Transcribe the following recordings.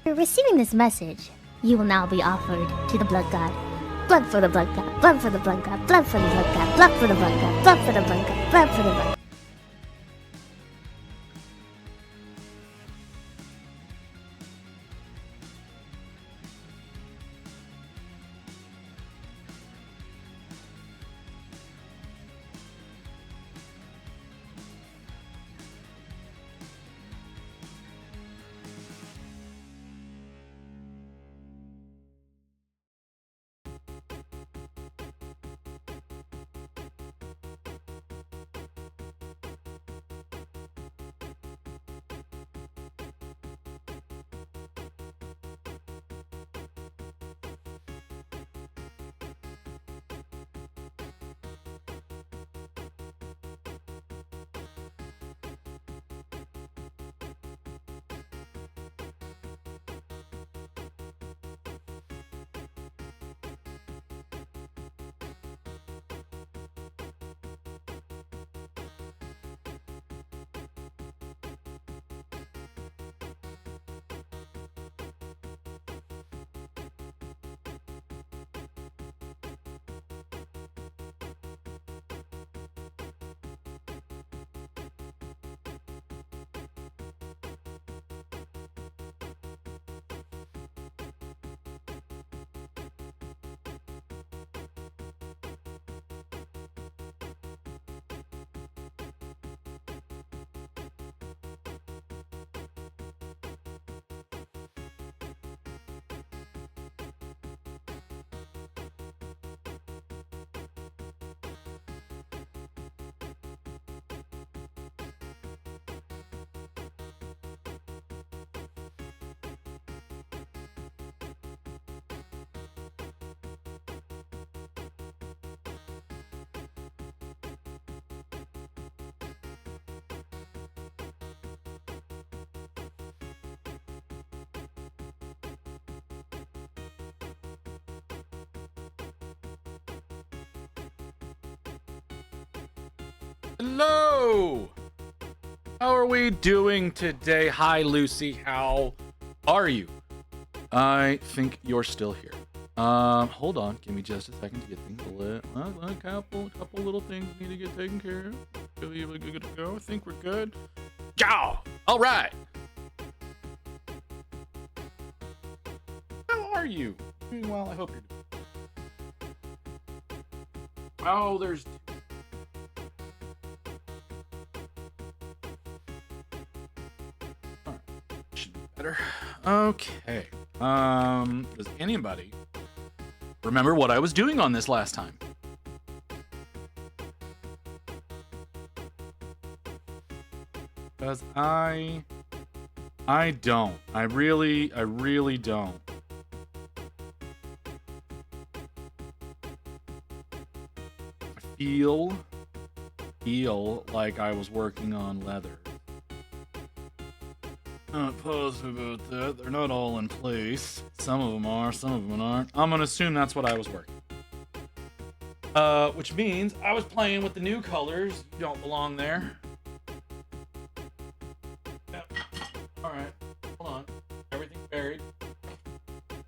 After receiving this message, you will now be offered to the Blood God. Blood for the Blood God, blood for the Blood God, blood for the Blood God, blood for the Blood God, blood for the Blood God, blood for the Blood God. Hello! How are we doing today? Hi, Lucy. How are you? I think you're still here. Hold on. Give me just a second to get things lit. A couple little things need to get taken care of. Really good to go. I think we're good. Yeah! All right. How are you? Doing well. I hope you're doing well. Oh, there's... Better. Okay. Does anybody remember what I was doing on this last time? Because I don't. I really don't. I feel like I was working on leather. Not positive about that. They're not all in place. Some of them are, some of them aren't. I'm gonna assume that's what I was working. Which means I was playing with the new colors. You don't belong there. Yep. Alright. Hold on. Everything's buried.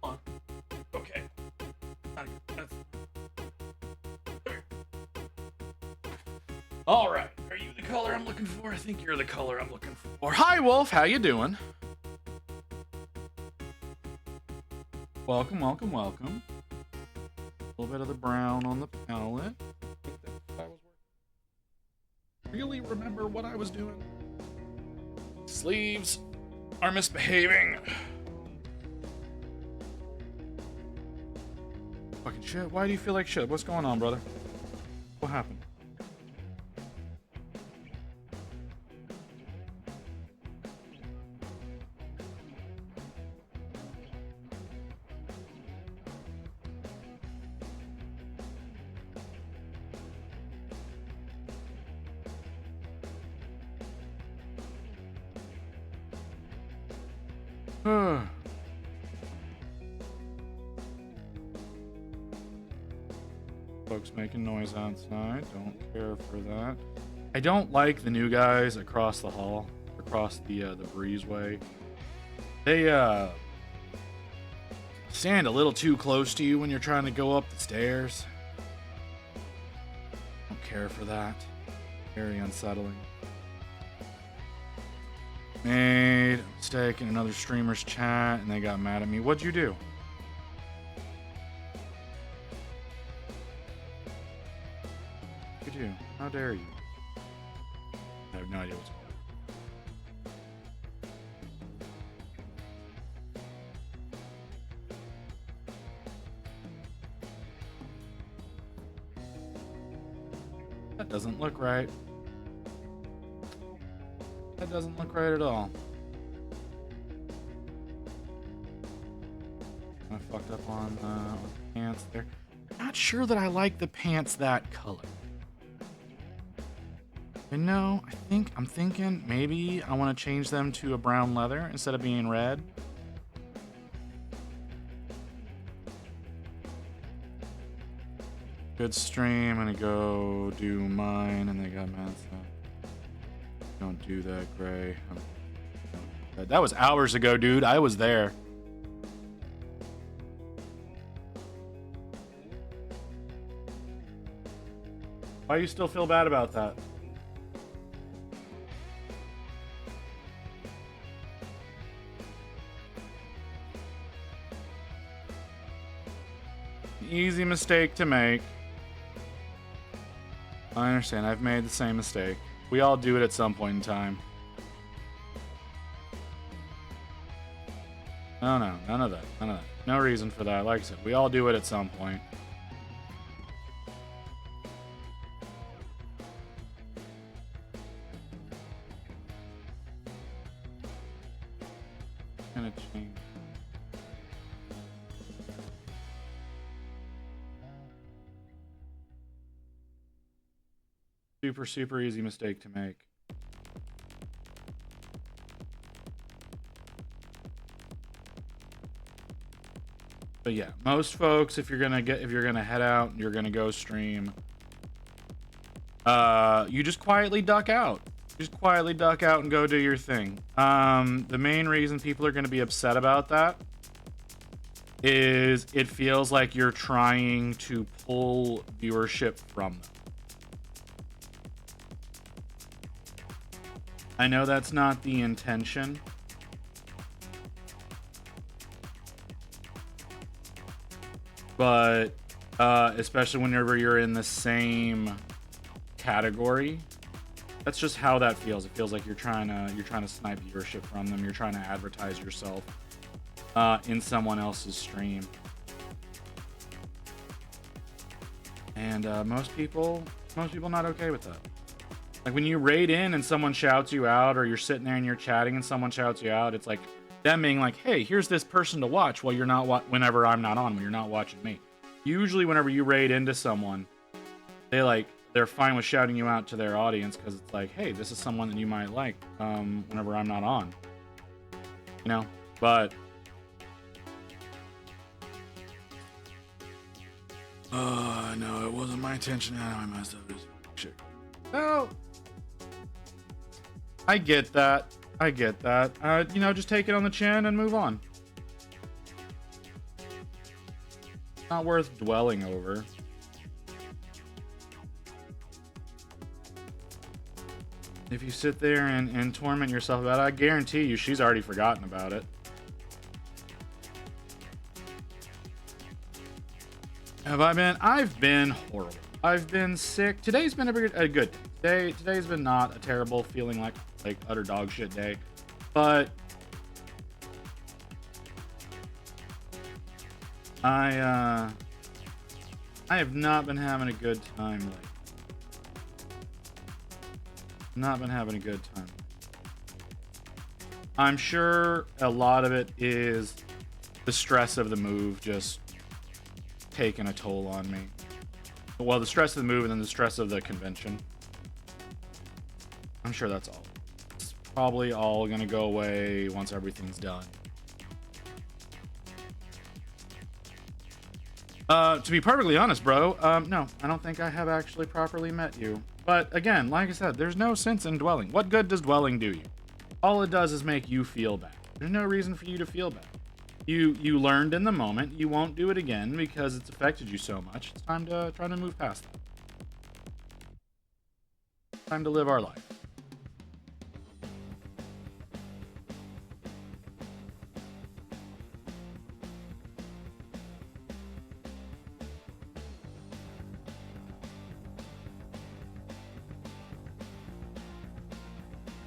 Hold on. Okay. That's... All right, are you the color I'm looking for? I think you're the color I'm looking for. Hi, Wolf. How you doing? Welcome, welcome, welcome. A little bit of the brown on the palette. I think that's what I was working. Really remember what I was doing? Sleeves are misbehaving. Fucking shit. Why do you feel like shit? What's going on, brother? What happened? Folks making noise outside. Don't care for that. I don't like the new guys across the hall, across the breezeway. They stand a little too close to you when you're trying to go up the stairs. Don't care for that. Very unsettling. Made a mistake in another streamer's chat and they got mad at me. What'd you do? What'd you do? How dare you? I have no idea what's going on. That doesn't look right. That doesn't look right at all. I fucked up on the pants there. Not sure that I like the pants that color. And no, I'm thinking maybe I want to change them to a brown leather instead of being red. Good stream. I'm gonna go do mine, and they got mad. So don't do that, Gray. That was hours ago, dude. I was there. Why do you still feel bad about that? Easy mistake to make. I understand. I've made the same mistake. We all do it at some point in time. No, none of that. None of that. No reason for that. Like I said, we all do it at some point. Gonna change. Super easy mistake to make. But yeah, most folks, if you're gonna head out, you're gonna go stream. You just quietly duck out. Just quietly duck out and go do your thing. The main reason people are gonna be upset about that is it feels like you're trying to pull viewership from them. I know that's not the intention. But especially whenever you're in the same category, that's just how that feels. It feels like you're trying to snipe viewership from them. You're trying to advertise yourself in someone else's stream. And most people not okay with that. Like when you raid in and someone shouts you out, or you're sitting there and you're chatting and someone shouts you out, it's like them being like, hey, here's this person to watch while you're not whenever I'm not on, when you're not watching me. Usually whenever you raid into someone, they're fine with shouting you out to their audience because it's like, hey, this is someone that you might like whenever I'm not on. You know? But no, it wasn't my intention. I messed up this shit. No. I get that. You know, just take it on the chin and move on. Not worth dwelling over. If you sit there and torment yourself about it, I guarantee you she's already forgotten about it. Have I been? I've been horrible. I've been sick. Today's been a good day. Today's been not a terrible, feeling like utter dog shit day. But I have not been having a good time lately. Not been having a good time. I'm sure a lot of it is the stress of the move just taking a toll on me. Well, the stress of the move and then the stress of the convention. I'm sure that's all. It's probably all gonna go away once everything's done. To be perfectly honest, bro, no, I don't think I have actually properly met you. But again, like I said, there's no sense in dwelling. What good does dwelling do you? All it does is make you feel bad. There's no reason for you to feel bad. You learned in the moment. You won't do it again because it's affected you so much. It's time to try to move past that. Time to live our life.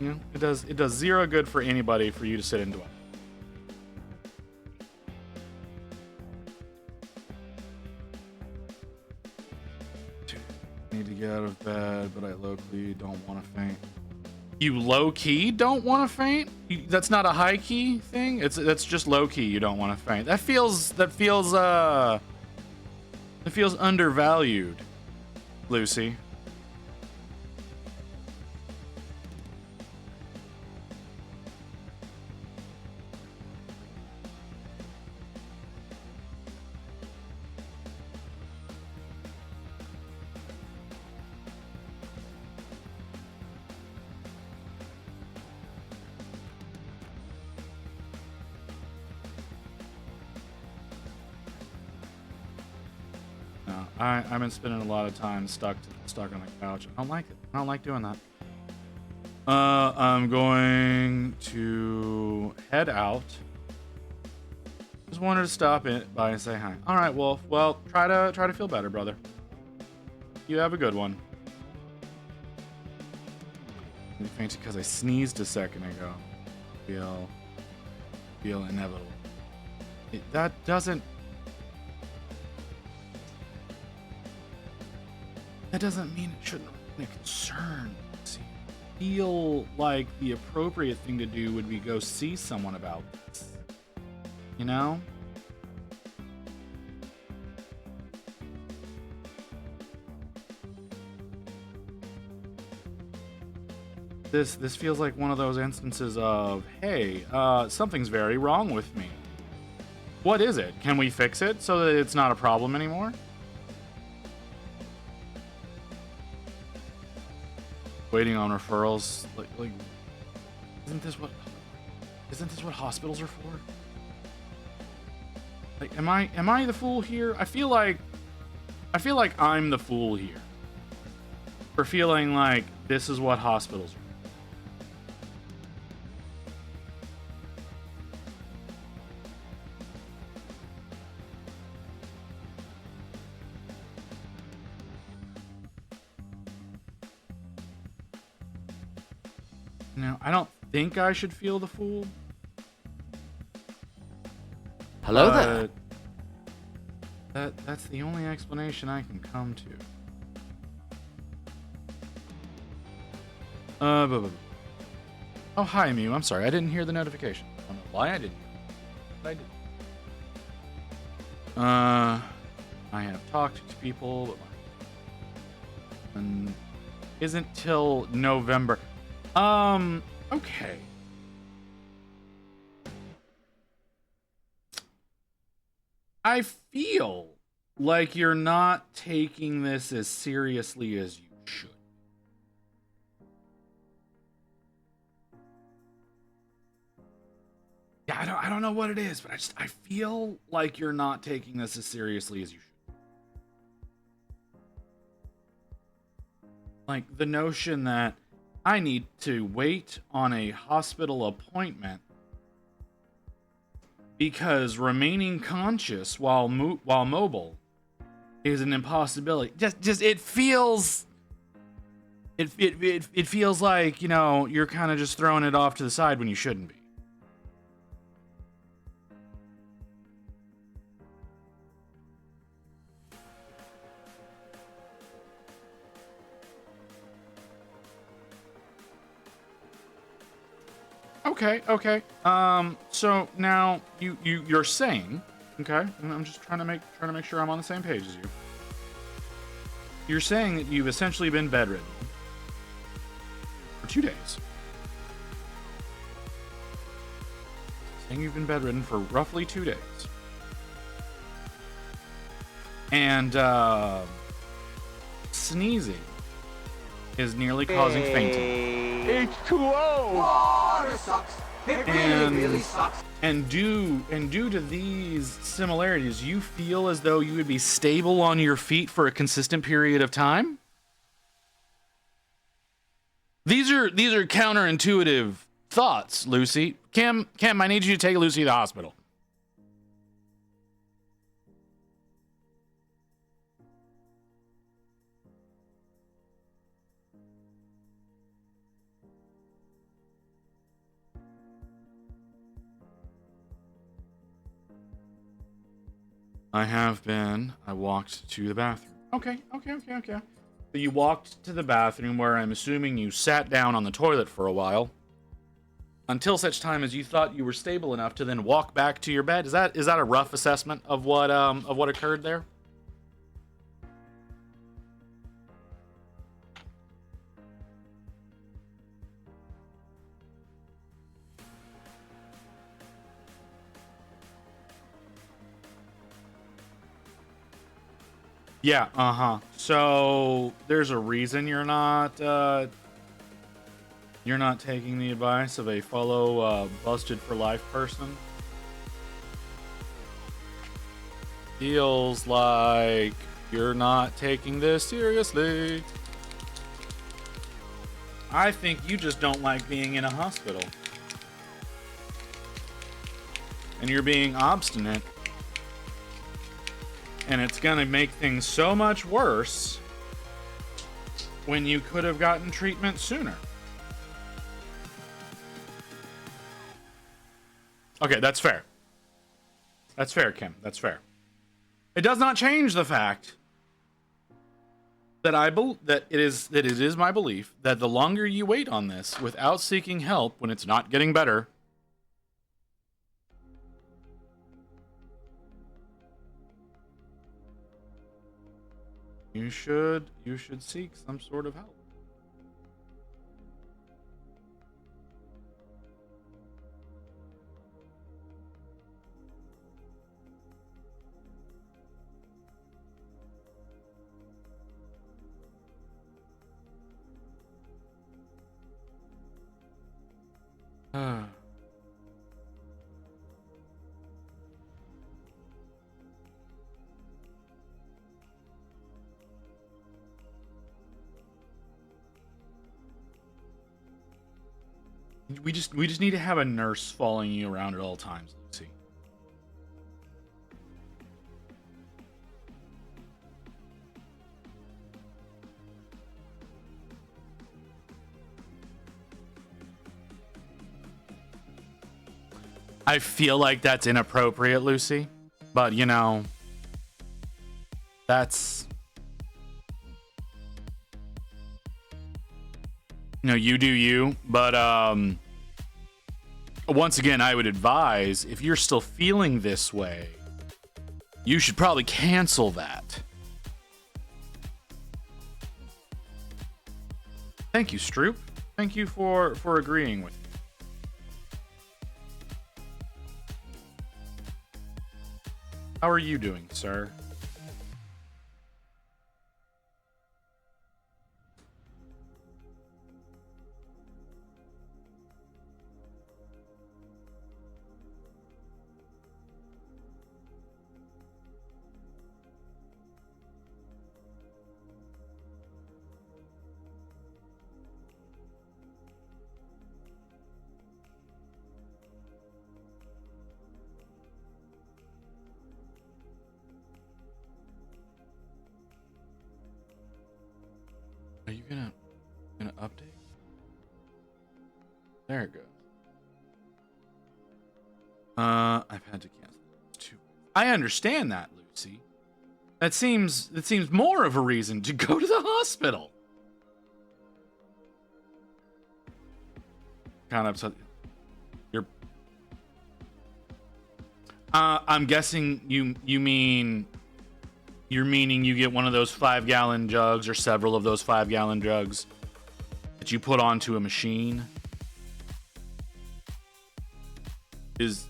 You know, it does zero good for anybody for you to sit and dwell. Need to get out of bed, but I low-key don't want to faint. You low-key don't want to faint? That's not a high-key thing? That's just low-key you don't want to faint. That feels undervalued, Lucy. I've been spending a lot of time stuck on the couch. I don't like it. I don't like doing that. I'm going to head out. Just wanted to stop in by and say hi. All right, Wolf. Well, try to feel better, brother. You have a good one. I fainted because I sneezed a second ago. Feel inevitable. That doesn't mean it shouldn't be a concern. See, feel like the appropriate thing to do would be go see someone about this. You know? This feels like one of those instances of, hey, something's very wrong with me. What is it? Can we fix it so that it's not a problem anymore? Waiting on referrals, like, isn't this what hospitals are for? Like, am I the fool here? I feel like I'm the fool here for feeling like this is what hospitals are. Now, I don't think I should feel the fool. Hello there. That's the only explanation I can come to. Oh, hi, Mew. I'm sorry. I didn't hear the notification. I don't know why I didn't hear it, but I did. I have talked to people, but and isn't till November. Okay. I feel like you're not taking this as seriously as you should. Yeah, I don't know what it is, but I feel like you're not taking this as seriously as you should. Like the notion that I need to wait on a hospital appointment because remaining conscious while mobile is an impossibility. Just it feels like, you know, you're kind of just throwing it off to the side when you shouldn't be. Okay. So now you're saying, okay, and I'm just trying to make sure I'm on the same page as you. You're saying that you've essentially been bedridden for 2 days. Saying you've been bedridden for roughly 2 days. And sneezing is nearly causing fainting. H2O! Water sucks. It really sucks. And due to these similarities, you feel as though you would be stable on your feet for a consistent period of time? These are counterintuitive thoughts, Lucy. Kim, I need you to take Lucy to the hospital. I walked to the bathroom. Okay. So you walked to the bathroom where I'm assuming you sat down on the toilet for a while until such time as you thought you were stable enough to then walk back to your bed. Is that a rough assessment of what occurred there? Yeah, so there's a reason you're not taking the advice of a fellow busted for life person. Feels like you're not taking this seriously. I think you just don't like being in a hospital. And you're being obstinate. And it's gonna make things so much worse when you could have gotten treatment sooner. Okay, that's fair. That's fair, Kim. That's fair. It does not change the fact that it is my belief that the longer you wait on this without seeking help when it's not getting better, you should seek some sort of help. We just need to have a nurse following you around at all times, Lucy. I feel like that's inappropriate, Lucy, but you know, that's, you know, you do you, but once again, I would advise, if you're still feeling this way, you should probably cancel that. Thank you, Stroop. Thank you for agreeing with me. How are you doing, sir? Are you gonna update? There it goes. I've had to cancel 2. I understand that, Lucy. That seems more of a reason to go to the hospital. Kind of upset. I'm guessing you're meaning you get one of those 5-gallon jugs or several of those 5-gallon jugs that you put onto a machine. Is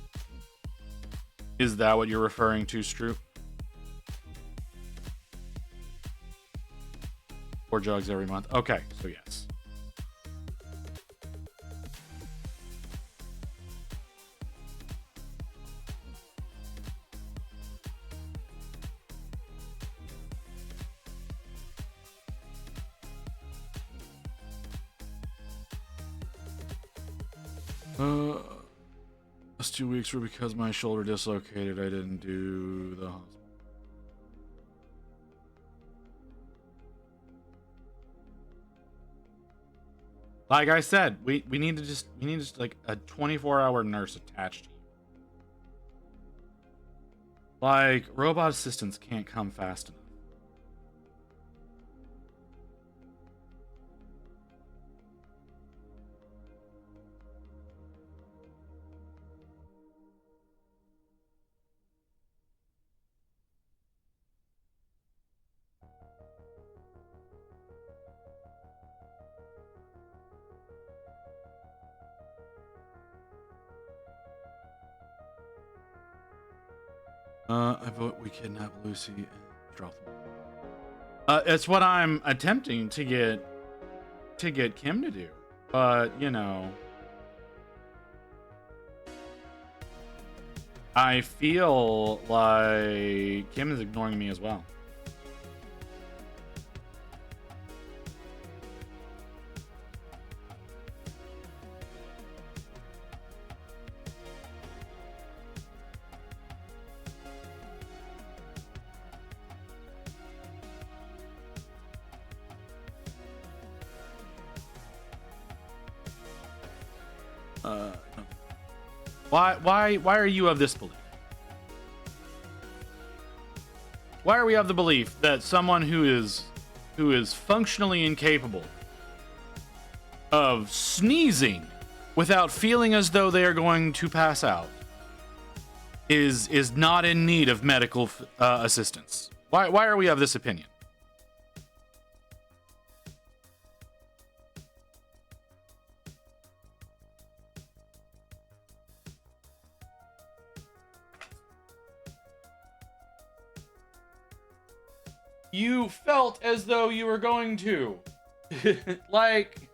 that what you're referring to, Stroop? 4 jugs every month. Okay, so yes. Last 2 weeks were because my shoulder dislocated. I didn't do the hospital. Like I said, we need to just like a 24-hour nurse attached to you. Like, robot assistants can't come fast enough. I vote we kidnap Lucy and drop them. It's what I'm attempting to get Kim to do, but you know, I feel like Kim is ignoring me as well. Why are you of this belief? Why are we of the belief that someone who is functionally incapable of sneezing without feeling as though they are going to pass out is not in need of medical assistance? Why are we of this opinion? You felt as though you were going to. Like,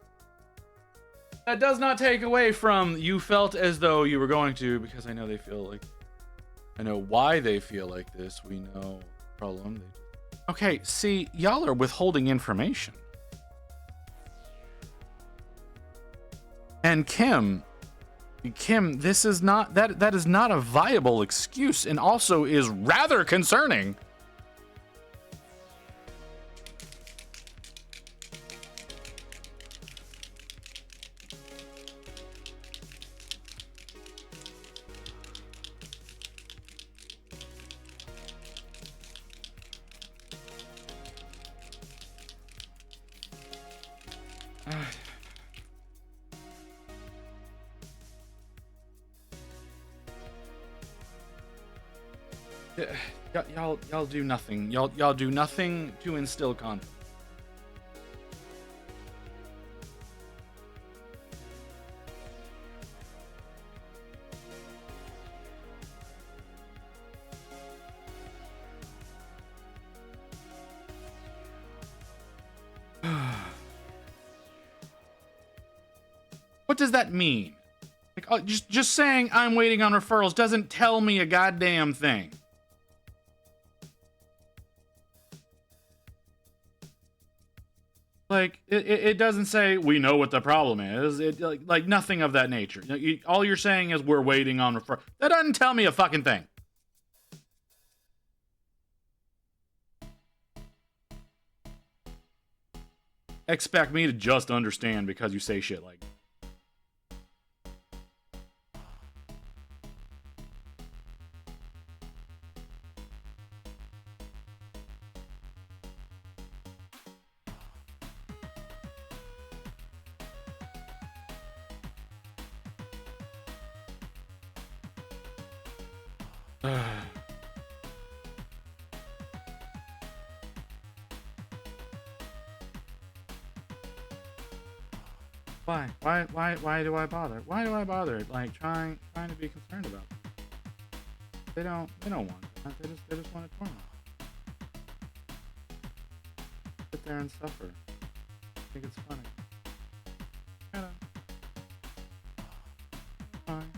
that does not take away from you felt as though you were going to, because I know they feel like, I know why they feel like this. We know the problem. Okay, see, y'all are withholding information. And Kim, this is not, that is not a viable excuse, and also is rather concerning. Y'all do nothing. Y'all do nothing to instill confidence. What does that mean? Like, oh, just saying I'm waiting on referrals doesn't tell me a goddamn thing. Like, it doesn't say we know what the problem is. It like nothing of that nature. All you're saying is we're waiting on referral. That doesn't tell me a fucking thing. expect me to just understand because you say shit like Why do I bother? Why do I bother? Like trying to be concerned about them. They don't want that. They just want to torment. Sit there and suffer. I think it's funny. Fine.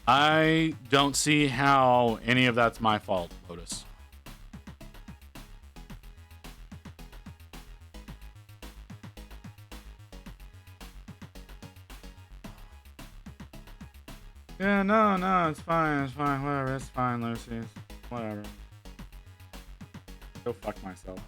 I don't see how any of that's my fault, Lotus. Yeah, no, it's fine, whatever, it's fine, Lucy, whatever. Go fuck myself.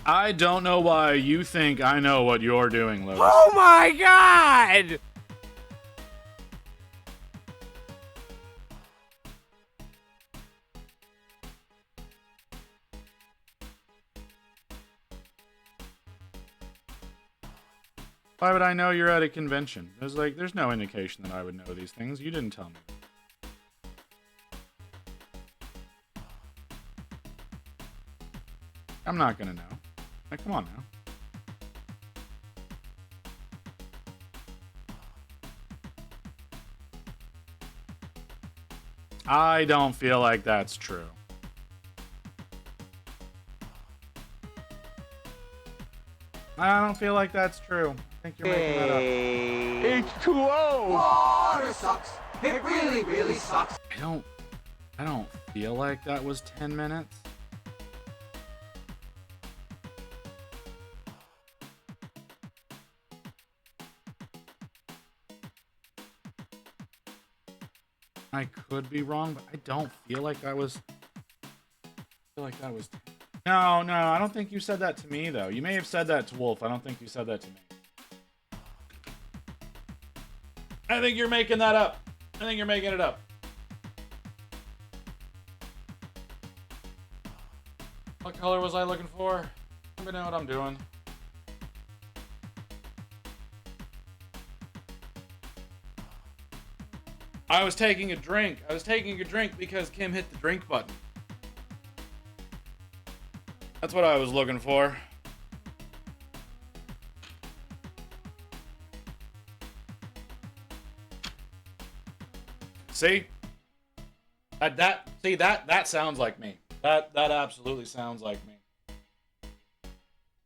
I don't know why you think I know what you're doing, Lotus. Oh my god! Why would I know you're at a convention? There's no indication that I would know these things. You didn't tell me. I'm not gonna know. Like, come on now. I don't feel like that's true. I don't feel like that's true. I think you're making that up. H2O! Water sucks. It really, really sucks. I don't feel like that was 10 minutes. I could be wrong, but I don't feel like that was. No, I don't think you said that to me though. You may have said that to Wolf. I don't think you said that to me. I think you're making that up. I think you're making it up. What color was I looking for? Let me know what I'm doing. I was taking a drink. I was taking a drink because Kim hit the drink button. That's what I was looking for. See? That sounds like me. That absolutely sounds like me.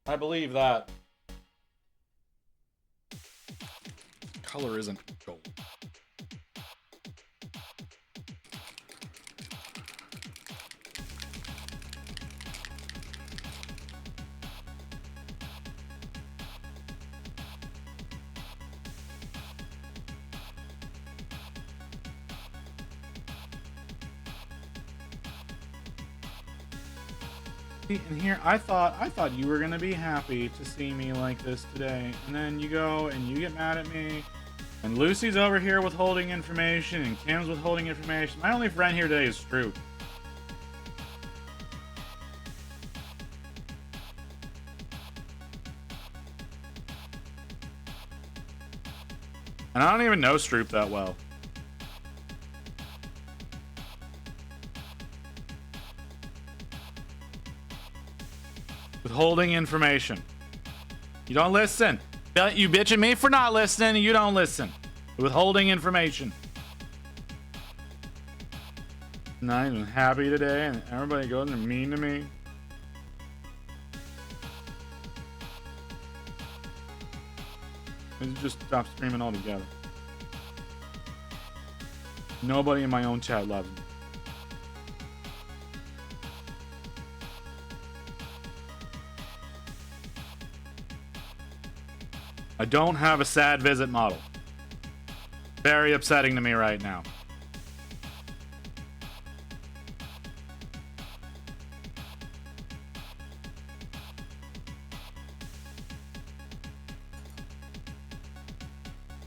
I believe that. Color isn't gold. And here, I thought you were gonna be happy to see me like this today, and then you go and you get mad at me, and Lucy's over here withholding information, and Kim's withholding information. My only friend here today is Stroop. And I don't even know Stroop that well. Withholding information. You don't listen. You bitch at me for not listening, and you don't listen. Withholding information. Not even happy today, and everybody goes and mean to me. Maybe just stop screaming altogether. Nobody in my own chat loves me. I don't have a sad visit model. Very upsetting to me right now.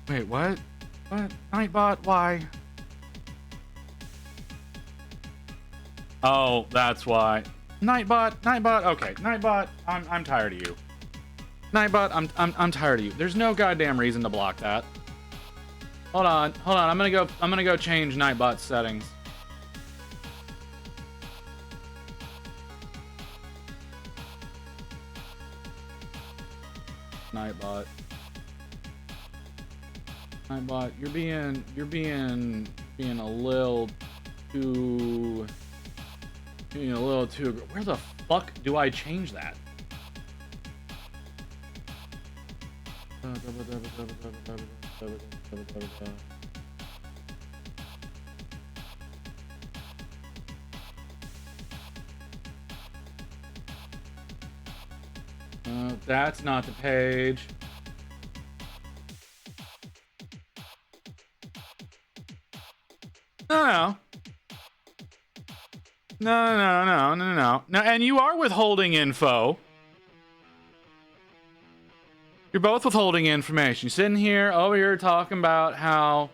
Wait, what? What? Nightbot, why? Oh, that's why. Nightbot, okay. Nightbot, I'm tired of you. Nightbot, I'm tired of you. There's no goddamn reason to block that. Hold on. I'm gonna go change Nightbot settings. Nightbot, you're being a little too. Where the fuck do I change that? That's not the page. No. No. And you are withholding info. You're both withholding information. You're sitting here over here talking about how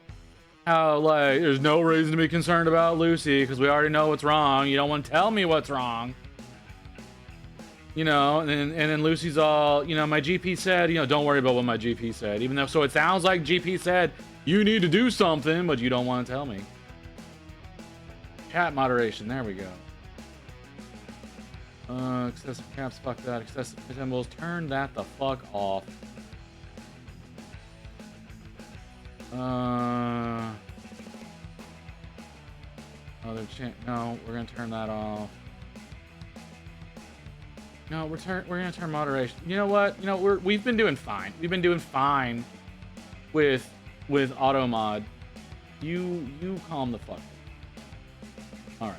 like there's no reason to be concerned about Lucy because we already know what's wrong. You don't want to tell me what's wrong. You know, and then Lucy's all, you know, my GP said, you know, don't worry about what my GP said. Even though, so it sounds like GP said, you need to do something, but you don't want to tell me. Chat moderation, there we go. Excessive caps, fuck that. Excessive symbols, turn that the fuck off. No, we're gonna turn that off. No, we're gonna turn moderation. You know what? You know, we've been doing fine. We've been doing fine with auto mod. You calm the fuck down. All right.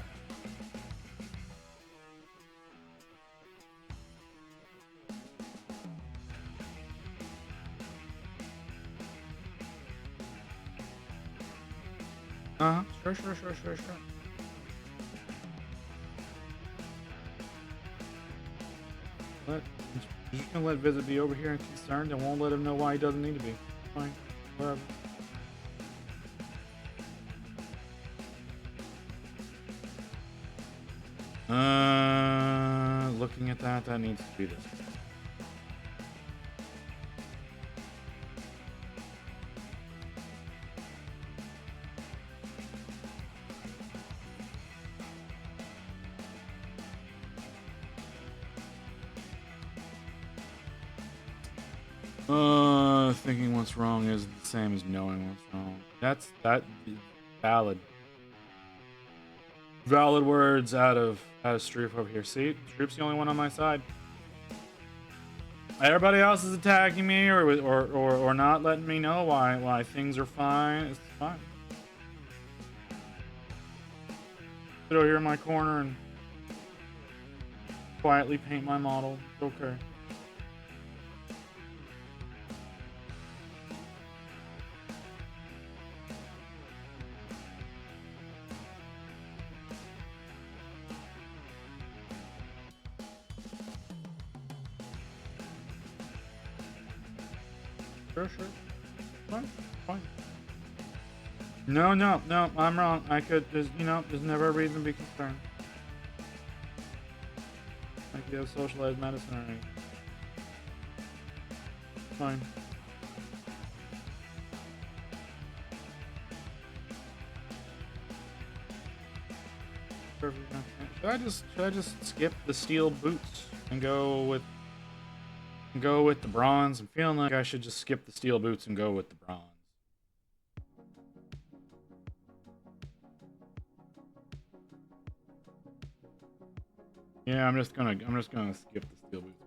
Sure. But you're just gonna let Visit be over here and concerned and won't let him know why he doesn't need to be. Fine. Whatever. Looking at that needs to be this. Thinking what's wrong is the same as knowing what's wrong. That is valid. Valid words out of Stroop over here. See, Stroop's the only one on my side. Everybody else is attacking me or not letting me know why things are fine. It's fine. Sit over here in my corner and quietly paint my model. It's okay. Sure. Fine. No, I'm wrong. There's never a reason to be concerned. Like you have socialized medicine or anything. Fine. Should I just skip the steel boots and go with the bronze? I'm feeling like I should just skip the steel boots and go with the bronze. Yeah, I'm just gonna skip the steel boots.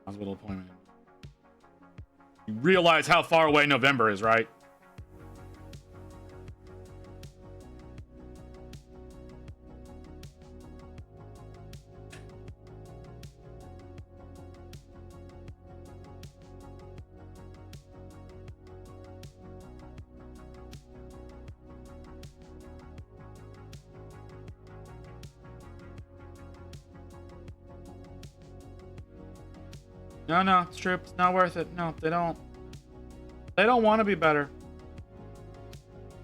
Hospital appointment. You realize how far away November is, right? No, no, it's true. It's not worth it. No, they don't. They don't want to be better.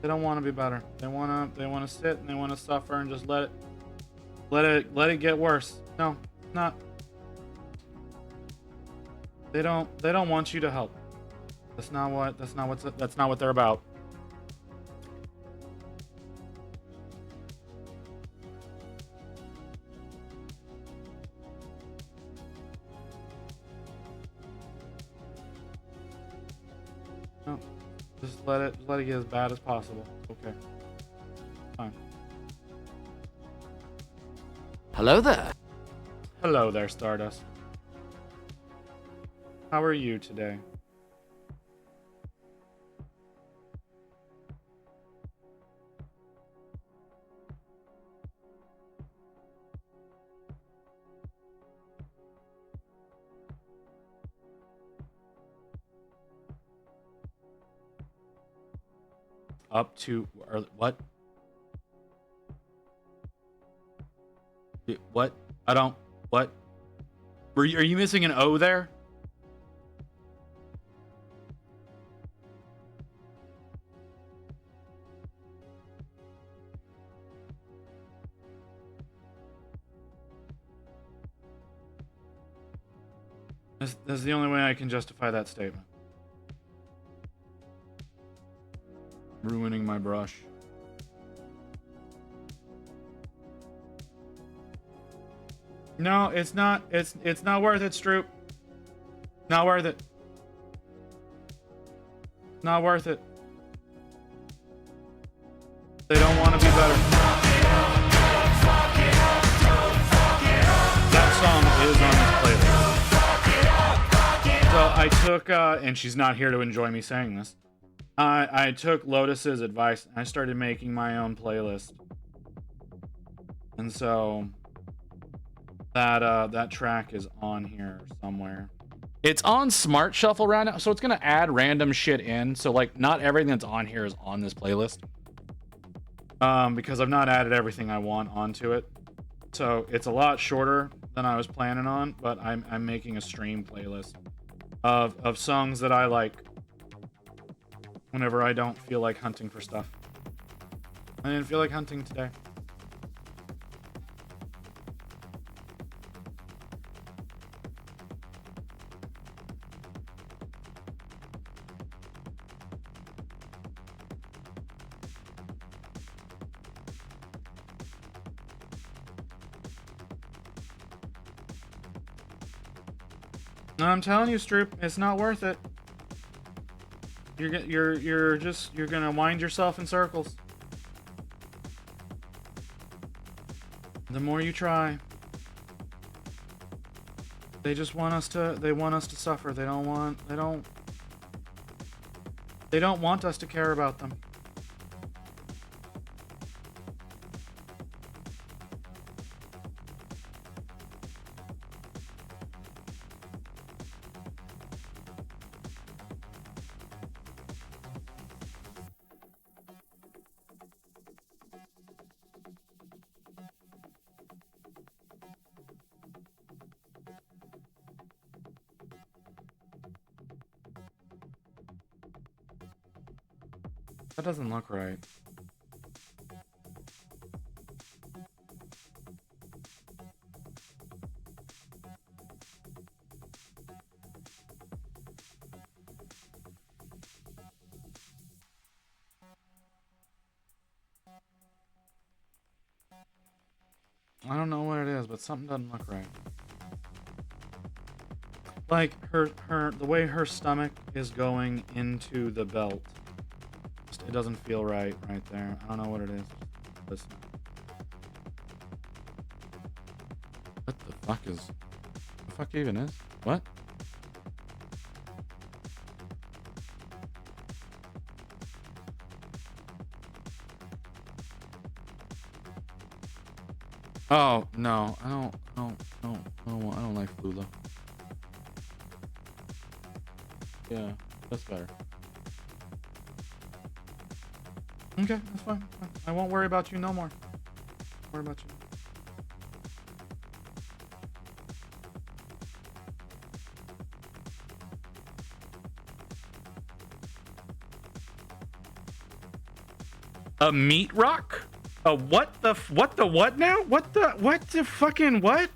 They don't want to be better. They want to sit and they want to suffer and just let it get worse. No, not. They don't want you to help. That's not what they're about. No. Just let it get as bad as possible. Okay. Fine. Hello there. Hello there, Stardust. How are you today? Up to or what? What? I don't. What? Are you missing an O there? This is the only way I can justify that statement. Ruining my brush. No, it's not. It's not worth it, Stroop. Not worth it. Not worth it. They don't want to be better. That song is on this playlist. So I took, and she's not here to enjoy me saying this. I took Lotus's advice and I started making my own playlist. And so that track is on here somewhere. It's on Smart Shuffle right now, so it's gonna add random shit in. So like, not everything that's on here is on this playlist. Because I've not added everything I want onto it. So it's a lot shorter than I was planning on, but I'm making a stream playlist of songs that I like whenever I don't feel like hunting for stuff. I didn't feel like hunting today. I'm telling you, Stroop, it's not worth it. You're gonna wind yourself in circles. The more you try. They just want us to suffer. They don't want us to care about them. That doesn't look right. I don't know what it is, but something doesn't look right. Like the way her stomach is going into the belt. It doesn't feel right there. I don't know what it is. Listen. What the fuck is... The fuck even is? What? Oh, no. I don't like Flula. Yeah, that's better. Okay, that's fine. I won't worry about you no more. Worry about you. A meat rock? A what the what now? What the fucking what?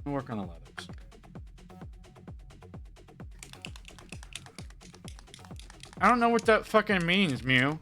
I'll work on the leathers. I don't know what that fucking means, Mew.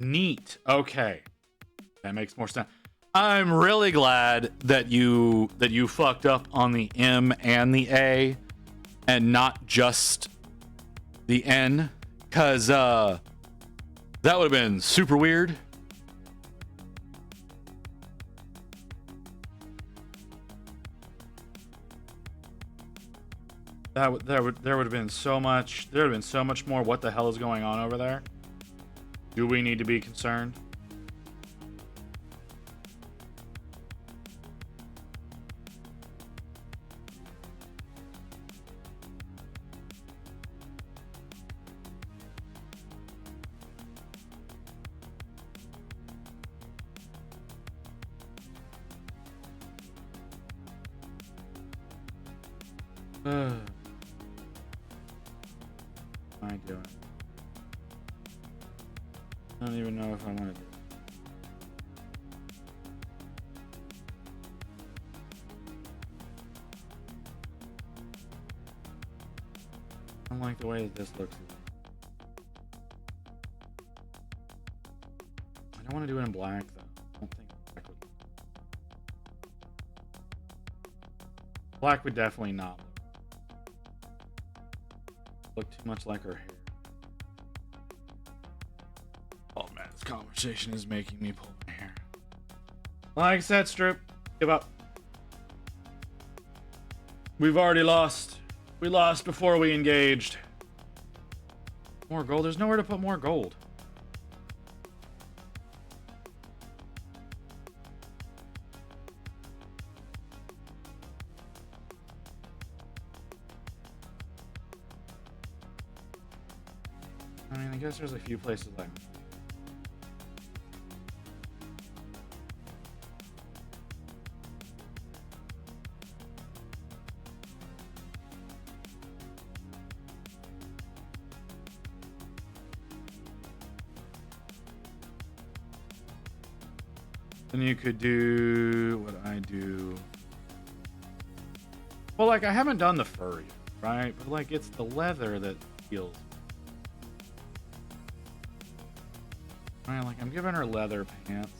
Neat. Okay. That makes more sense. I'm really glad that you fucked up on the M and the A and not just the N, cuz that would have been super weird. There would have been so much more what the hell is going on over there? Do we need to be concerned? What am I doing? I don't even know if I want to do it. I don't like the way that this looks. I don't want to do it in black though. I don't think black would definitely not look too much like her hair. Oh man, this conversation is making me pull my hair. Like I said, Strip, give up. We've already lost. We lost before we engaged. More gold? There's nowhere to put more gold. I mean, I guess there's a few places like. Then you could do what I do. Well, like, I haven't done the fur yet, right? But, like, it's the leather that feels. Right, like, I'm giving her leather pants.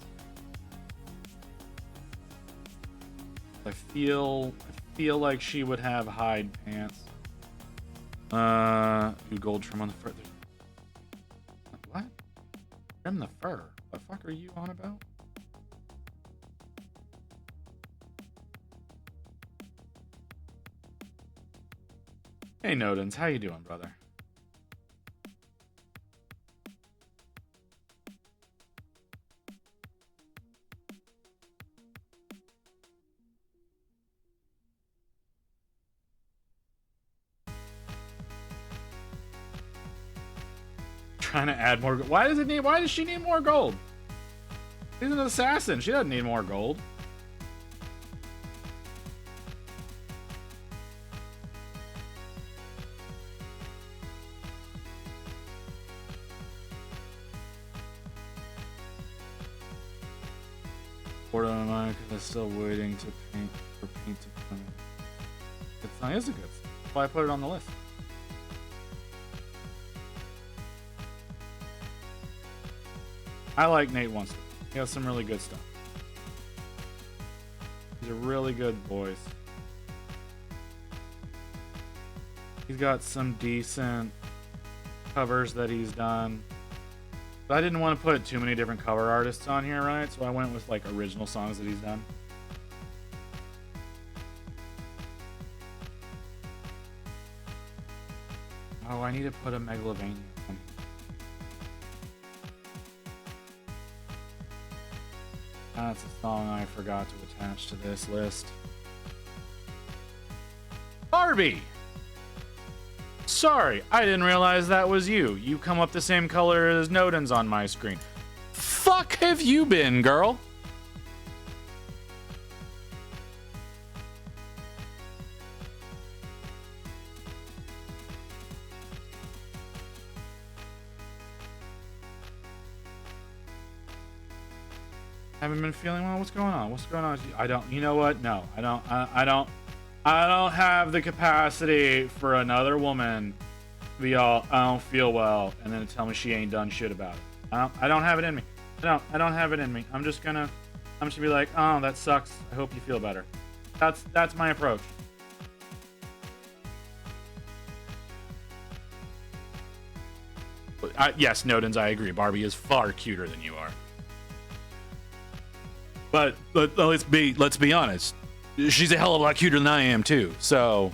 I feel like she would have hide pants. Do gold trim on the fur. What? Trim the fur? What the fuck are you on about? Hey Nodens, how you doing, brother? Trying to add more. Why does she need more gold? She's an assassin. She doesn't need more gold. Bored on mine because I'm still waiting to paint for paint to come in. It's not. It's a good. That's why I put it on the list. I like Nate Wants. He has some really good stuff. He's a really good voice. He's got some decent covers that he's done. But I didn't want to put too many different cover artists on here, right? So I went with like original songs that he's done. Oh, I need to put a Megalovania on. That's a song I forgot to attach to this list. Barbie! Sorry, I didn't realize that was you. You come up the same color as Nodens on my screen. Fuck have you been, girl? Haven't been feeling well. What's going on? What's going on? I don't. You know what? No, I don't. I don't. I don't have the capacity for another woman to be all, I don't feel well, and then to tell me she ain't done shit about it. I don't have it in me. I don't have it in me. I'm just gonna be like, oh, that sucks. I hope you feel better. That's my approach. Yes, Nodens, I agree. Barbie is far cuter than you are. But let's be honest. She's a hell of a lot cuter than I am too. So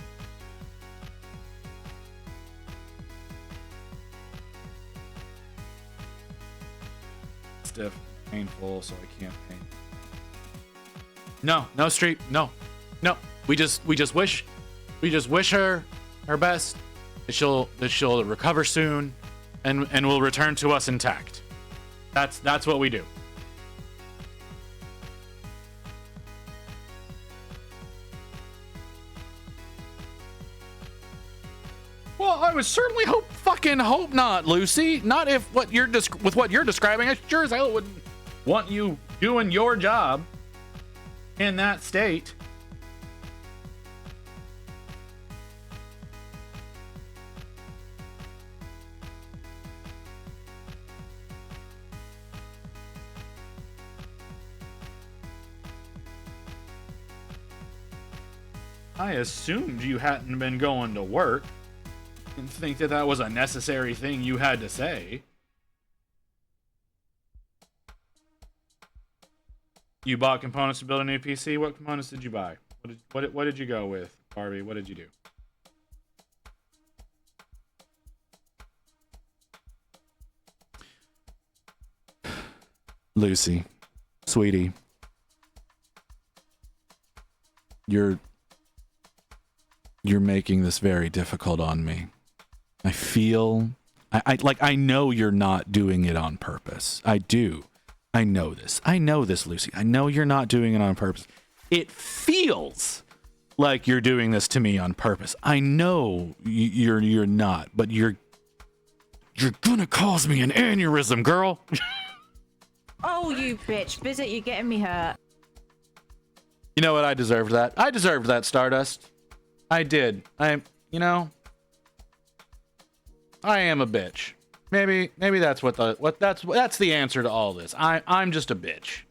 stiff, painful, so I can't paint. No, Street. No. We just wish her best. That she'll recover soon, and will return to us intact. That's what we do. Well, I would certainly hope not, Lucy. Not if what you're with what you're describing. I sure as hell wouldn't want you doing your job in that state. I assumed you hadn't been going to work. Didn't think that was a necessary thing you had to say. You bought components to build a new PC? What components did you buy? What did you go with, Barbie? What did you do? Lucy, sweetie, you're making this very difficult on me. I feel I know you're not doing it on purpose. I do. I know this, Lucy. I know you're not doing it on purpose. It feels like you're doing this to me on purpose. I know you're not, but you're gonna cause me an aneurysm, girl. Oh, you bitch. Visit, you're getting me hurt. You know what? I deserved that. I deserved that, Stardust. I did. I am a bitch. Maybe that's that's the answer to all this. I'm just a bitch.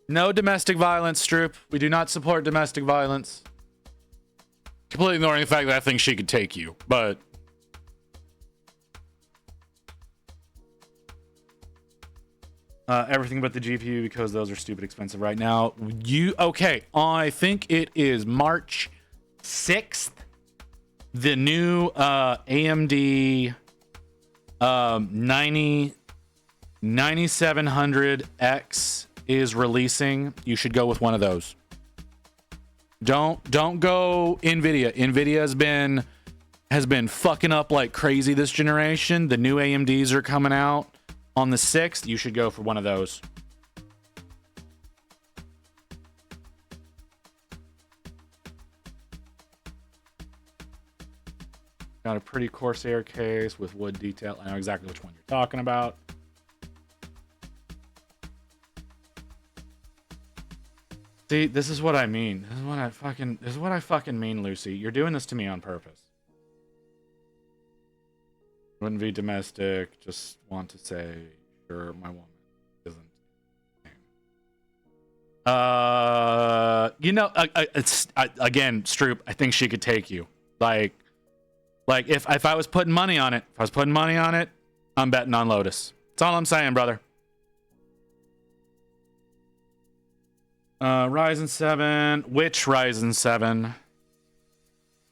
No domestic violence, Stroop. We do not support domestic violence. Completely ignoring the fact that I think she could take you, but everything but the GPU because those are stupid expensive right now. Okay? I think it is March 6th. The new AMD 9700X is releasing. You should go with one of those. Don't go Nvidia. Nvidia has been fucking up like crazy this generation. The new AMDs are coming out on the 6th. You should go for one of those. Got a pretty Corsair case with wood detail. I know exactly which one you're talking about. See, this is what I mean. This is what I fucking mean, Lucy. You're doing this to me on purpose. Wouldn't be domestic. Just want to say, sure, my woman isn't. Again, Stroop, I think she could take you. Like if I was putting money on it, I'm betting on Lotus. That's all I'm saying, brother. Ryzen 7. Which Ryzen 7?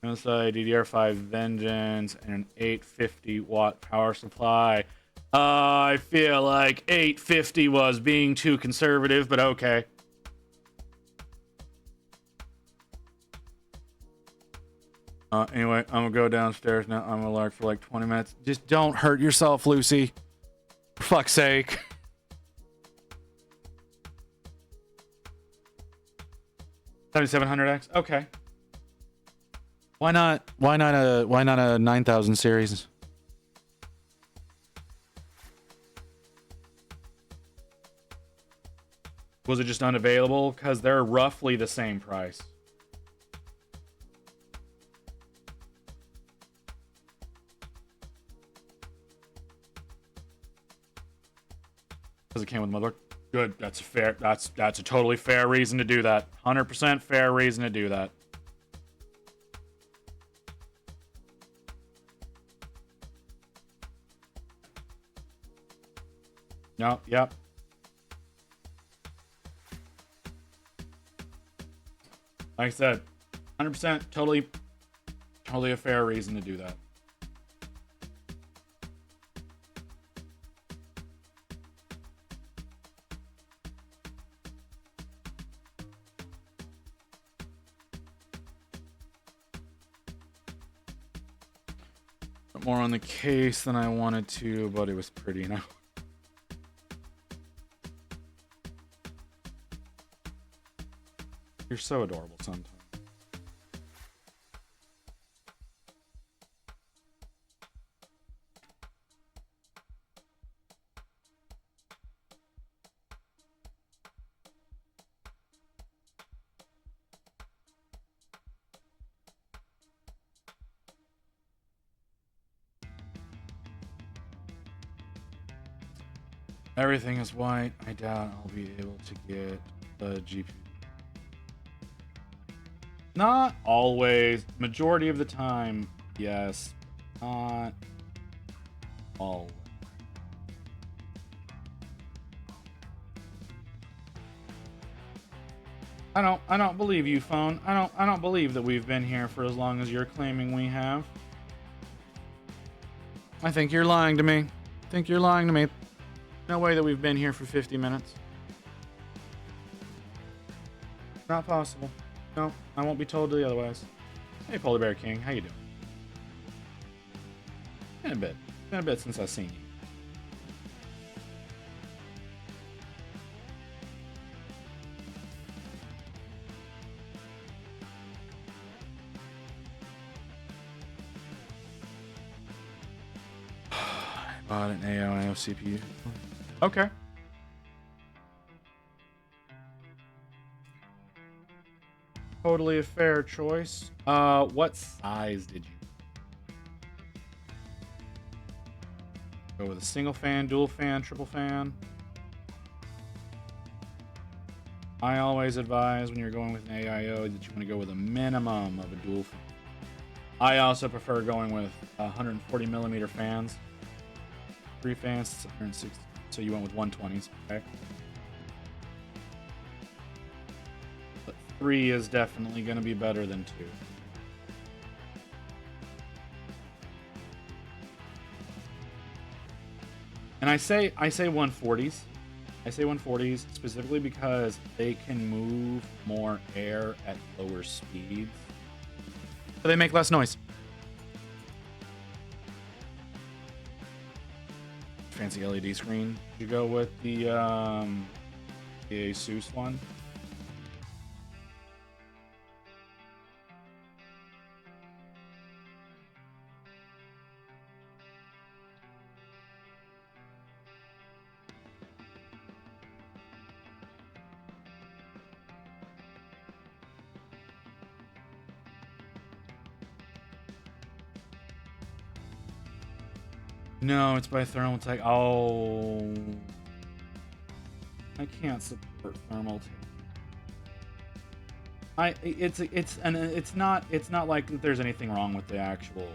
MSI DDR5 Vengeance and an 850 watt power supply. I feel like 850 was being too conservative, but okay. Anyway, I'm gonna go downstairs now. I'm gonna lark for like 20 minutes. Just don't hurt yourself, Lucy. For fuck's sake. $7,700X. Okay. Why not a 9000 series? Was it just unavailable? Because they're roughly the same price. Because it came with motherboard. Good. That's fair. That's a totally fair reason to do that. 100% fair reason to do that. No. Yep. Like I said, 100% totally a fair reason to do that. More on the case than I wanted to, but it was pretty enough. You're so adorable sometimes. Everything is white. I doubt I'll be able to get the GPU. Not always. Majority of the time, yes. Not always. I don't believe you, phone. I don't believe that we've been here for as long as you're claiming we have. I think you're lying to me. No way that we've been here for 50 minutes. Not possible. No, I won't be told the otherwise. Hey, Polar Bear King, how you doing? Been a bit since I've seen you. I bought an AIO CPU. Okay. Totally a fair choice. What size did you go with? A single fan, dual fan, triple fan? I always advise when you're going with an AIO that you want to go with a minimum of a dual fan. I also prefer going with 140 millimeter fans. 3 fans, it's 160. So you went with 120s, okay? But 3 is definitely going to be better than 2. And I say 140s. I say 140s specifically because they can move more air at lower speeds. So they make less noise. Fancy LED screen. Did you go with the Asus one? No, it's by Thermaltake. Oh, I can't support Thermaltake. It's not like there's anything wrong with the actual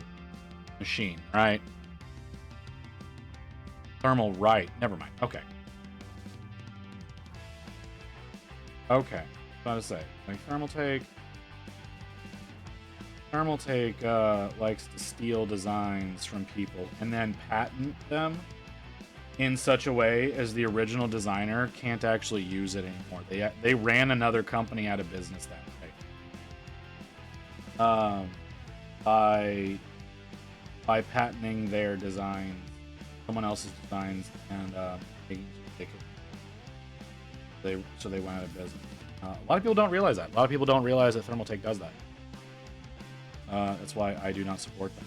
machine, right? Thermal, right? Never mind. Okay. Okay. About to say, like Thermaltake likes to steal designs from people and then patent them in such a way as the original designer can't actually use it anymore. They ran another company out of business that way. By patenting their designs, someone else's designs, and they went out of business. A lot of people don't realize that. A lot of people don't realize that Thermaltake does that. That's why I do not support them.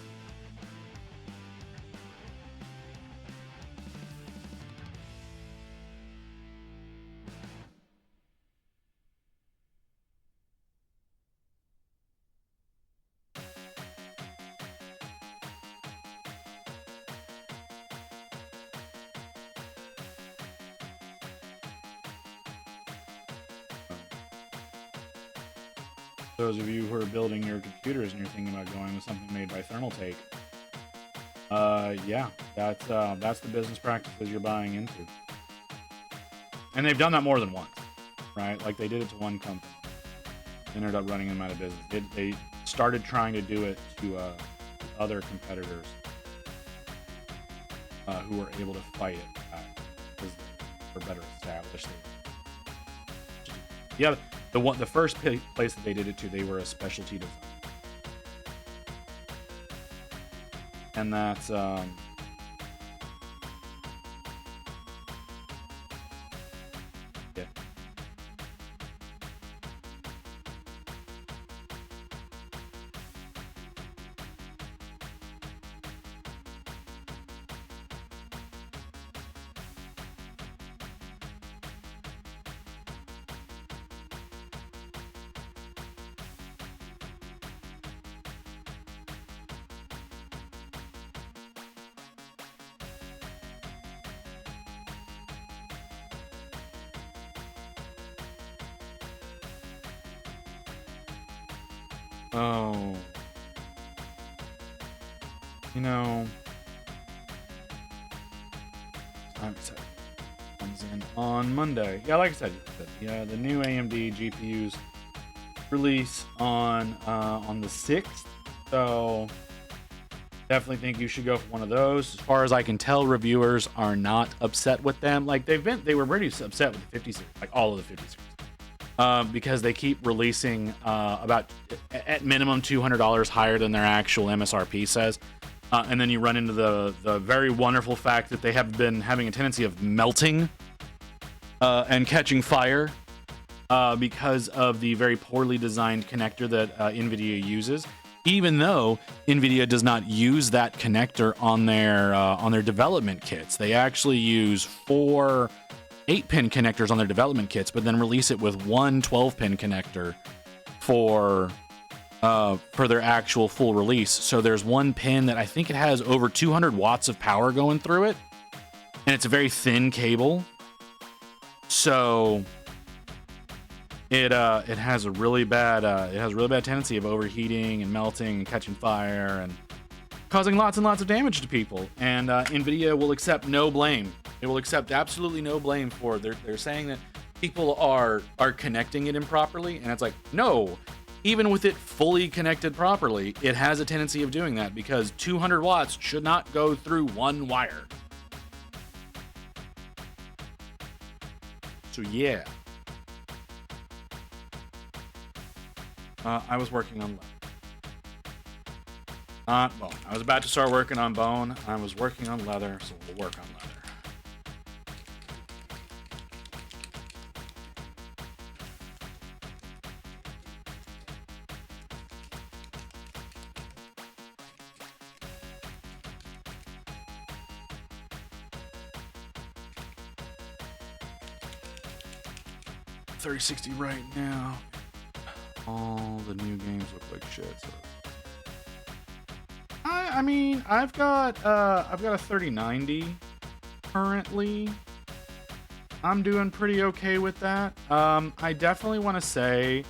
Those of you who are building your computers and you're thinking about going with something made by Thermaltake, yeah, that's the business practices you're buying into. And they've done that more than once, right? Like they did it to one company, ended up running them out of business. They started trying to do it to other competitors who were able to fight it because they were better established. Yeah. The first place that they did it to, they were a specialty design, and that's yeah. Oh, you know, I'm excited. Comes in on Monday. Yeah, like I said, yeah, the new AMD GPUs release on the 6th. So definitely think you should go for one of those. As far as I can tell, reviewers are not upset with them. Like they were pretty upset with the 50 series, like all of the 50 series. Because they keep releasing about at minimum $200 higher than their actual MSRP says, and then you run into the very wonderful fact that they have been having a tendency of melting and catching fire because of the very poorly designed connector that NVIDIA uses. Even though NVIDIA does not use that connector on their development kits, they actually use 4 8-pin connectors on their development kits, but then release it with one 12-pin connector for their actual full release. So there's one pin that I think it has over 200 watts of power going through it, and it's a very thin cable. So it has a really bad tendency of overheating and melting and catching fire and causing lots and lots of damage to people. And NVIDIA will accept no blame. It will accept absolutely no blame for it. They're saying that people are connecting it improperly, and it's like, no, even with it fully connected properly, it has a tendency of doing that because 200 watts should not go through one wire. So yeah. I was working on leather. Not bone. I was about to start working on bone. I was working on leather, so we'll work on leather. $3060 right now. All the new games look like shit. So. I mean, I've got a 3090 currently. I'm doing pretty okay with that. I definitely want to say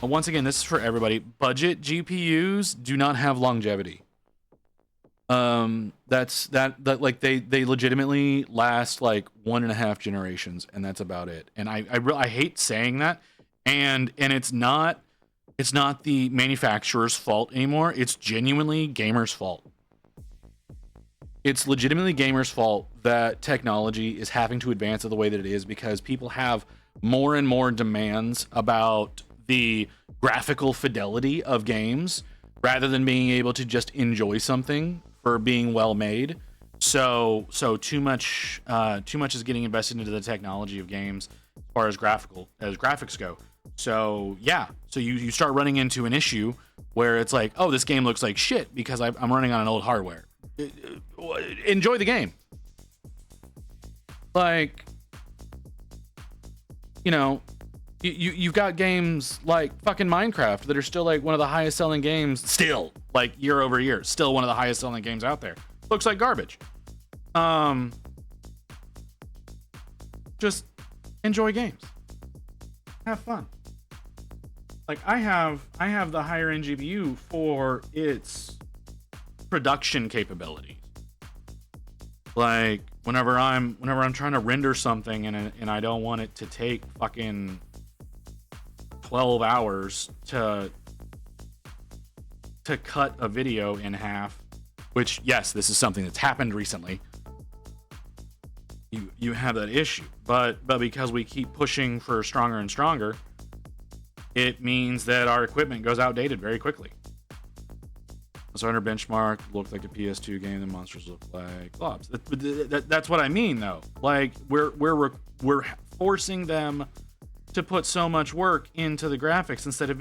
Once again, this is for everybody. Budget GPUs do not have longevity. That like they legitimately last like 1.5 generations, and that's about it. And I hate saying that, and it's not the manufacturer's fault anymore. It's genuinely gamers' fault. It's legitimately gamers' fault that technology is having to advance the way that it is, because people have more and more demands about the graphical fidelity of games rather than being able to just enjoy something for being well made. So too much is getting invested into the technology of games as far as graphics go. So yeah, so you start running into an issue where it's like, oh, this game looks like shit because I'm running on an old hardware. Enjoy the game. Like, you know, you've got games like fucking Minecraft that are still like one of the highest selling games, still like year over year, still one of the highest selling games out there. Looks like garbage. Just enjoy games, have fun. Like I have the higher end GPU for its production capabilities. Like whenever I'm trying to render something and I don't want it to take fucking 12 hours to cut a video in half, which, yes, this is something that's happened recently. You have that issue, but because we keep pushing for stronger and stronger, it means that our equipment goes outdated very quickly. So under benchmark looked like a PS2 game, the monsters look like blobs. That's what I mean, though. Like we're forcing them to put so much work into the graphics instead of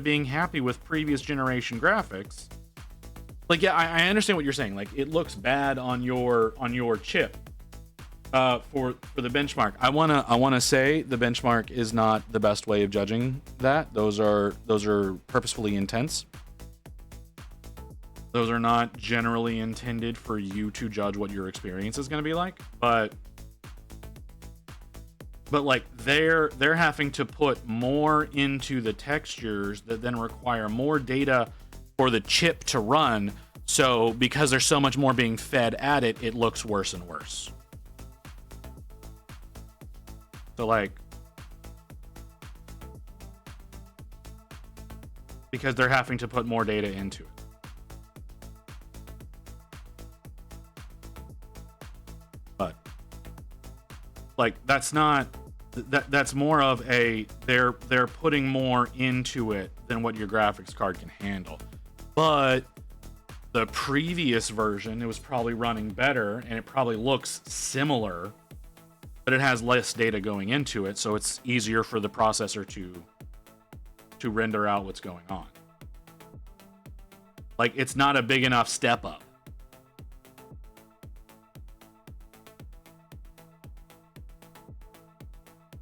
being happy with previous generation graphics. Like, yeah, I understand what you're saying. Like, it looks bad on your chip for the benchmark. I wanna say the benchmark is not the best way of judging that. Those are purposefully intense. Those are not generally intended for you to judge what your experience is going to be like, but like they're having to put more into the textures that then require more data for the chip to run. So because there's so much more being fed at it, it looks worse and worse. So like, because they're having to put more data into it. But like that's more of a they're putting more into it than what your graphics card can handle. But the previous version, it was probably running better and it probably looks similar, but it has less data going into it, so it's easier for the processor to render out what's going on. Like, it's not a big enough step up.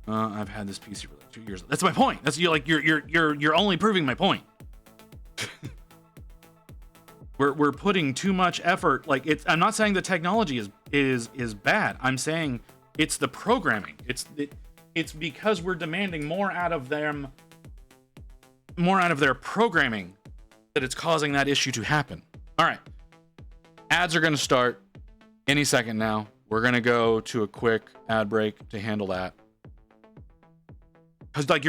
I've had this PC for like 2 years. That's my point. That's you're only proving my point. We're putting too much effort. Like, I'm not saying the technology is bad. I'm saying it's the programming. It's because we're demanding more out of them, more out of their programming, that it's causing that issue to happen. All right, ads are going to start any second now. We're going to go to a quick ad break to handle that. Because like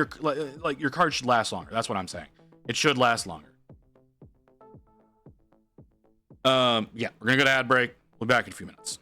your card should last longer. That's what I'm saying. It should last longer. Yeah, we're gonna go to ad break. We'll be back in a few minutes.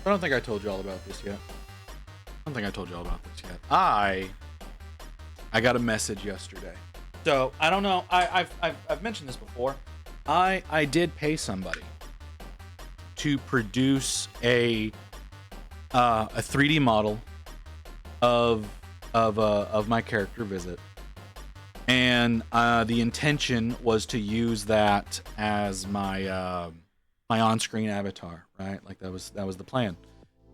I don't think I told you all about this yet. I got a message yesterday. So I don't know. I've mentioned this before. I did pay somebody to produce a 3D model of my character Visit, and the intention was to use that as my my on-screen avatar, right? Like that was the plan.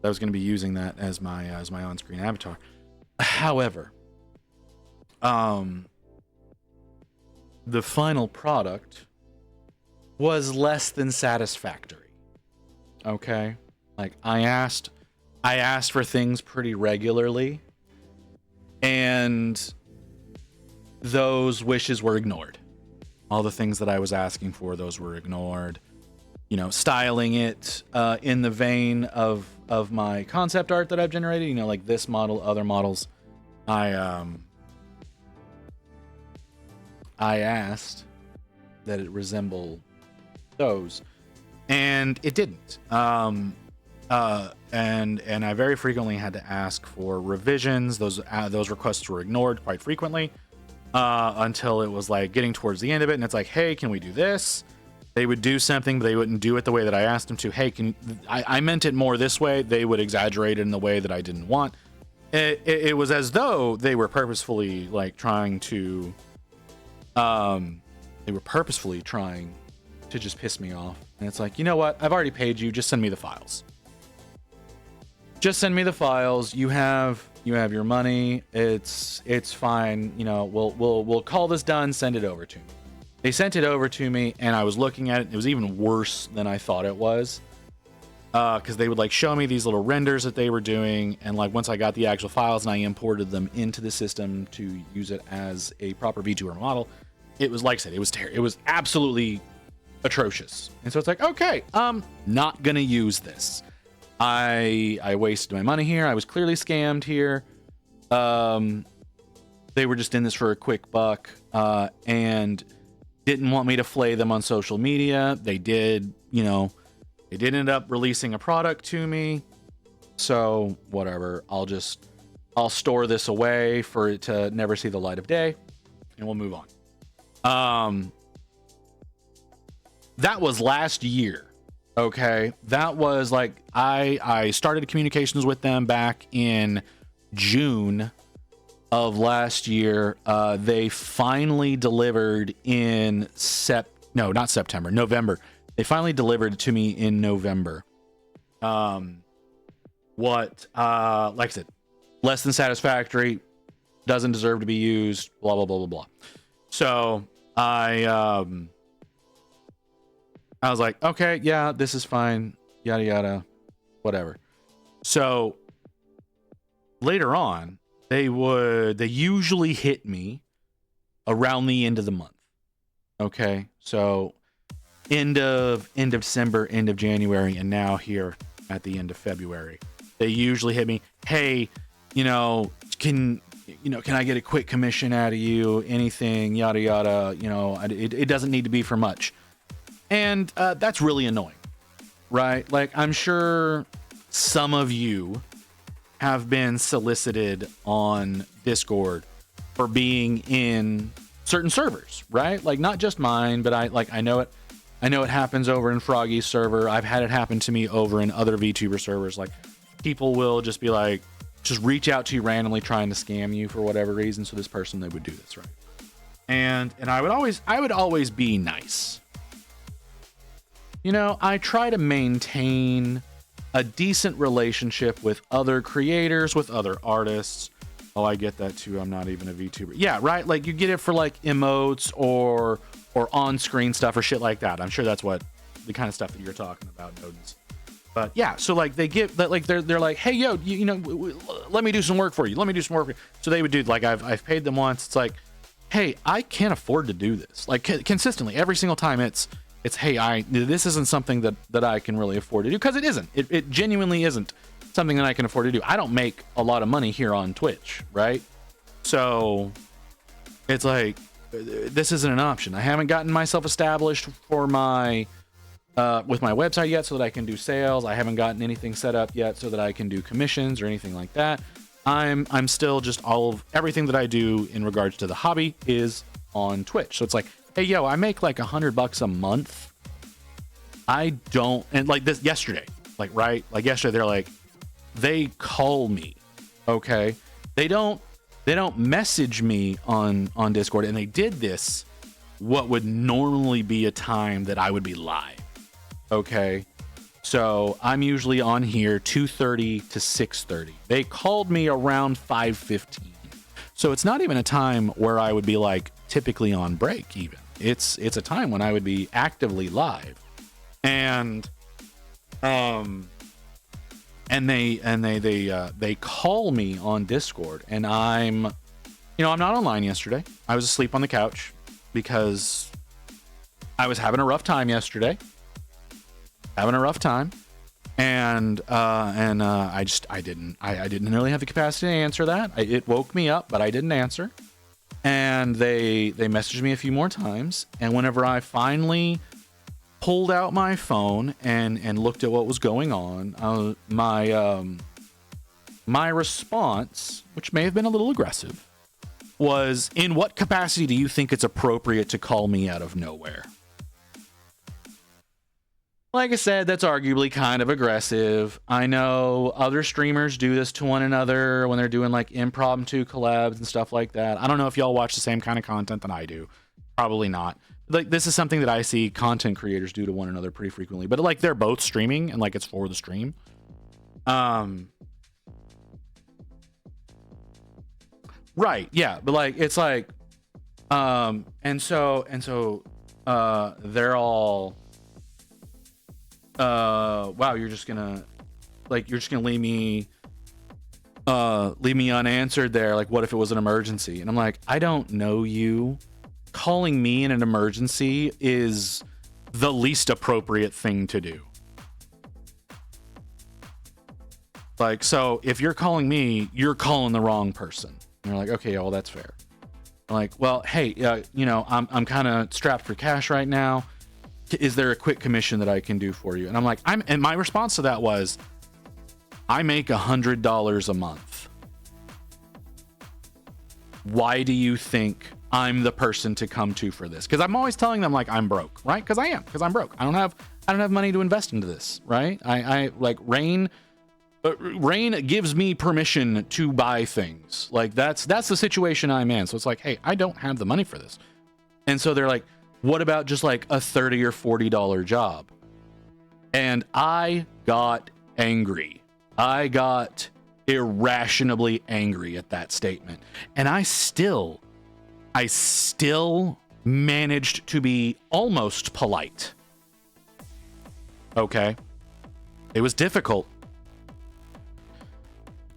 I was going to be using that as my on-screen avatar. However, the final product was less than satisfactory. Okay? Like I asked for things pretty regularly, and those wishes were ignored. All the things that I was asking for, those were ignored. You know, styling it in the vein of my concept art that I've generated, you know, like this model, other models. I asked that it resemble those, and it didn't. And I very frequently had to ask for revisions. Those requests were ignored quite frequently until it was like getting towards the end of it, and it's like, hey, can we do this? They would do something, but they wouldn't do it the way that I asked them to. Hey, I meant it more this way. They would exaggerate it in the way that I didn't want. It was as though they were purposefully like trying to just piss me off. And it's like, you know what? I've already paid you. Just send me the files. Just send me the files. You have your money. It's fine. You know, we'll call this done. Send it over to me. They sent it over to me, and I was looking at it. It was even worse than I thought it was, because they would like show me these little renders that they were doing, and like once I got the actual files and I imported them into the system to use it as a proper VTuber model, it was like I said, it was terrible. It was absolutely atrocious. And so it's like, okay, not gonna use this. I wasted my money here. I was clearly scammed here. They were just in this for a quick buck, and didn't want me to flay them on social media. They did, you know, they did end up releasing a product to me. So whatever, I'll store this away for it to never see the light of day, and we'll move on. That was last year. Okay. That was like, I started communications with them back in June of last year. They finally delivered in November. They finally delivered to me in November. Like I said, less than satisfactory, doesn't deserve to be used, blah, blah, blah, blah, blah. So I was like, okay, yeah, this is fine, yada yada, whatever. So later on, they usually hit me around the end of the month. Okay, so end of December, end of January, and now here at the end of February, they usually hit me. Hey, can I get a quick commission out of you? Anything, yada yada. It doesn't need to be for much, and that's really annoying, right? Like, I'm sure some of you have been solicited on Discord for being in certain servers, right? Like, not just mine, but I know it happens over in Froggy's server. I've had it happen to me over in other VTuber servers. Like, people will just be like, just reach out to you randomly trying to scam you for whatever reason. So this person, they would do this, right? And I would always be nice. I try to maintain a decent relationship with other creators, with other artists. Oh, I get that too. I'm not even a VTuber. Yeah, right. Like, you get it for like emotes or on-screen stuff or shit like that. I'm sure that's what the kind of stuff that you're talking about, Nodens. But yeah, so like they give that, like they're like, hey, yo, let me do some work for you. Let me do some work for you. So they would do, like, I've paid them once. It's like, hey, I can't afford to do this. Like, consistently every single time it's hey, this isn't something that I can really afford to do, because it isn't. It genuinely isn't something that I can afford to do. I don't make a lot of money here on Twitch, right? So it's like, this isn't an option. I haven't gotten myself established for my with my website yet so that I can do sales. I haven't gotten anything set up yet so that I can do commissions or anything like that. I'm still just everything that I do in regards to the hobby is on Twitch. So it's like, hey, yo, I make like $100 a month. I don't, and like this yesterday, like, right? Like yesterday, they're like, they call me, okay? They don't message me on Discord, and they did this what would normally be a time that I would be live, okay? So I'm usually on here 2:30 to 6:30. They called me around 5:15. So it's not even a time where I would be like typically on break even. It's a time when I would be actively live. And they call me on Discord, and I'm not online yesterday. I was asleep on the couch because I was having a rough time yesterday. And I didn't really have the capacity to answer that. It woke me up, but I didn't answer. And they messaged me a few more times, and whenever I finally pulled out my phone and looked at what was going on, my response, which may have been a little aggressive, was, in what capacity do you think it's appropriate to call me out of nowhere? Like I said, that's arguably kind of aggressive. I know other streamers do this to one another when they're doing like impromptu collabs and stuff like that. I don't know if y'all watch the same kind of content that I do. Probably not. Like, this is something that I see content creators do to one another pretty frequently, but like they're both streaming and like it's for the stream. Right, yeah, but like it's like and so they're all wow, you're just gonna leave me unanswered there. Like, what if it was an emergency? And I'm like, I don't know you. Calling me in an emergency is the least appropriate thing to do. Like, so if you're calling me, you're calling the wrong person. And they're like, okay, well, that's fair. I'm like, well, hey, I'm kind of strapped for cash right now. Is there a quick commission that I can do for you? And I'm like, and my response to that was, I make $100 a month. Why do you think I'm the person to come to for this? Because I'm always telling them, like, I'm broke, right? Because I'm broke. I don't have money to invest into this, right? I like Rain gives me permission to buy things. Like, that's the situation I'm in. So it's like, hey, I don't have the money for this. And so they're like, what about just like a $30 or $40 job? And I got angry. I got irrationally angry at that statement. And I still managed to be almost polite. Okay. It was difficult.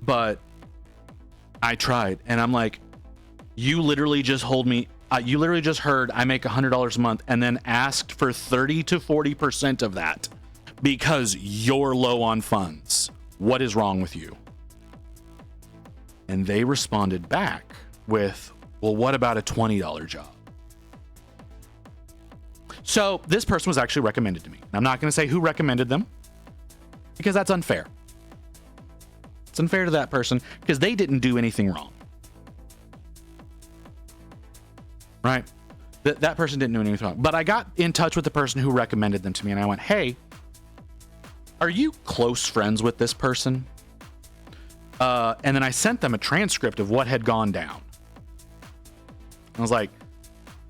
But I tried, and I'm like, you literally just you literally just heard I make $100 a month and then asked for 30 to 40% of that because you're low on funds. What is wrong with you? And they responded back with, well, what about a $20 job? So this person was actually recommended to me. And I'm not going to say who recommended them because that's unfair. It's unfair to that person because they didn't do anything wrong. Right? That person didn't do anything wrong. But I got in touch with the person who recommended them to me, and I went, hey, are you close friends with this person? And then I sent them a transcript of what had gone down. I was like,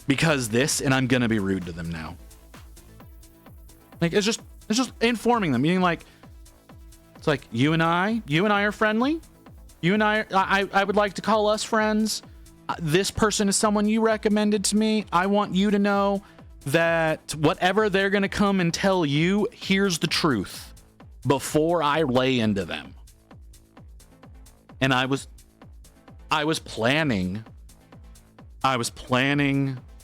because this, and I'm going to be rude to them now. Like, it's just informing them, meaning like, it's like, you and I are friendly. You and I would like to call us friends. This person is someone you recommended to me. I want you to know that whatever they're going to come and tell you, here's the truth before I lay into them. And I was planning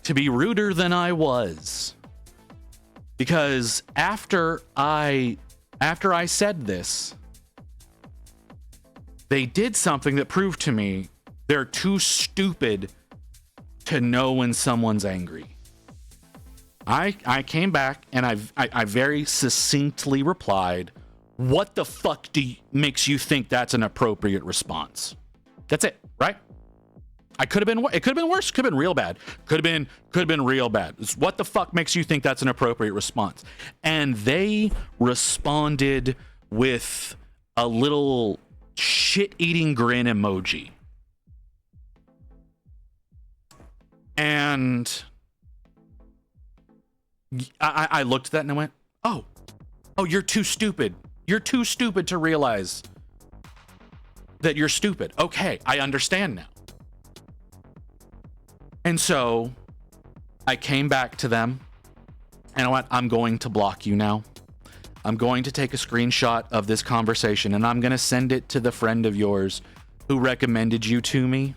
to be ruder than I was. Because after I said this, they did something that proved to me they're too stupid to know when someone's angry. I came back and I very succinctly replied, what the fuck makes you think that's an appropriate response? That's it, right? It could have been worse, could have been real bad. Could have been real bad. It's what the fuck makes you think that's an appropriate response? And they responded with a little shit-eating grin emoji. And I looked at that and I went, oh, you're too stupid. You're too stupid to realize that you're stupid. Okay, I understand now. And so I came back to them and I went, I'm going to block you now. I'm going to take a screenshot of this conversation and I'm going to send it to the friend of yours who recommended you to me.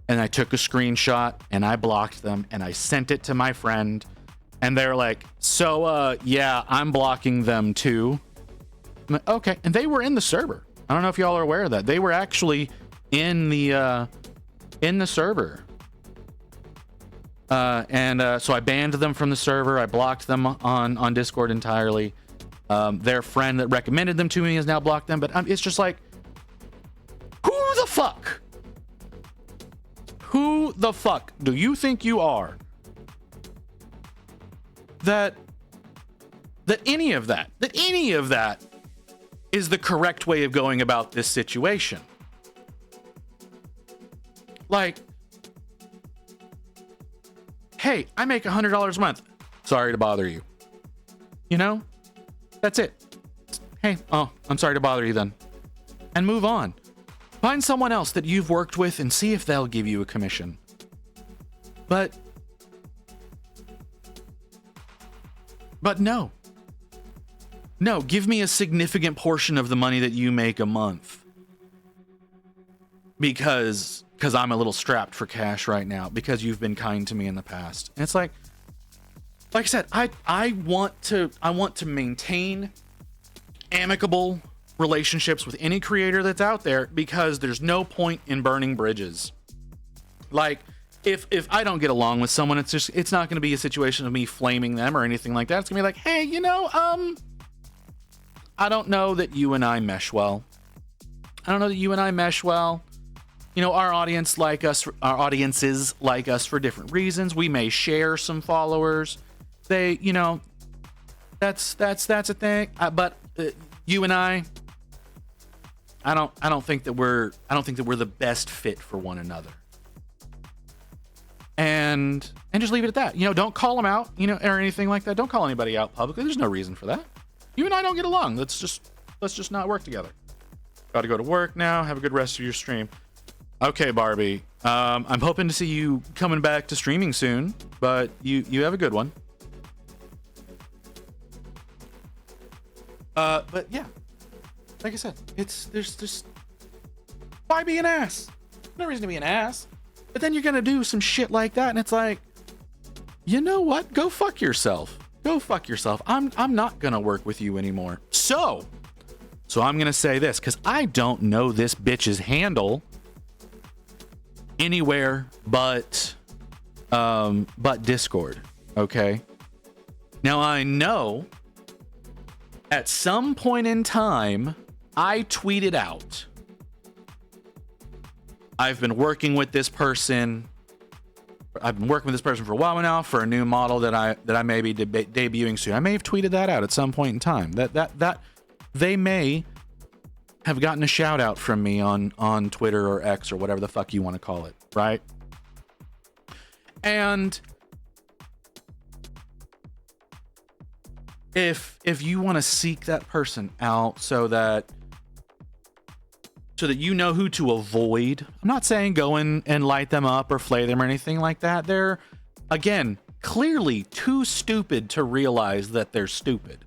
And I took a screenshot and I blocked them and I sent it to my friend. And they're like, so, yeah, I'm blocking them too. I'm like, okay. And they were in the server. I don't know if y'all are aware of that. They were actually in the server. So I banned them from the server. I blocked them on Discord entirely. Their friend that recommended them to me has now blocked them. But it's just like, who the fuck? Who the fuck do you think you are? That any of that is the correct way of going about this situation. Like, hey, I make $100 a month. Sorry to bother you. You know? That's it. Hey, I'm sorry to bother you then. And move on. Find someone else that you've worked with and see if they'll give you a commission. But no. No, give me a significant portion of the money that you make a month. Because I'm a little strapped for cash right now, because you've been kind to me in the past. And it's like I said, I want to maintain amicable relationships with any creator that's out there, because there's no point in burning bridges. Like, if I don't get along with someone, it's not going to be a situation of me flaming them or anything like that. It's going to be like, hey, I don't know that you and I mesh well. Our audiences like us for different reasons. We may share some followers. That's a thing. But you and I don't think that we're the best fit for one another. And just leave it at that. Don't call them out, or anything like that. Don't call anybody out publicly. There's no reason for that. You and I don't get along. Let's just not work together. Got to go to work now. Have a good rest of your stream. Okay, Barbie. I'm hoping to see you coming back to streaming soon, but you have a good one. But yeah, like I said, there's just, why be an ass? No reason to be an ass. But then you're gonna do some shit like that, and it's like, you know what? Go fuck yourself. Go fuck yourself. I'm not gonna work with you anymore. So I'm gonna say this, because I don't know this bitch's handle anywhere but Discord. Okay. Now I know at some point in time I tweeted out, I've been working with this person. I've been working with this person for a while now for a new model that I may be debuting soon. I may have tweeted that out at some point in time. That they may have gotten a shout out from me on Twitter or X or whatever the fuck you want to call it, right? And if you want to seek that person out so that you know who to avoid, I'm not saying go in and light them up or flay them or anything like that. They're, again, clearly too stupid to realize that they're stupid.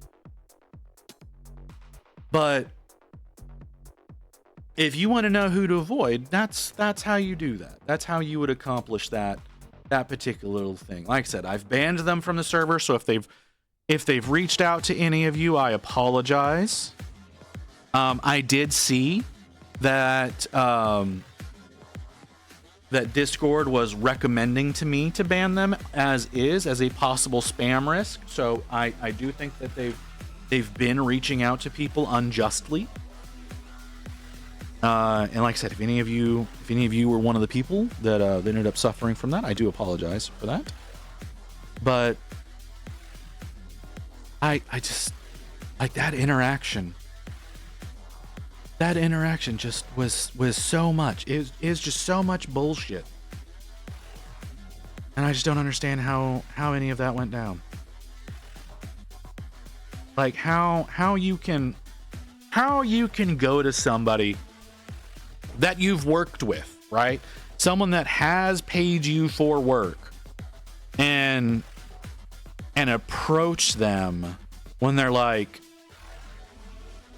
But if you want to know who to avoid, that's how you do that. That's how you would accomplish that particular little thing. Like I said, I've banned them from the server, so if they've reached out to any of you, I apologize. I did see that that Discord was recommending to me to ban them as a possible spam risk. So I do think that they've been reaching out to people unjustly. And like I said, if any of you were one of the people that ended up suffering from that, I do apologize for that. But I just, like, that interaction just was so much. It is just so much bullshit. And I just don't understand how any of that went down. Like how you can go to somebody that you've worked with, right? Someone that has paid you for work and approach them when they're like,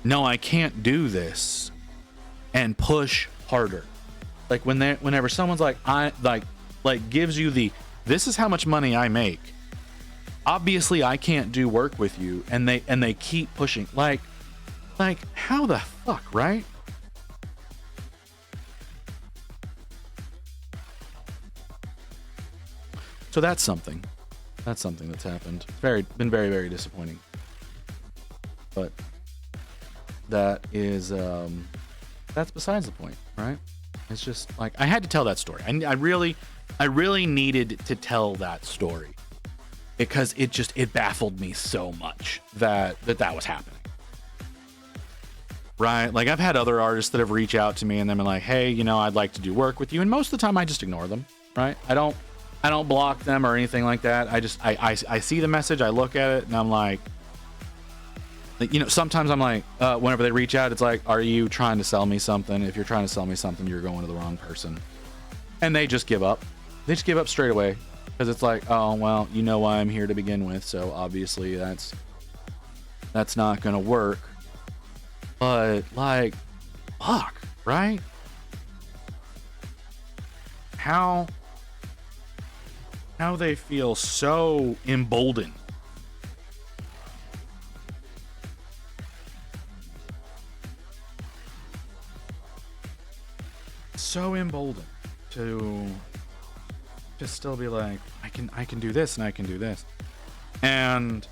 no, I can't do this, and push harder. Like whenever someone's like, gives you this is how much money I make. Obviously I can't do work with you, and they keep pushing. Like how the fuck, right? So that's something that's happened. Been very, very disappointing. But that is that's besides the point, right? It's just like, I had to tell that story. I really needed to tell that story because it baffled me so much that was happening. Right? Like, I've had other artists that have reached out to me and they've been like, hey, I'd like to do work with you. And most of the time I just ignore them, right? I don't block them or anything like that. I see the message, I look at it, and I'm like, sometimes I'm like, whenever they reach out, it's like, are you trying to sell me something? If you're trying to sell me something, you're going to the wrong person. And they just give up. They just give up straight away. Because it's like, oh, well, you know why I'm here to begin with, so obviously that's not going to work. But, like, fuck, right? How they feel so emboldened. So emboldened to just still be like, I can do this and I can do this. And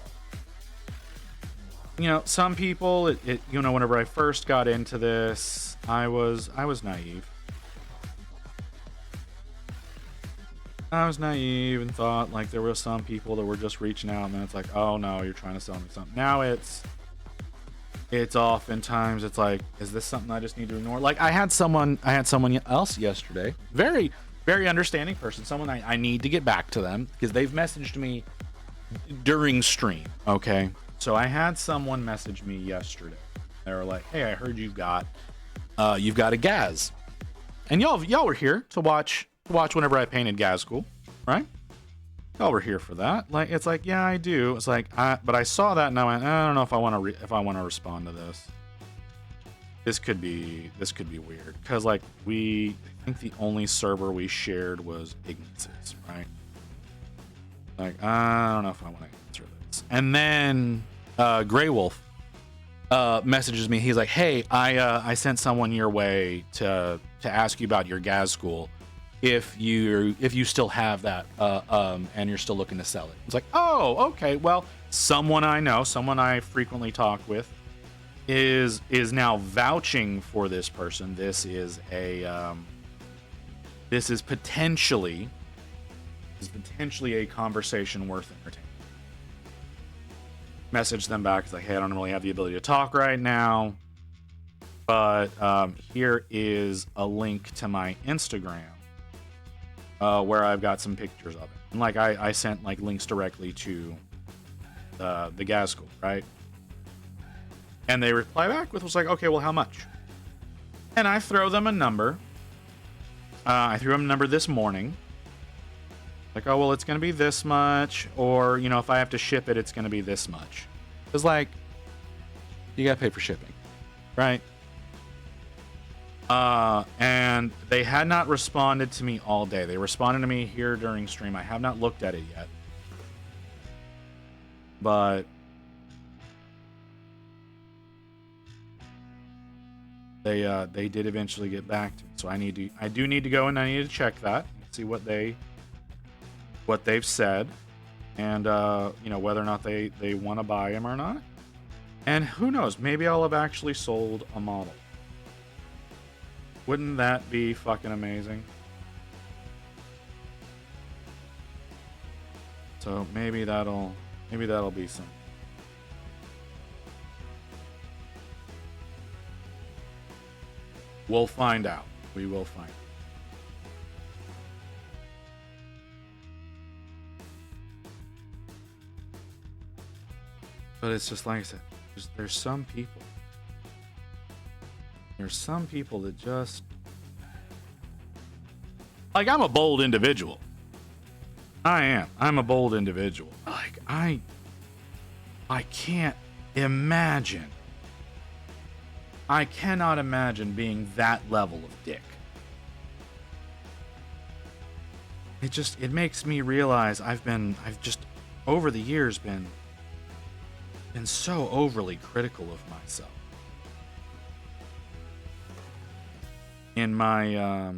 some people, whenever I first got into this, I was naive. I was naive and thought like there were some people that were just reaching out, and then it's like, oh no, you're trying to sell me something. Now it's oftentimes it's like, is this something I just need to ignore? Like I had someone else yesterday, very, very understanding person, someone I need to get back to them because they've messaged me during stream. Okay. So I had someone message me yesterday. They were like, hey, I heard you've got a Gaz. And y'all were here to watch whenever I painted Gazgul, right? Y'all were here for that. Like, it's like, yeah, I do. It's like, but I saw that and I went, I don't know if I want to respond to this. This could be weird because like I think the only server we shared was Ignis's, right? Like, I don't know if I want to answer this. And then Grey Wolf messages me. He's like, hey, I sent someone your way to ask you about your Gazgul. If you still have that and you're still looking to sell it. It's like, oh, okay, well, someone I know, someone I frequently talk with is now vouching for this person. This is potentially a conversation worth entertaining. Message them back. It's like, hey, I don't really have the ability to talk right now, but here is a link to my Instagram where I've got some pictures of it. And like I sent like links directly to the Gazgul, right? And they reply back with was like, okay, well, how much? And I throw them a number. I threw them a number this morning. Like, oh, well, it's going to be this much. Or, you know, if I have to ship it, it's going to be this much. It's like, you got to pay for shipping, right? And they had not responded to me all day. They responded to me here during stream. I have not looked at it yet. But they did eventually get back to me. So I do need to go and I need to check that, see what they've said, and you know, whether or not they want to buy him or not. And who knows, maybe I'll have actually sold a model. Wouldn't that be fucking amazing? So maybe that'll be some. We'll find out. We will find out. But it's just like I said, there's some people. There's some people that just... Like, I'm a bold individual. I am. I'm a bold individual. Like, I can't imagine. I cannot imagine being that level of dick. It makes me realize I've just over the years been so overly critical of myself. In my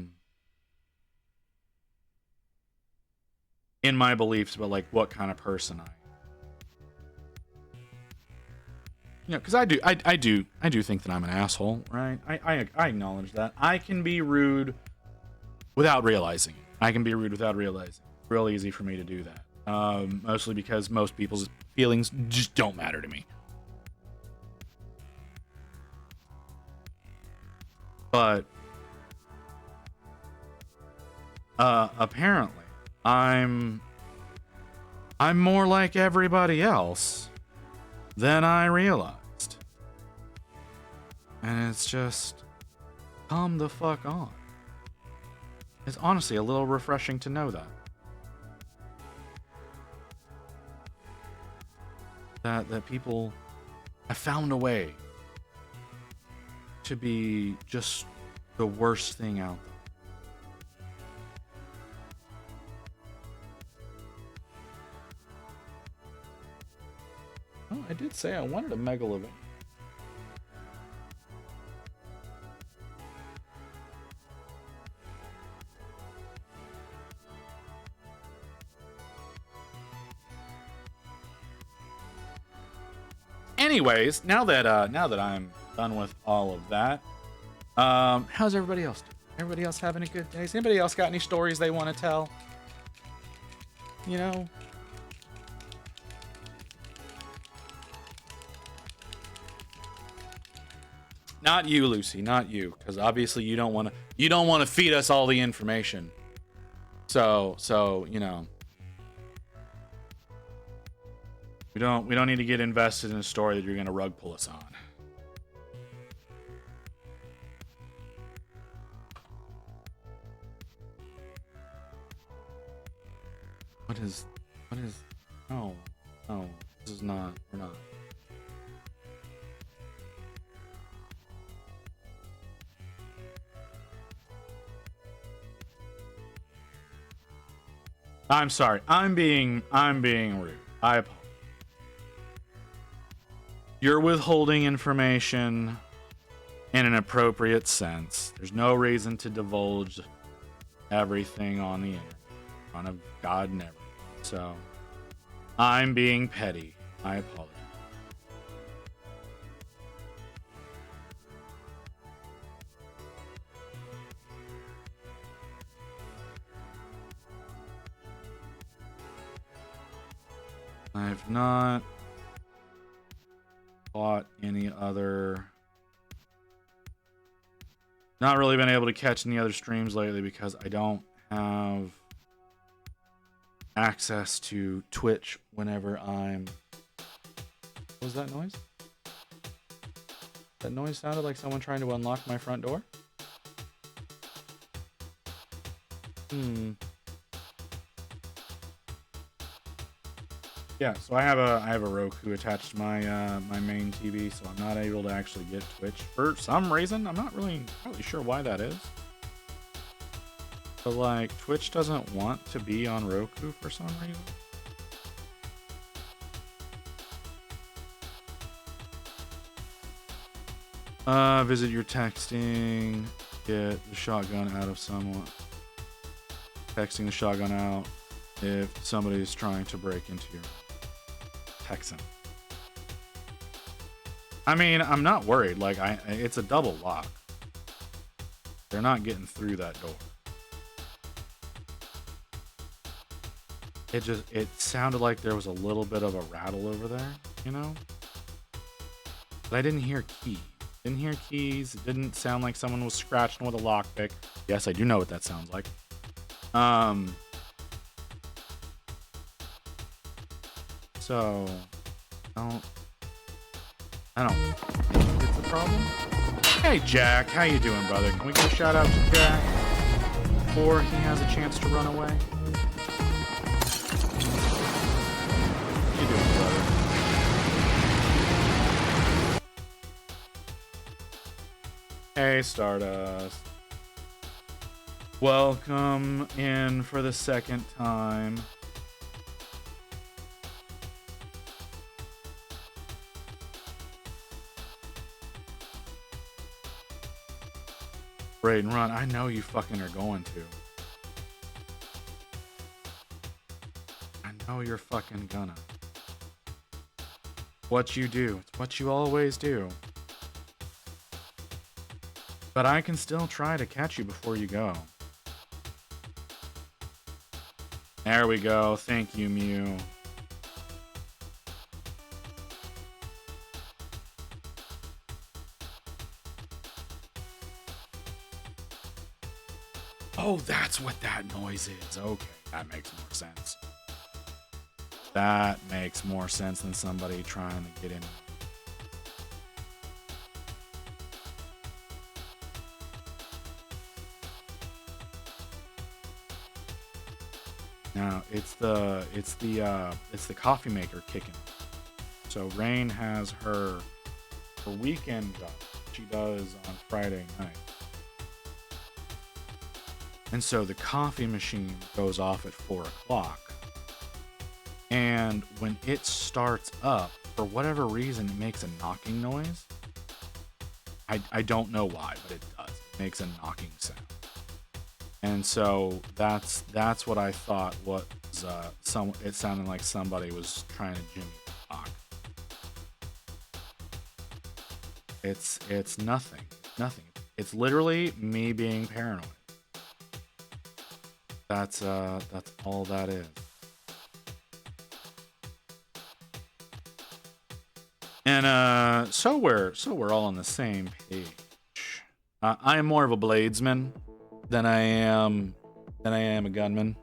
beliefs about like what kind of person I am. You know, because I do think that I'm an asshole, right? I acknowledge that. I can be rude without realizing it. It's real easy for me to do that. Mostly because most people's feelings just don't matter to me. But apparently I'm more like everybody else than I realized. And it's just, come the fuck on. It's honestly a little refreshing to know that. That people have found a way to be just the worst thing out there. Oh, I did say I wanted a Megalovania. Anyways, now that I'm done with all of that, how's everybody else doing? Everybody else having a good day? Has anybody else got any stories they want to tell? You know? Not you, Lucy, not you, because obviously you don't want to feed us all the information. So you know. We don't need to get invested in a story that you're going to rug pull us on. What is, no, this is not, we're not. I'm sorry, I'm being rude. I apologize. You're withholding information in an appropriate sense. There's no reason to divulge everything on the internet in front of God and everything. So, I'm being petty. I apologize. I've not bought any other... Not really been able to catch any other streams lately because I don't have access to Twitch whenever I'm... What was that noise? That noise sounded like someone trying to unlock my front door? Yeah, so I have a Roku attached to my my main TV, so I'm not able to actually get Twitch for some reason. I'm not really sure why that is. But like Twitch doesn't want to be on Roku for some reason. Visit your texting. Get the shotgun out of someone. Texting the shotgun out if somebody is trying to break into your Texan. I mean, I'm not worried. Like, it's a double lock. They're not getting through that door. It sounded like there was a little bit of a rattle over there, you know? But I didn't hear keys. Didn't hear keys. It didn't sound like someone was scratching with a lockpick. Yes, I do know what that sounds like. So, I don't think it's a problem. Hey, Jack. How you doing, brother? Can we get a shout out to Jack before he has a chance to run away? How you doing, brother? Hey, Stardust. Welcome in for the second time. Raid and run. I know you fucking are going to. I know you're fucking gonna. What you do. It's what you always do. But I can still try to catch you before you go. There we go. Thank you, Mew. Oh, that's what that noise is. Okay, that makes more sense. That makes more sense than somebody trying to get in. Now it's the coffee maker kicking. So Rain has her weekend job she does on Friday night. And so the coffee machine goes off at 4 o'clock. And when it starts up, for whatever reason, it makes a knocking noise. I don't know why, but it does. It makes a knocking sound. And so that's what I thought was it sounded like somebody was trying to jimmy the lock. It's nothing. Nothing. It's literally me being paranoid. That's all that is. And so we're all on the same page. I am more of a bladesman than I am a gunman.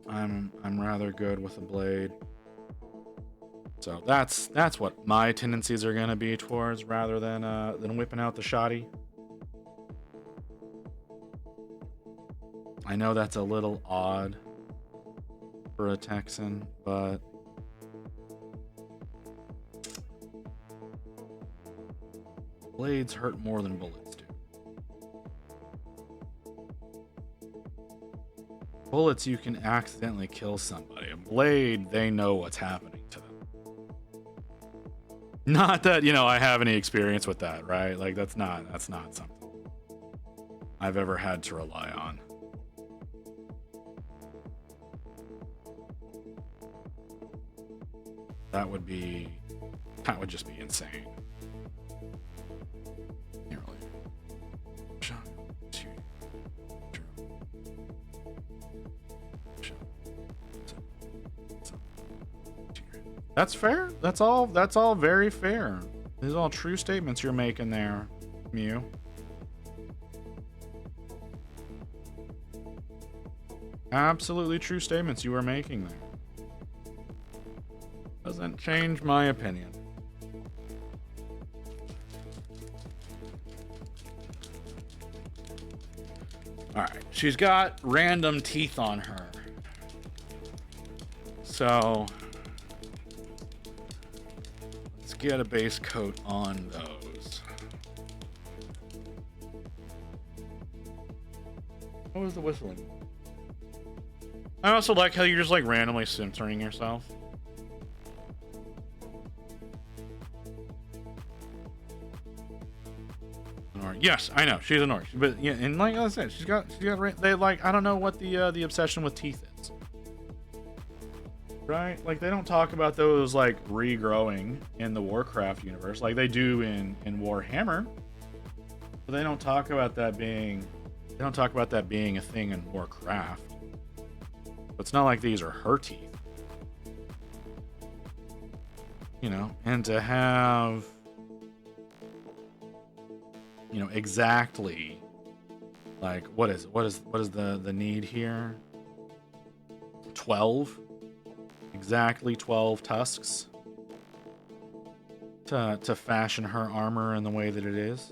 I'm rather good with a blade. So that's what my tendencies are gonna be towards, rather than whipping out the shoddy. I know that's a little odd for a Texan, but blades hurt more than bullets do. Bullets, you can accidentally kill somebody. A blade, they know what's happening to them. Not that, I have any experience with that, right? Like, that's not something I've ever had to rely on. That would just be insane. Can't really. That's fair. That's all very fair. These are all true statements you're making there, Mew. Absolutely true statements you are making there. Doesn't change my opinion. Alright, she's got random teeth on her. So let's get a base coat on those. What was the whistling? I also like how you're just like randomly censoring yourself. Yes, I know she's an orc, but yeah, and like I said, she's got they like, I don't know what the obsession with teeth is, right? Like, they don't talk about those like regrowing in the Warcraft universe like they do in Warhammer, but they don't talk about that being a thing in Warcraft. But it's not like these are her teeth, and to have exactly like what is the need here? 12, exactly 12 tusks to fashion her armor in the way that it is.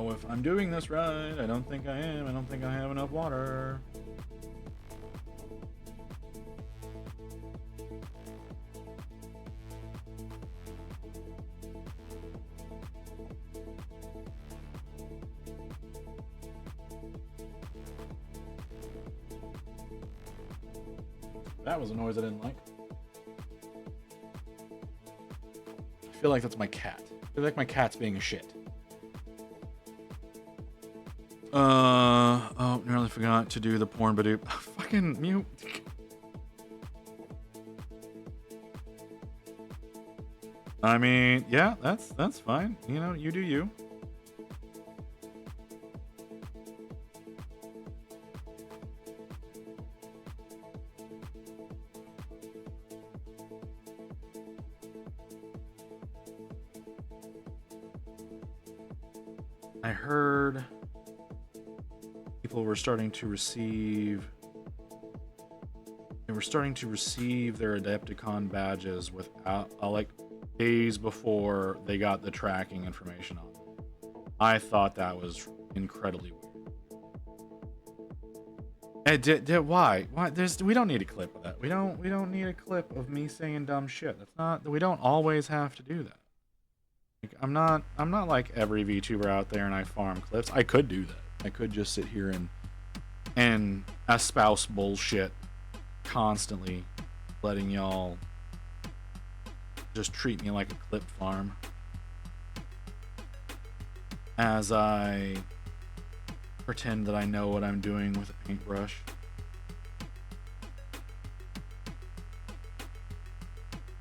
If I'm doing this right, I don't think I am. I don't think I have enough water. That was a noise I didn't like. I feel like that's my cat. I feel like my cat's being a shit. Oh, nearly forgot to do the porn badoop. Fucking mute. I mean, yeah, that's fine. You do you. I heard people were starting to receive their Adepticon badges without like days before they got the tracking information on them. I thought that was incredibly weird. Why? We don't need a clip of that. We don't need a clip of me saying dumb shit. We don't always have to do that. Like, I'm not like every VTuber out there and I farm clips. I could do that. I could just sit here and espouse bullshit constantly, letting y'all just treat me like a clip farm as I pretend that I know what I'm doing with a paintbrush.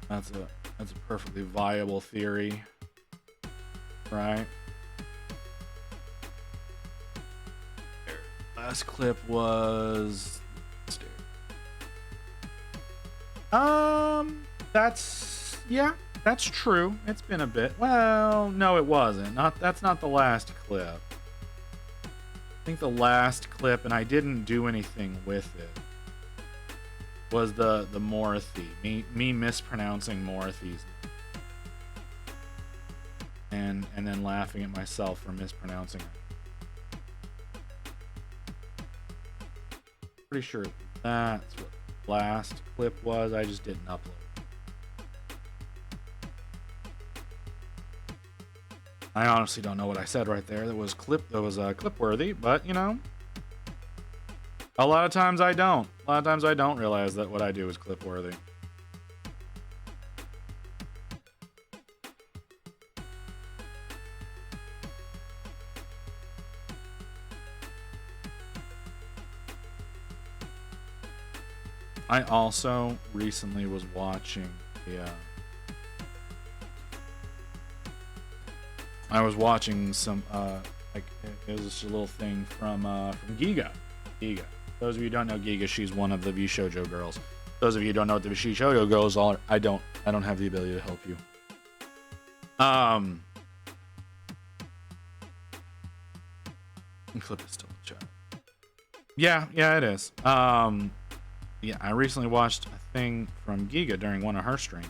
That's a perfectly viable theory, right? Last clip was. That's true. It's been a bit. Well, no, it wasn't. That's not the last clip. I think the last clip, and I didn't do anything with it, was the Morothy. Me mispronouncing Morothy's name. And then laughing at myself for mispronouncing it. Pretty sure that's what the last clip was. I just didn't upload it. I honestly don't know what I said right there. That was clip worthy, but you know, a lot of times I don't. A lot of times I don't realize that what I do is clip worthy. I also recently was watching I was watching some like it was just a little thing from Giga. Those of you who don't know Giga, she's one of the VShojo girls. Those of you who don't know what the VShojo girls are, I don't have the ability to help you. Clip is still in chat. Yeah, it is. Yeah, I recently watched a thing from Giga during one of her streams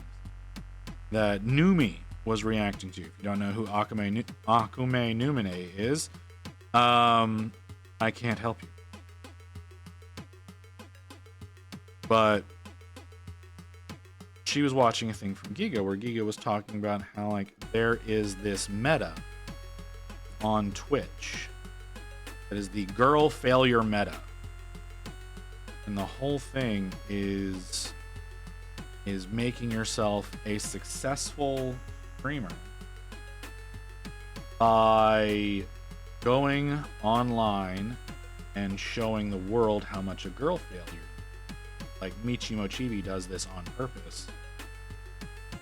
that Numi was reacting to. If you don't know who Akume Numine is, I can't help you. But she was watching a thing from Giga where Giga was talking about how like there is this meta on Twitch that is the girl failure meta. And the whole thing is making yourself a successful streamer by going online and showing the world how much a girl failure. Like Michi Mochibi does this on purpose.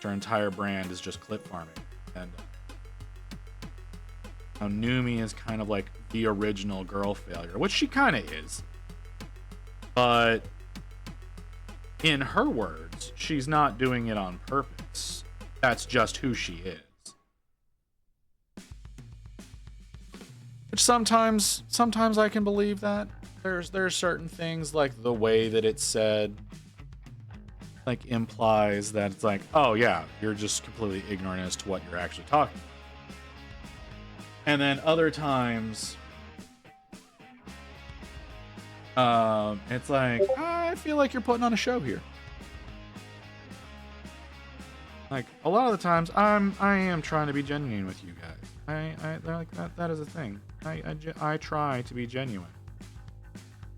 Her entire brand is just clip farming. And now Numi is kind of like the original girl failure, which she kind of is. But in her words, she's not doing it on purpose. That's just who she is. Which sometimes I can believe that. There's certain things like the way that it's said like implies that it's like, oh yeah, you're just completely ignorant as to what you're actually talking about. And then other times it's like, I feel like you're putting on a show here. Like a lot of the times I am trying to be genuine with you guys. I like that is a thing. I try to be genuine.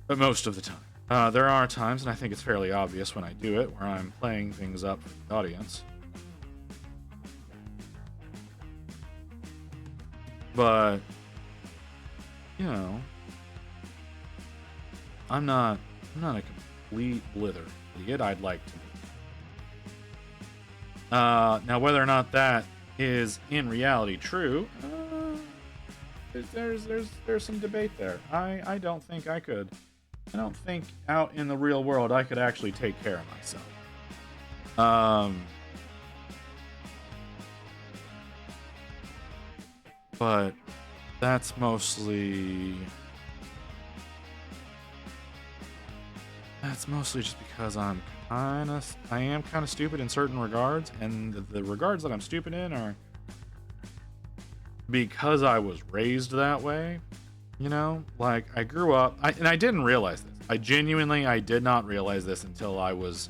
But most of the time. There are times, and I think it's fairly obvious when I do it, where I'm playing things up for the audience. But you know, I'm not a complete blither idiot. I'd like to be. Now, whether or not that is in reality true, there's some debate there. I don't think I could. I don't think out in the real world I could actually take care of myself. But that's mostly just because I am kind of stupid in certain regards, and the regards that I'm stupid in are because I was raised that way. You know, like I grew up, and I didn't realize this. I did not realize this until I was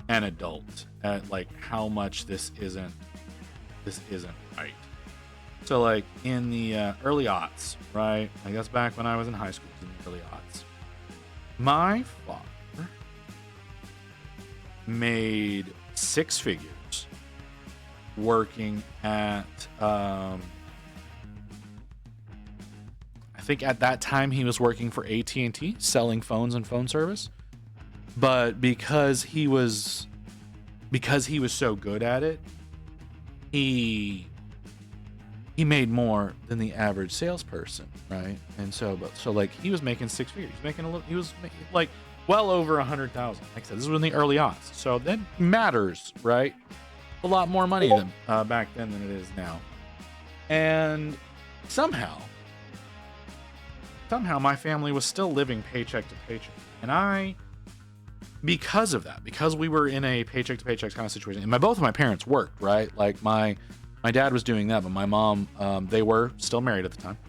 an adult, at like how much this isn't right. So like in the early aughts, right? Like that's back when I was in high school, in the early aughts. My father made six figures working at I think at that time he was working for AT&T selling phones and phone service. But because he was so good at it, he he made more than the average salesperson, right? And so, like he was making six figures. He was making like well over 100,000. Like I said, this was in the early aughts, so that matters, right? A lot more money than back then than it is now. And somehow my family was still living paycheck to paycheck, and because of that, because we were in a paycheck to paycheck kind of situation, and both of my parents worked, right? Like my dad was doing that, but my mom, they were still married at the time.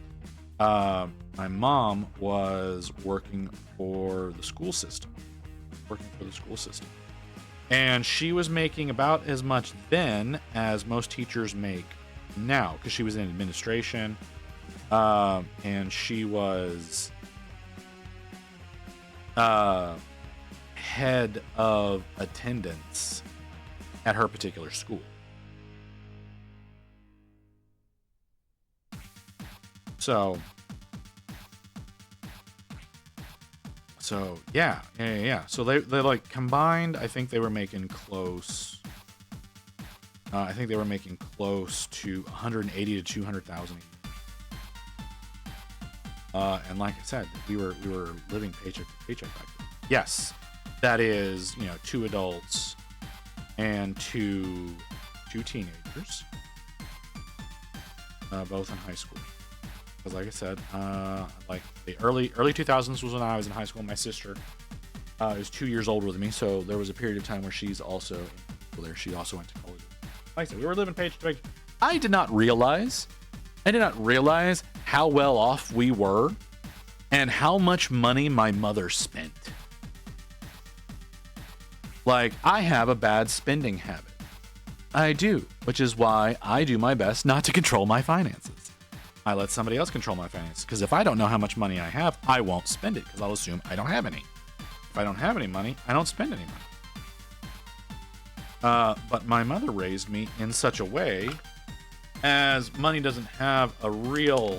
My mom was working for the school system, and she was making about as much then as most teachers make now, because she was in administration, and she was head of attendance at her particular school. So yeah. So they like combined, I think they were making close. I think they were making close to 180 to 200,000 a year. And like I said, we were living paycheck to paycheck back then. Yes, that is, you know, 2 adults and two teenagers, both in high school. Because like I said, like the early 2000s was when I was in high school. My sister is 2 years older than me, so there was a period of time where she's also in school there. She also went to college. Like I said, we were living paycheck to paycheck. I did not realize how well off we were and how much money my mother spent. Like, I have a bad spending habit. I do, which is why I do my best not to control my finances. I let somebody else control my finances, because if I don't know how much money I have, I won't spend it, because I'll assume I don't have any. If I don't have any money, I don't spend any money. But my mother raised me in such a way as money doesn't have a real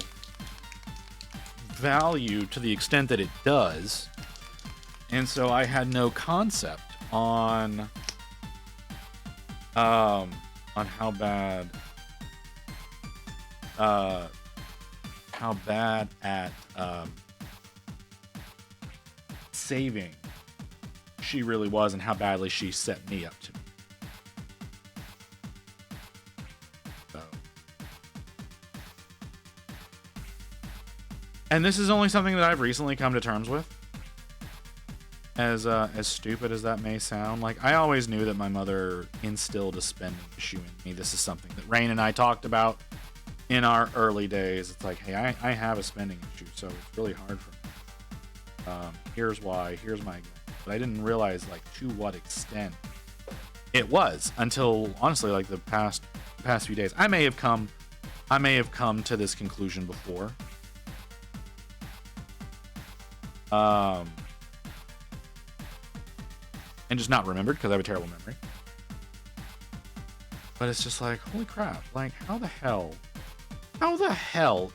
value to the extent that it does. And so I had no concept on how bad at saving she really was, and how badly she set me up to be. So, and this is only something that I've recently come to terms with. As stupid as that may sound, like I always knew that my mother instilled a spending issue in me. This is something that Rain and I talked about in our early days. It's like, hey, I have a spending issue, so it's really hard for me. Here's why. Here's my. But I didn't realize like to what extent it was until honestly, like the past few days. I may have come to this conclusion before. And just not remembered because I have a terrible memory. But it's just like, holy crap, like how the hell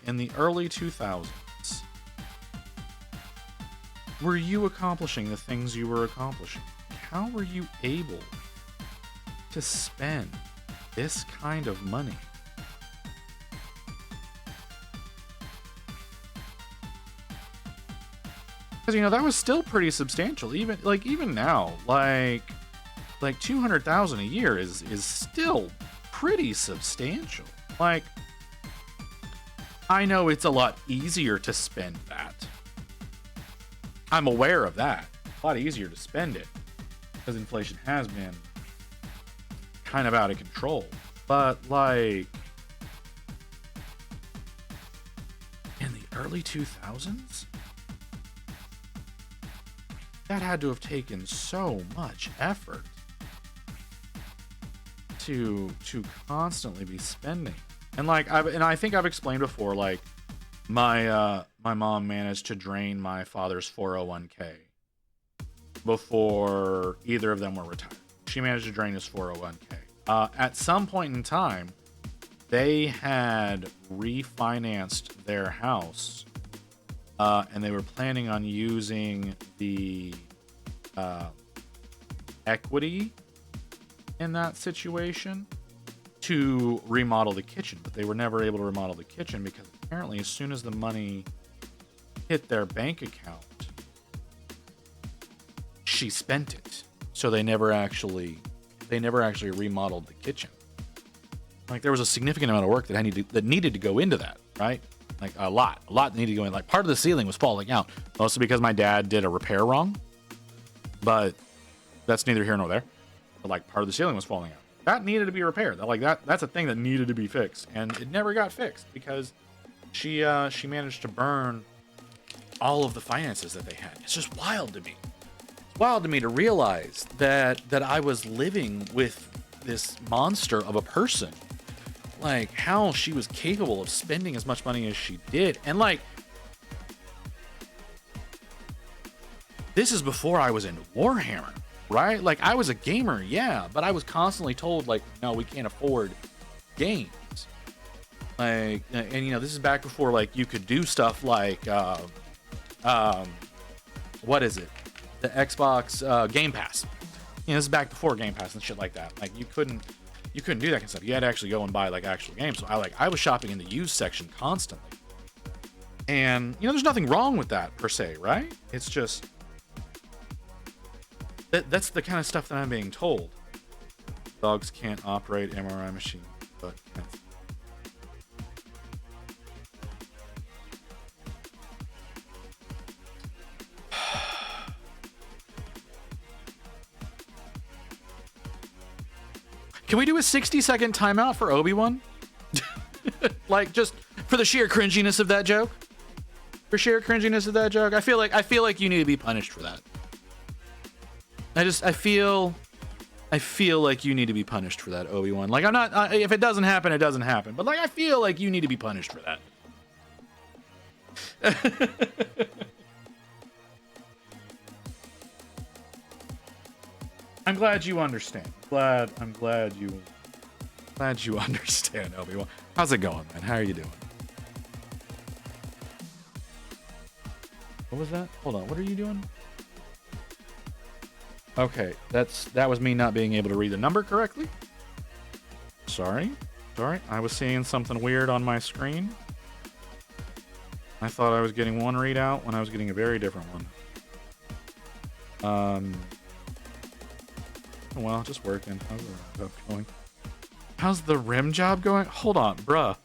in the early 2000s were you accomplishing the things you were accomplishing? How were you able to spend this kind of money? Because, you know, that was still pretty substantial. Even now, like 200,000 a year is still pretty substantial. Like, I know it's a lot easier to spend that. I'm aware of that. A lot easier to spend it because inflation has been kind of out of control. But like in the early 2000s, that had to have taken so much effort to constantly be spending. And like I think I've explained before, like my mom managed to drain my father's 401k before either of them were retired. She managed to drain his 401k. At some point in time, they had refinanced their house, and they were planning on using the equity in that situation to remodel the kitchen, but they were never able to remodel the kitchen because apparently as soon as the money hit their bank account, she spent it. So they never actually remodeled the kitchen. Like there was a significant amount of work that needed to go into that, right? Like a lot needed to go in. Like part of the ceiling was falling out, mostly because my dad did a repair wrong. But that's neither here nor there. But like part of the ceiling was falling out. That needed to be repaired. That's a thing that needed to be fixed, and it never got fixed because she managed to burn all of the finances that they had. It's just wild to me. It's wild to me to realize that I was living with this monster of a person. Like how she was capable of spending as much money as she did, and like this is before I was into Warhammer. Right? Like, I was a gamer, yeah, but I was constantly told, like, no, we can't afford games. Like, and, you know, this is back before, like, you could do stuff like, what is it? The Xbox Game Pass. You know, this is back before Game Pass and shit like that. Like, you couldn't do that kind of stuff. You had to actually go and buy, like, actual games. So, I was shopping in the used section constantly. And, you know, there's nothing wrong with that, per se, right? It's just... That's the kind of stuff that I'm being told. Dogs can't operate MRI machines, but cats. Can we do a 60-second timeout for Obi-Wan? Like, just for the sheer cringiness of that joke? For sheer cringiness of that joke? I feel like you need to be punished for that. I feel like you need to be punished for that, Obi-Wan. Like, I'm not, if it doesn't happen, it doesn't happen. But, like, I feel like you need to be punished for that. I'm glad you understand. I'm glad you understand, Obi-Wan. How's it going, man? How are you doing? What was that? Hold on, what are you doing? Okay, that was me not being able to read the number correctly. Sorry. I was seeing something weird on my screen. I thought I was getting one readout when I was getting a very different one. Well, just working. How's the rim job going? How's the rim job going? Hold on, bruh.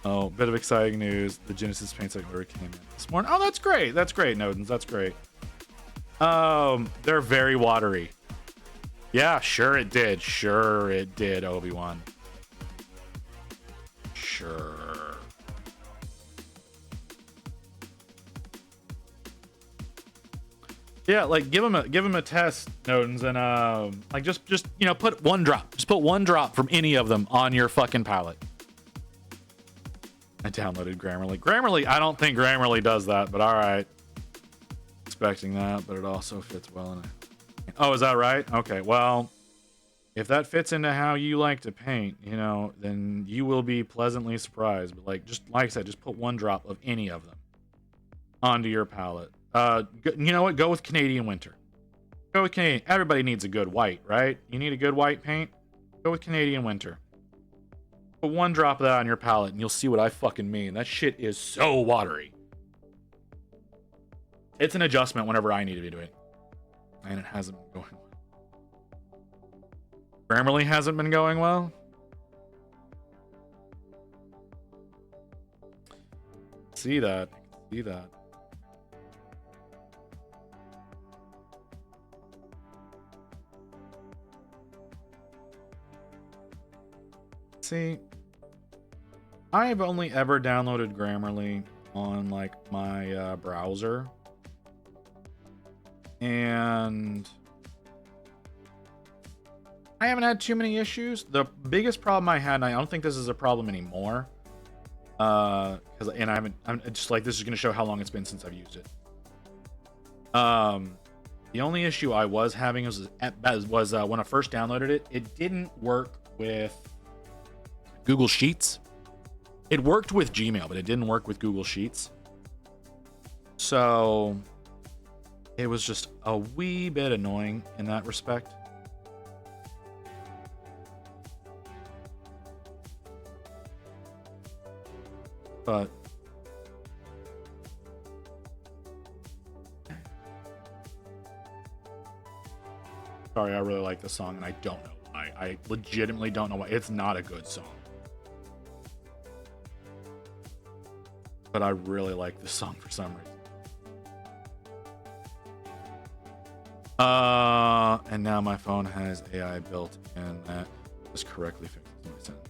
Oh, bit of exciting news. The Genesis paint set order came in this morning. Oh, that's great. That's great, Nodens. That's great. They're very watery. Yeah, sure it did. Sure it did, Obi-Wan. Sure. Yeah, like give him a test, Nodens, and like just you know, put one drop. Just put one drop from any of them on your fucking palette. I downloaded Grammarly. Grammarly, I don't think Grammarly does that, but all right. Expecting that, but it also fits well in it. Oh, is that right? Okay, well, if that fits into how you like to paint, you know, then you will be pleasantly surprised. But like I said, just put one drop of any of them onto your palette. You know what? Go with Canadian Winter. Go with Canadian. Everybody needs a good white, right? You need a good white paint? Go with Canadian Winter. Put one drop of that on your palette and you'll see what I fucking mean. That shit is so watery. It's an adjustment whenever I need to be doing it. And it hasn't been going well. Grammarly hasn't been going well. See that. See that. See, I've only ever downloaded Grammarly on like my browser, and I haven't had too many issues. The biggest problem I had, and I don't think this is a problem anymore, I'm just like, this is going to show how long it's been since I've used it. The only issue I was having was when I first downloaded it, it didn't work with Google Sheets. It worked with Gmail, but it didn't work with Google Sheets. So it was just a wee bit annoying in that respect. But sorry, I really like the song, and I don't know why. I legitimately don't know why. It's not a good song. But I really like this song for some reason. And now my phone has AI built in that just correctly fixes my sentence.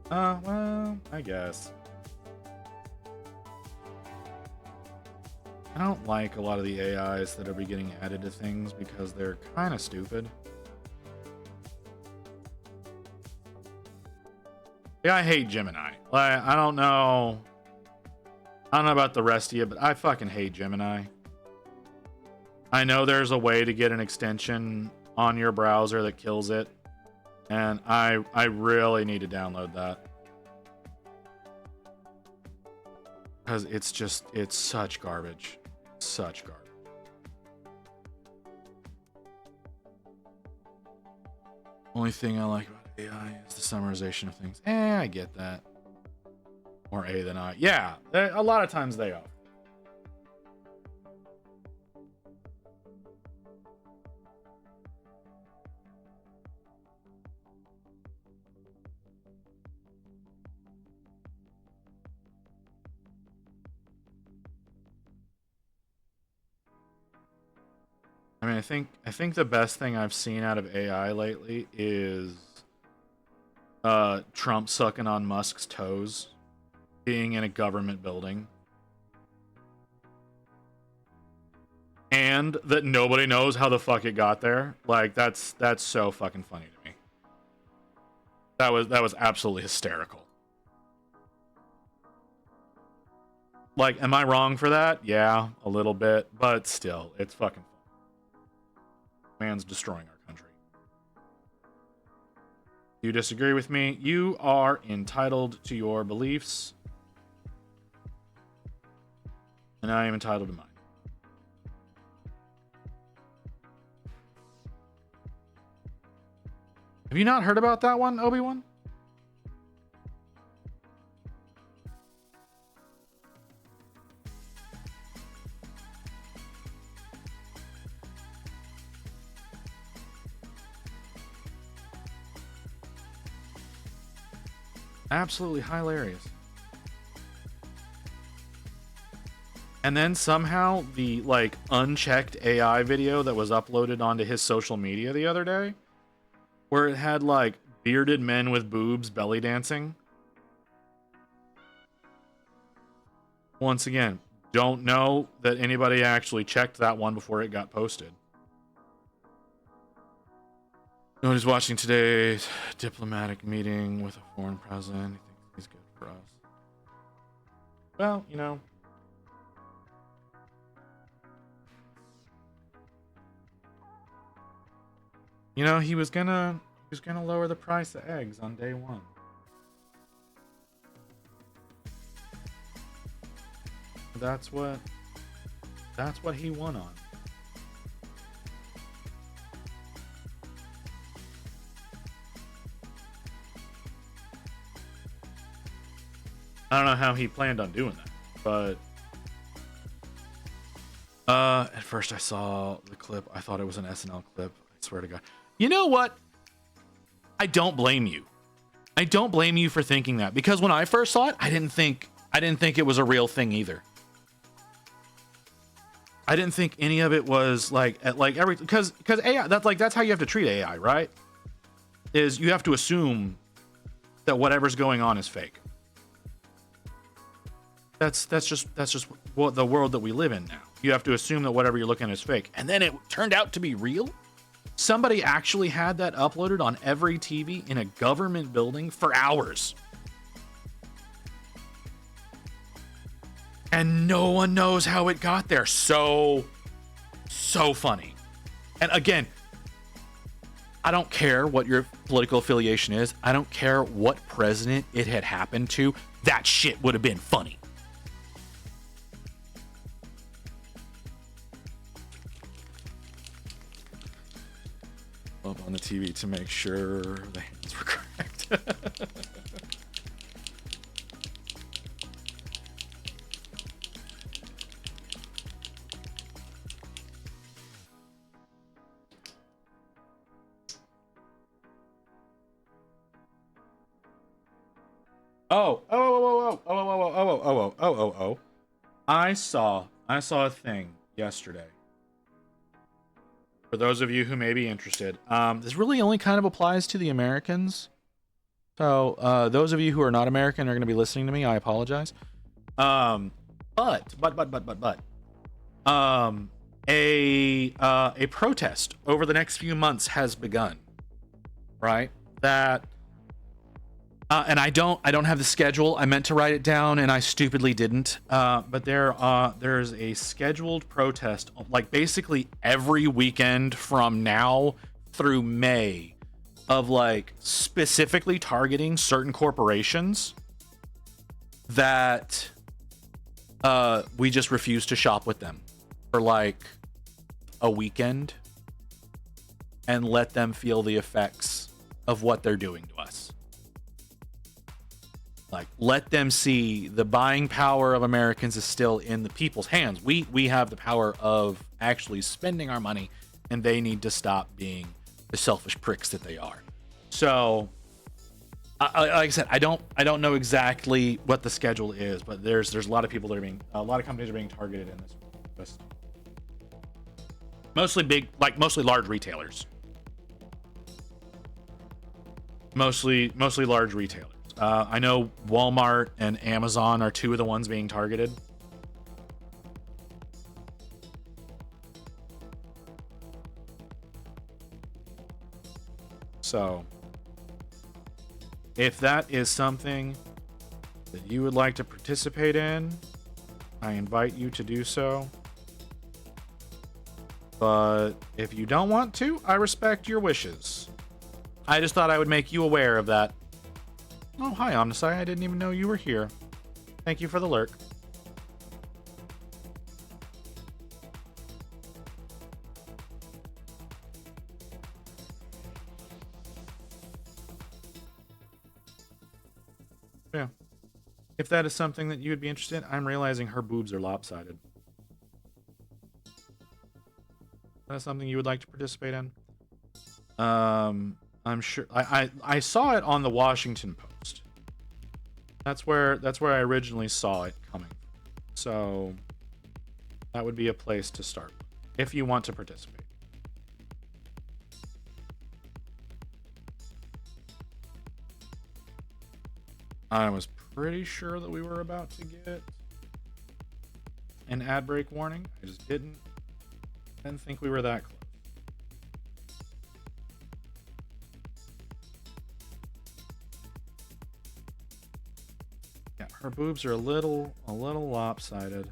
Well, I guess. I don't like a lot of the AIs that are getting added to things because they're kind of stupid. Yeah, I hate Gemini. Like, I don't know about the rest of you, but I fucking hate Gemini. I know there's a way to get an extension on your browser that kills it, and I really need to download that. Because it's such garbage. Such garbage. Only thing I like about AI is the summarization of things. I get that. More A than I. Yeah, a lot of times they are. I mean, I think the best thing I've seen out of AI lately is Trump sucking on Musk's toes, being in a government building, and that nobody knows how the fuck it got there. Like, that's so fucking funny to me. That was absolutely hysterical. Like, am I wrong for that? Yeah, a little bit, but still, it's fucking fun. Man's destroying our country. You disagree with me? You are entitled to your beliefs. And I am entitled to mine. Have you not heard about that one, Obi-Wan? Absolutely hilarious. And then somehow the like unchecked AI video that was uploaded onto his social media the other day, where it had like bearded men with boobs belly dancing. Once again, don't know that anybody actually checked that one before it got posted. Nobody's watching today's diplomatic meeting with a foreign president. He thinks he's good for us. Well, you know. You know, he was gonna lower the price of eggs on day one. That's what he won on. I don't know how he planned on doing that, but at first I saw the clip. I thought it was an SNL clip. I swear to God. You know what? I don't blame you. I don't blame you for thinking that, because when I first saw it, I didn't think it was a real thing either. I didn't think any of it was like every because AI, that's how you have to treat AI, right? Is you have to assume that whatever's going on is fake. That's just what the world that we live in now. You have to assume that whatever you're looking at is fake. And then it turned out to be real. Somebody actually had that uploaded on every TV in a government building for hours. And no one knows how it got there. So funny. And again, I don't care what your political affiliation is. I don't care what president it had happened to. That shit would have been funny. Up on the TV to make sure the hands were correct. Oh. I saw a thing yesterday. For those of you who may be interested, this really only kind of applies to the Americans. So those of you who are not American are going to be listening to me. I apologize. But a protest over the next few months has begun. Right? That. And I don't have the schedule. I meant to write it down and I stupidly didn't. But there's a scheduled protest, like basically every weekend from now through May, of like specifically targeting certain corporations that we just refuse to shop with them for like a weekend and let them feel the effects of what they're doing to us. Like, let them see the buying power of Americans is still in the people's hands. We have the power of actually spending our money, and they need to stop being the selfish pricks that they are. So, like I said, I don't know exactly what the schedule is, but there's a lot of people that are a lot of companies are being targeted in this list. Mostly large retailers. Mostly large retailers. I know Walmart and Amazon are two of the ones being targeted. So, if that is something that you would like to participate in, I invite you to do so. But if you don't want to, I respect your wishes. I just thought I would make you aware of that. Oh, hi, Omnisci. I didn't even know you were here. Thank you for the lurk. Yeah. If that is something that you would be interested in, I'm realizing her boobs are lopsided. That's something you would like to participate in? I'm sure I saw it on the Washington Post. That's where I originally saw it coming. So that would be a place to start if you want to participate. I was pretty sure that we were about to get an ad break warning. I just didn't think we were that close. Yeah, her boobs are a little lopsided.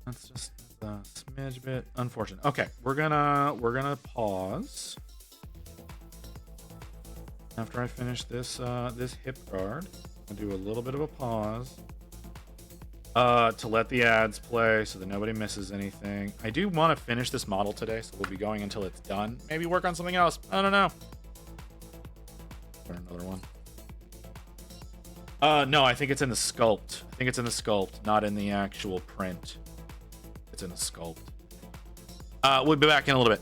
That's just a smidge bit unfortunate. Okay, we're gonna pause after I finish this this hip guard. I'll do a little bit of a pause to let the ads play so that nobody misses anything. I do want to finish this model today, so we'll be going until it's done. Maybe work on something else. I don't know. Or another one. No, I think it's in the sculpt. I think it's in the sculpt, not in the actual print. It's in the sculpt. We'll be back in a little bit.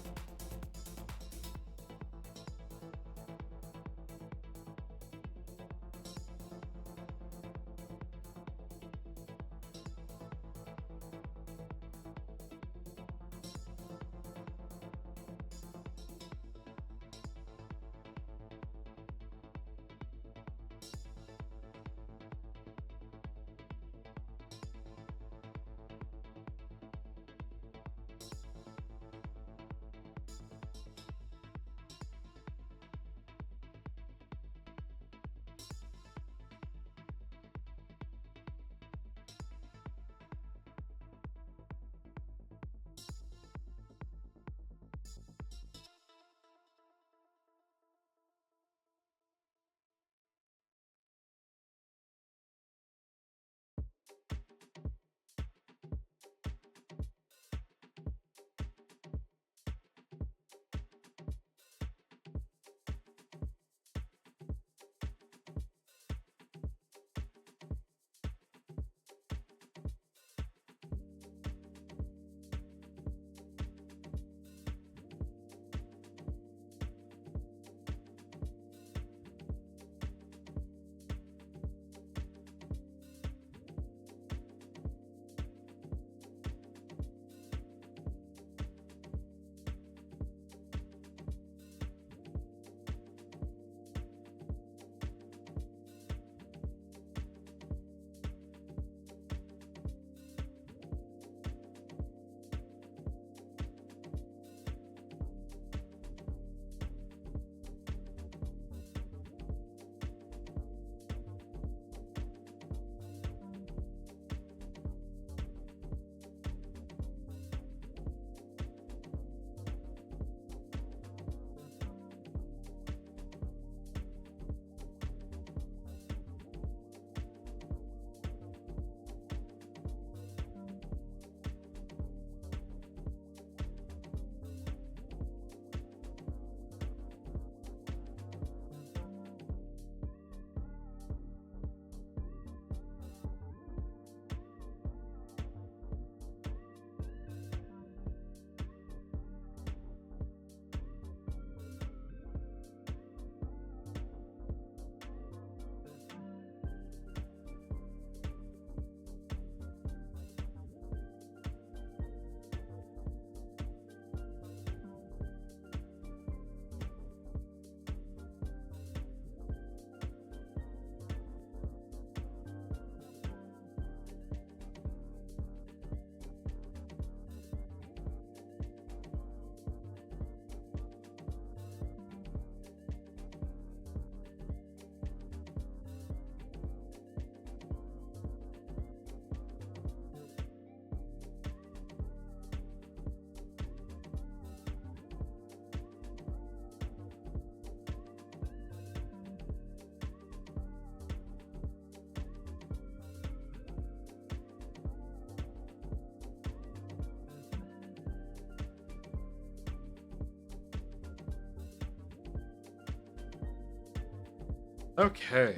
Okay,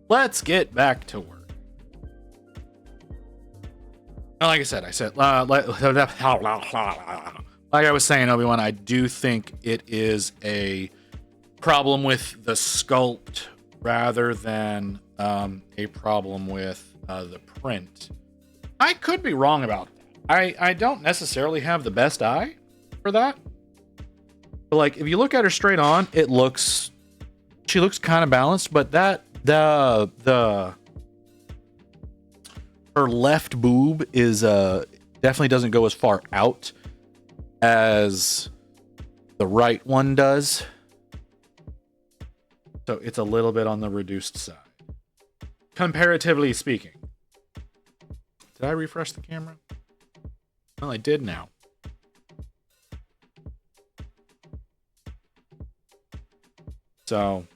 let's get back to work. Like I said, like I was saying, Obi-Wan, I do think it is a problem with the sculpt rather than a problem with the print. I could be wrong about that. I don't necessarily have the best eye for that. But like, if you look at her straight on, she looks kind of balanced, but her left boob is definitely doesn't go as far out as the right one does. So it's a little bit on the reduced side, comparatively speaking. Did I refresh the camera? Well, I did now. So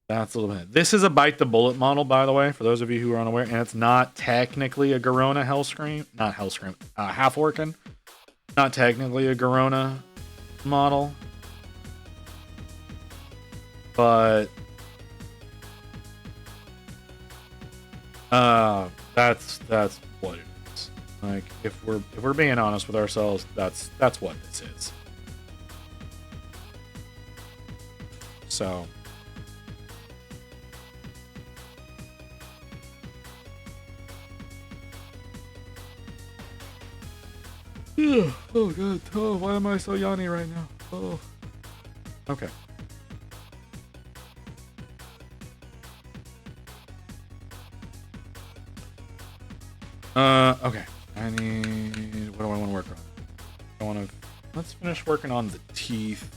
that's a little bit. This is a Bite the Bullet model, by the way, for those of you who are unaware, and it's not technically a Garona Hellscream, not Hellscream, Half Orcan. Not technically a Garona model, but that's what it is. Like, if we're being honest with ourselves, that's what this is. So oh god, oh, why am I so yawny right now? Oh, okay. Okay. I need. What do I want to work on? I want to. Let's finish working on the teeth.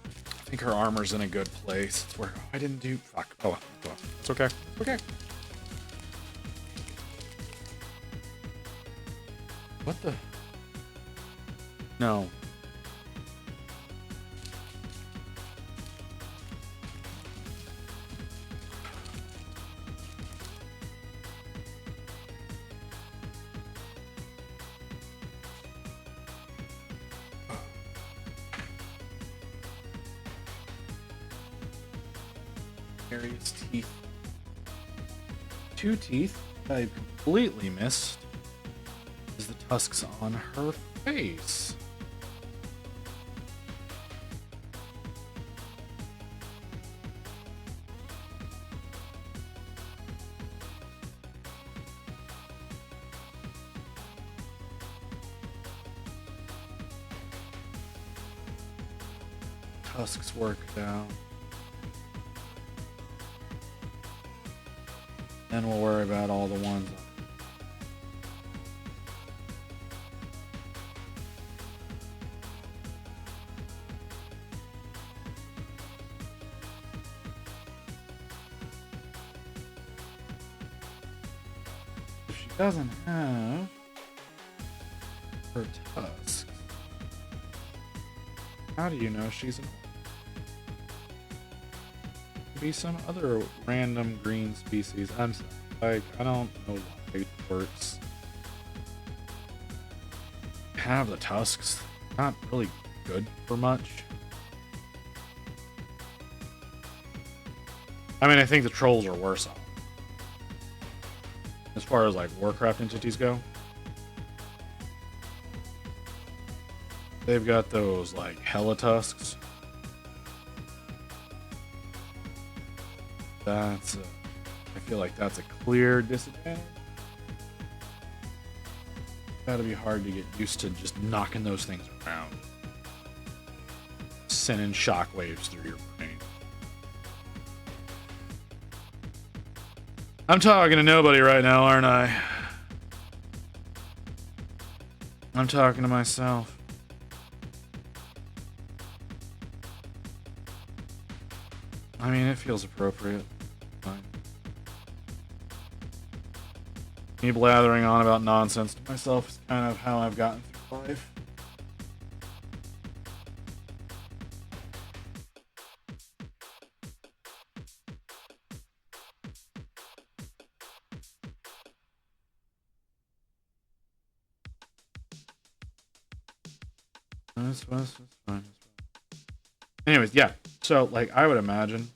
I think her armor's in a good place. It's where I didn't do. Fuck. Oh, well, it's okay. It's okay. What the? No. Various teeth. Two teeth I completely missed is the tusks on her face. Tusks worked out. Then we'll worry about all the ones. If she doesn't have her tusks, how do you know she's an be some other random green species? I'm sorry, like, I don't know why it works. Have the tusks, not really good for much. I mean, I think the trolls are worse off as far as like Warcraft entities go. They've got those like hella tusks. That's I feel like that's a clear disadvantage. Gotta be hard to get used to just knocking those things around, sending shockwaves through your brain. I'm talking to nobody right now, aren't I? I'm talking to myself. I mean, it feels appropriate. Fine. Me blathering on about nonsense to myself is kind of how I've gotten through life. That's fine. Anyways, yeah. So, like, I would imagine.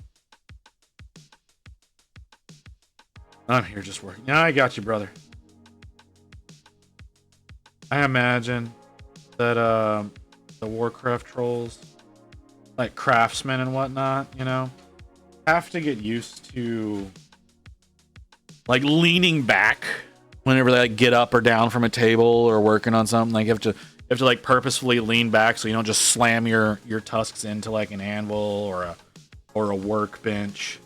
I'm here just working. Yeah, I got you, brother. I imagine that the Warcraft trolls, like craftsmen and whatnot, you know, have to get used to like leaning back whenever they like get up or down from a table or working on something. Like you have to like purposefully lean back so you don't just slam your tusks into like an anvil or a workbench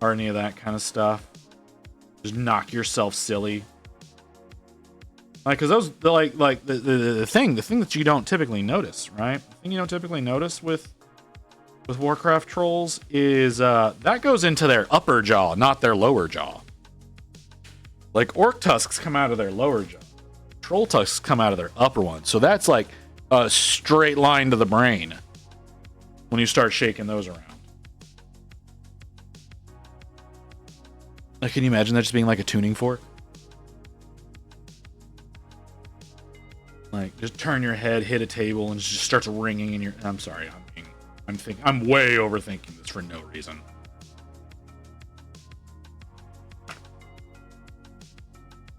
or any of that kind of stuff. Just knock yourself silly. Like, cause those the thing that you don't typically notice, right? The thing you don't typically notice with Warcraft trolls is that goes into their upper jaw, not their lower jaw. Like orc tusks come out of their lower jaw, troll tusks come out of their upper one. So that's like a straight line to the brain when you start shaking those around. Like, can you imagine that just being like a tuning fork? Like, just turn your head, hit a table, and it just starts ringing in your. I'm sorry, I'm way overthinking this for no reason.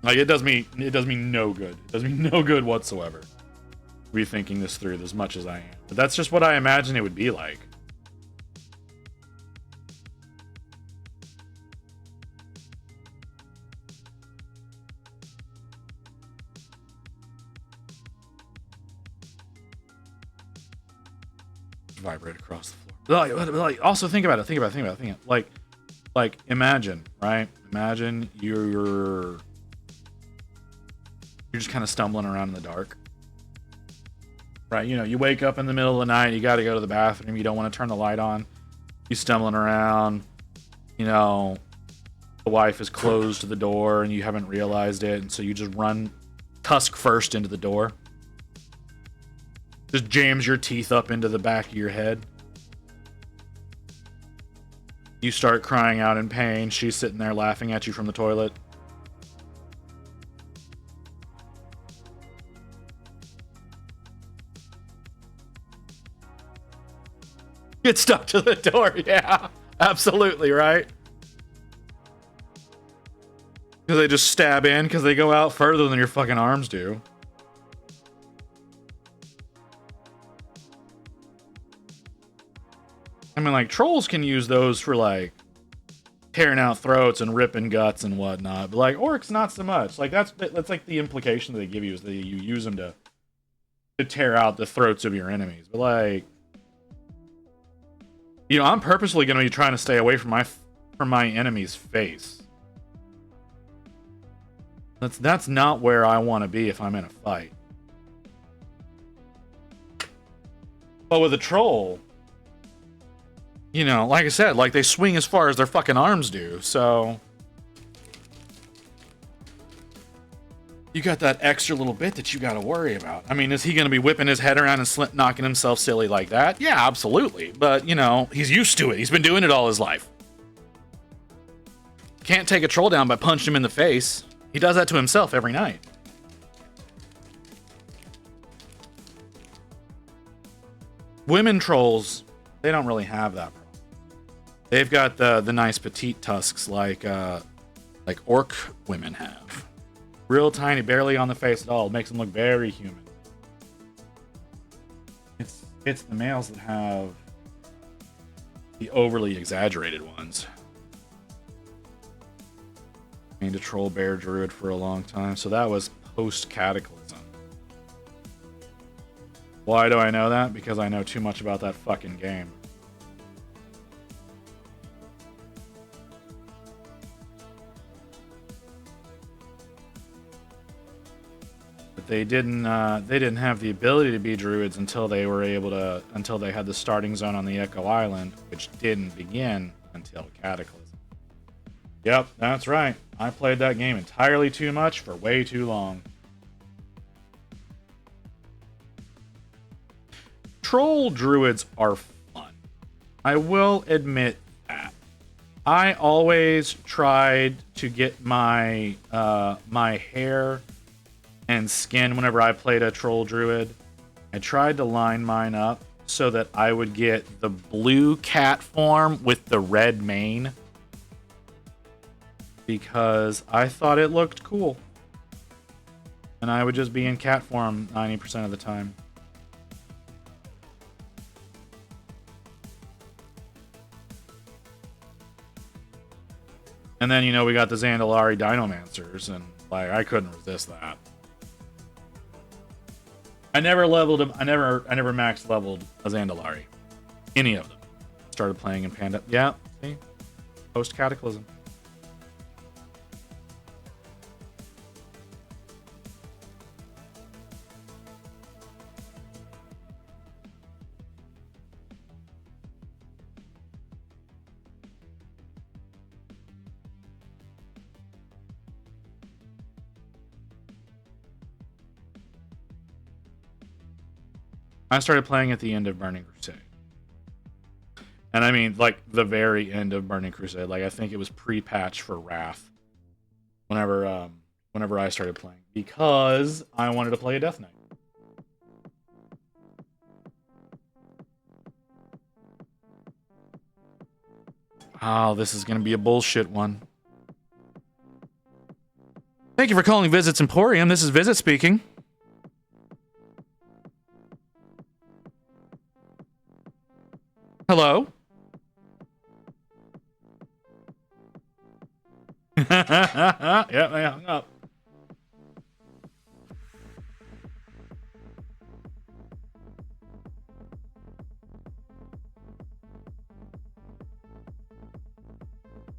Like, it does me no good. It does me no good whatsoever. Rethinking this through as much as I am, but that's just what I imagine it would be like. Vibrate across the floor. Like, also think about it. Like, imagine, right? Imagine you're just kind of stumbling around in the dark, right? You know, you wake up in the middle of the night, you got to go to the bathroom, you don't want to turn the light on, you stumbling around, you know, the wife has closed the door and you haven't realized it, and so you just run tusk first into the door. Just jams your teeth up into the back of your head. You start crying out in pain. She's sitting there laughing at you from the toilet. Get stuck to the door. Yeah, absolutely, right? Because they just stab in because they go out further than your fucking arms do. I mean, like, trolls can use those for, like, tearing out throats and ripping guts and whatnot. But, like, orcs, not so much. Like, that's like, the implication that they give you is that you use them to tear out the throats of your enemies. But, like, you know, I'm purposely going to be trying to stay away from my enemy's face. That's not where I want to be if I'm in a fight. But with a troll, you know, like I said, like, they swing as far as their fucking arms do, so you got that extra little bit that you got to worry about. I mean, is he going to be whipping his head around and knocking himself silly like that? Yeah, absolutely. But, you know, he's used to it. He's been doing it all his life. Can't take a troll down by punching him in the face. He does that to himself every night. Women trolls, they don't really have that problem. They've got the nice petite tusks like orc women have. Real tiny, barely on the face at all. It makes them look very human. It's the males that have the overly exaggerated ones. I mean, a troll bear druid for a long time, so that was post-cataclysm. Why do I know that? Because I know too much about that fucking game. But they didn't have the ability to be druids until they had the starting zone on the Echo Island, which didn't begin until Cataclysm. Yep, that's right. I played that game entirely too much for way too long. Troll druids are fun. I will admit that. I always tried to get my my hair and skin whenever I played a troll druid I tried to line mine up so that I would get the blue cat form with the red mane because I thought it looked cool. And I would just be in cat form 90% of the time. And then, you know, we got the Zandalari Dinomancers, and like I couldn't resist that. I never leveled him. I never max leveled a Zandalari. Any of them. Started playing in Panda. Yeah, see? Post Cataclysm. I started playing at the end of Burning Crusade. And I mean, like, the very end of Burning Crusade. Like, I think it was pre-patch for Wrath. Whenever I started playing. Because I wanted to play a Death Knight. Oh, this is going to be a bullshit one. Thank you for calling Visits Emporium. This is Visit speaking. Hello? Yep, I hung up.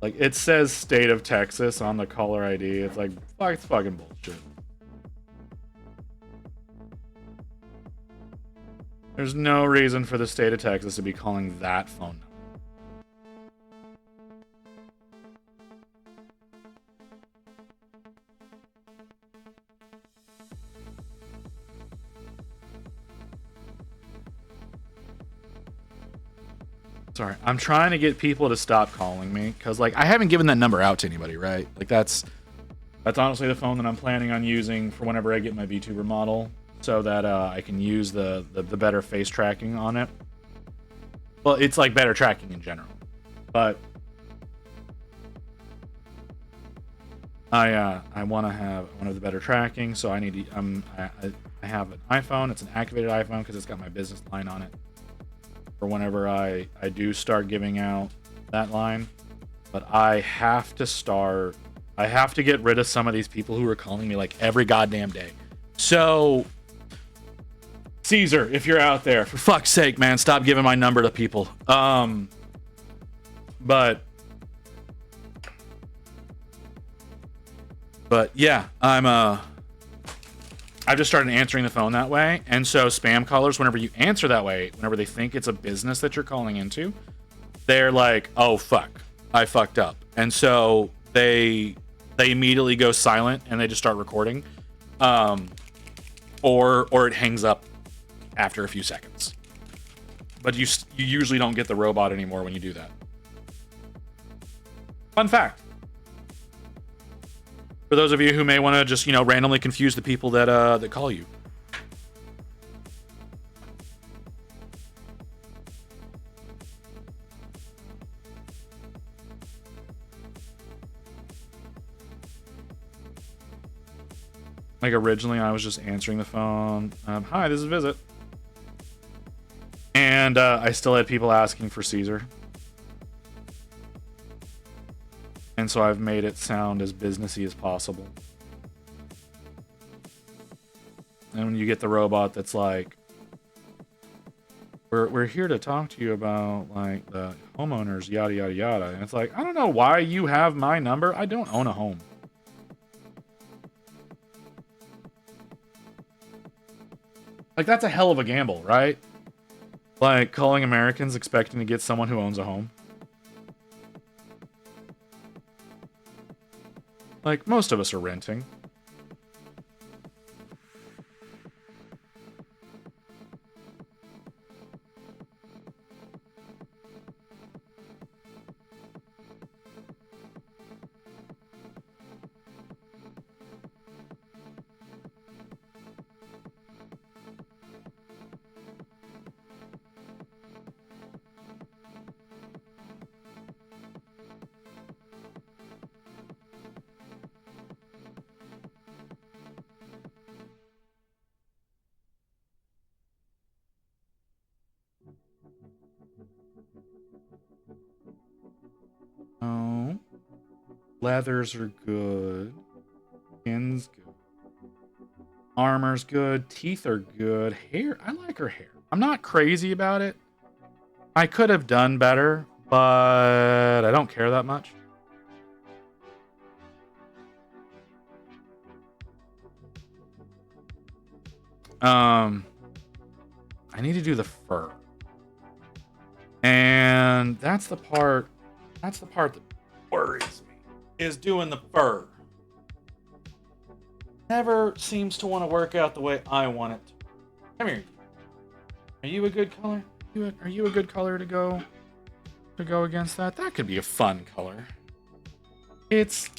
Like, it says State of Texas on the caller ID. It's like, fuck, it's fucking bullshit. There's no reason for the state of Texas to be calling that phone number. Sorry, I'm trying to get people to stop calling me because, like, I haven't given that number out to anybody, right? Like, that's honestly the phone that I'm planning on using for whenever I get my VTuber model, so that I can use the better face tracking on it. Well, it's like better tracking in general, but I want to have one of the better tracking, so I need to, I have an iPhone. It's an activated iPhone because it's got my business line on it. For whenever I do start giving out that line, but I have to get rid of some of these people who are calling me like every goddamn day. So Caesar, if you're out there, for fuck's sake, man, stop giving my number to people. But yeah, I've just started answering the phone that way. And so spam callers, whenever you answer that way, whenever they think it's a business that you're calling into, they're like, oh, fuck, I fucked up. And so they immediately go silent and they just start recording. Or it hangs up after a few seconds. But you usually don't get the robot anymore when you do that. Fun fact. For those of you who may want to just, randomly confuse the people that call you. Like, originally I was just answering the phone. Hi, this is Visit. And I still had people asking for Caesar. And so I've made it sound as businessy as possible. And when you get the robot that's like, we're here to talk to you about, like, the homeowners, yada, yada, yada. And it's like, I don't know why you have my number. I don't own a home. Like, that's a hell of a gamble, right? Like, calling Americans expecting to get someone who owns a home. Like, most of us are renting. Leathers are good. Skin's good. Armor's good. Teeth are good. Hair, I like her hair. I'm not crazy about it. I could have done better, but I don't care that much. I need to do the fur. And that's the part that worries me, is doing the fur. Never seems to want to work out the way I want it to. Come here. Are you a good color? Are you a good color to go against that? That could be a fun color. It's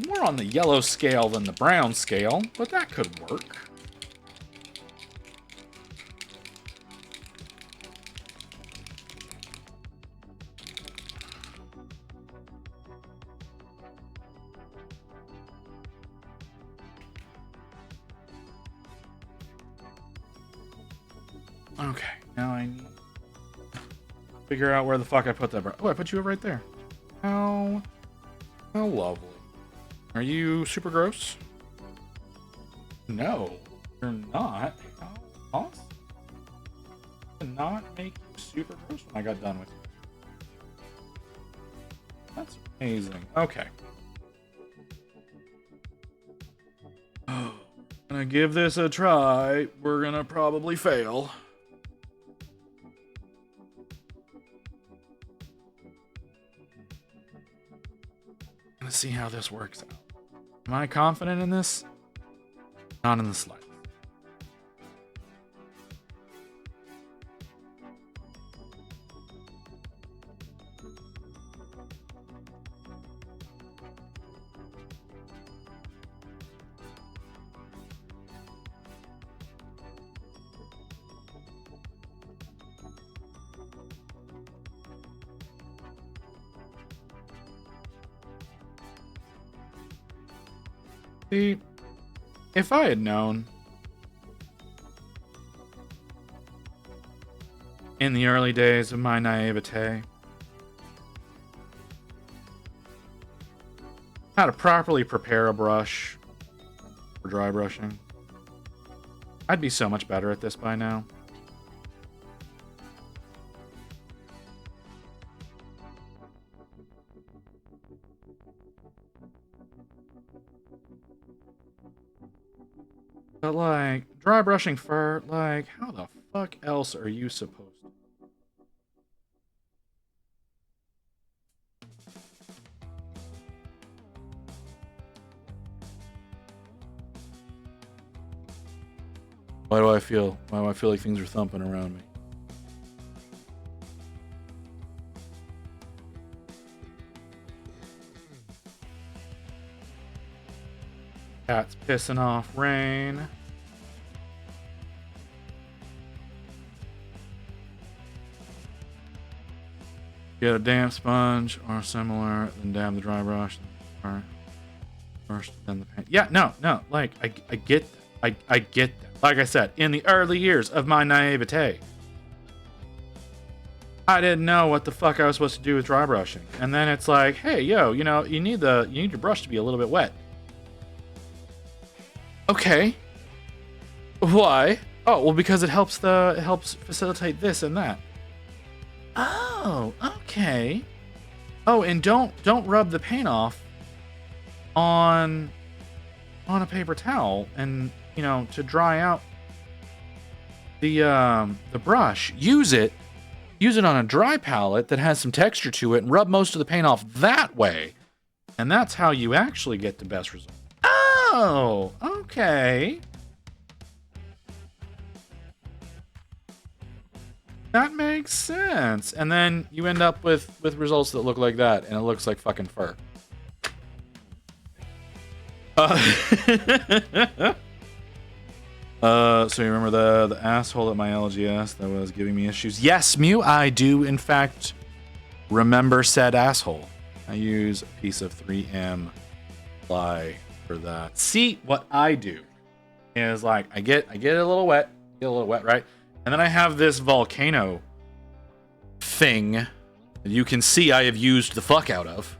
more on the yellow scale than the brown scale, but that could work. Okay, now I need to figure out where the fuck I put that. Oh, I put you right there. How lovely. Are you super gross? No, you're not. How awesome. I did not make you super gross when I got done with you. That's amazing. Okay. Gonna give this a try. We're gonna probably fail. Let's see how this works out. Am I confident in this? Not in the slightest. See, if I had known in the early days of my naivete how to properly prepare a brush for dry brushing, I'd be so much better at this by now. But, like, dry brushing fur, like, how the fuck else are you supposed to? Why do I feel like things are thumping around me? Cat's pissing off Rain. Get a damp sponge or similar, then dab the dry brush first, then the paint. Yeah, no, like I get that. I get that. Like I said, in the early years of my naivete, I didn't know what the fuck I was supposed to do with dry brushing. And then it's like, hey, yo, you know, you need your brush to be a little bit wet. Okay. Why? Oh, well, because it helps facilitate this and that. Oh, okay. Oh, and don't rub the paint off on a paper towel, and you know, to dry out the brush. Use it on a dry palette that has some texture to it, and rub most of the paint off that way. And that's how you actually get the best result. Oh, okay. That makes sense. And then you end up with results that look like that, and it looks like fucking fur. So you remember the asshole at my LGS that was giving me issues? Yes, Mew, I do in fact remember said asshole. I use a piece of 3M ply for that. See, what I do is like I get a little wet, right? And then I have this volcano thing that you can see I have used the fuck out of.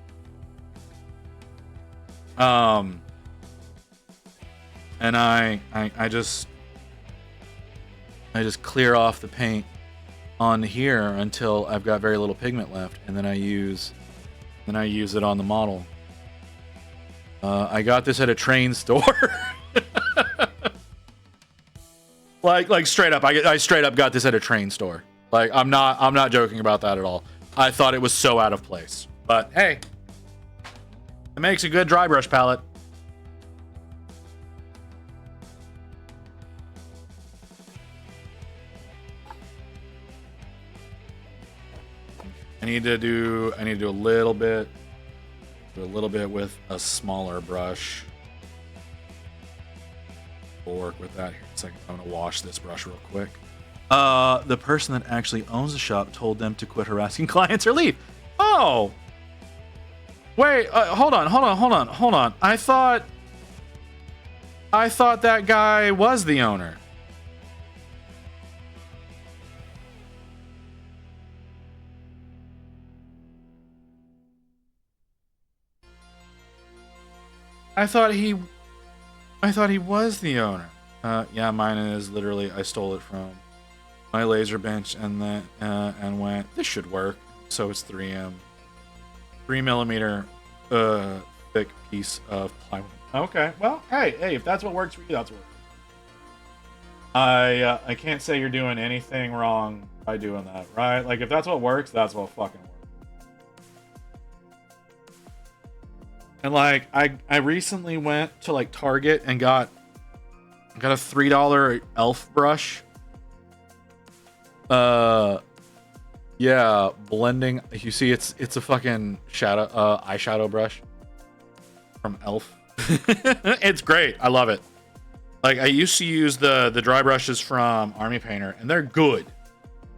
And I just clear off the paint on here until I've got very little pigment left, and then I use it on the model. I got this at a train store. like straight up, I straight up got this at a train store. Like I'm not joking about that at all. I thought it was so out of place, but hey, it makes a good dry brush palette. I need to do a little bit with a smaller brush. We'll work with that here in a second. I'm gonna wash this brush real quick. The person that actually owns the shop told them to quit harassing clients or leave. Oh, wait, hold on. I thought that guy was the owner. I thought he was the owner. Yeah, mine is literally, I stole it from my laser bench and then and went, this should work. So it's 3 millimeter thick piece of plywood. Okay, well, hey, if that's what works for you, that's what works. I can't say you're doing anything wrong by doing that, right? Like if that's what works, that's what fucking works. And like I recently went to like Target and got a $3 elf brush. Yeah, blending. You see, it's a fucking shadow eyeshadow brush from Elf. It's great. I love it. Like I used to use the dry brushes from Army Painter, and they're good.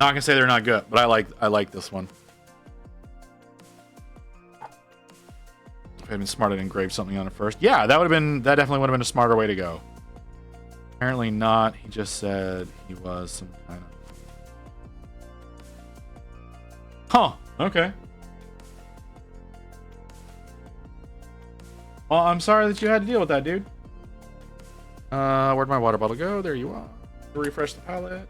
Not gonna say they're not good, but I like this one. If I'd been smart, I'd engrave something on it first. Yeah, that definitely would have been a smarter way to go. Apparently not. He just said he was some kind of. Huh. Okay. Well, I'm sorry that you had to deal with that, dude. Where'd my water bottle go? There you are. Refresh the palette.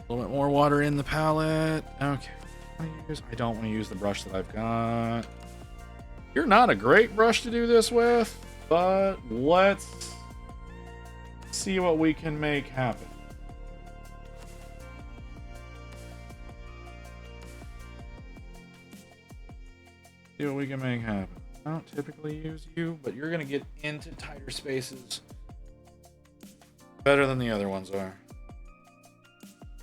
A little bit more water in the palette. Okay. I don't want to use the brush that I've got. You're not a great brush to do this with, but let's see what we can make happen. See what we can make happen. I don't typically use you, but you're gonna get into tighter spaces better than the other ones are.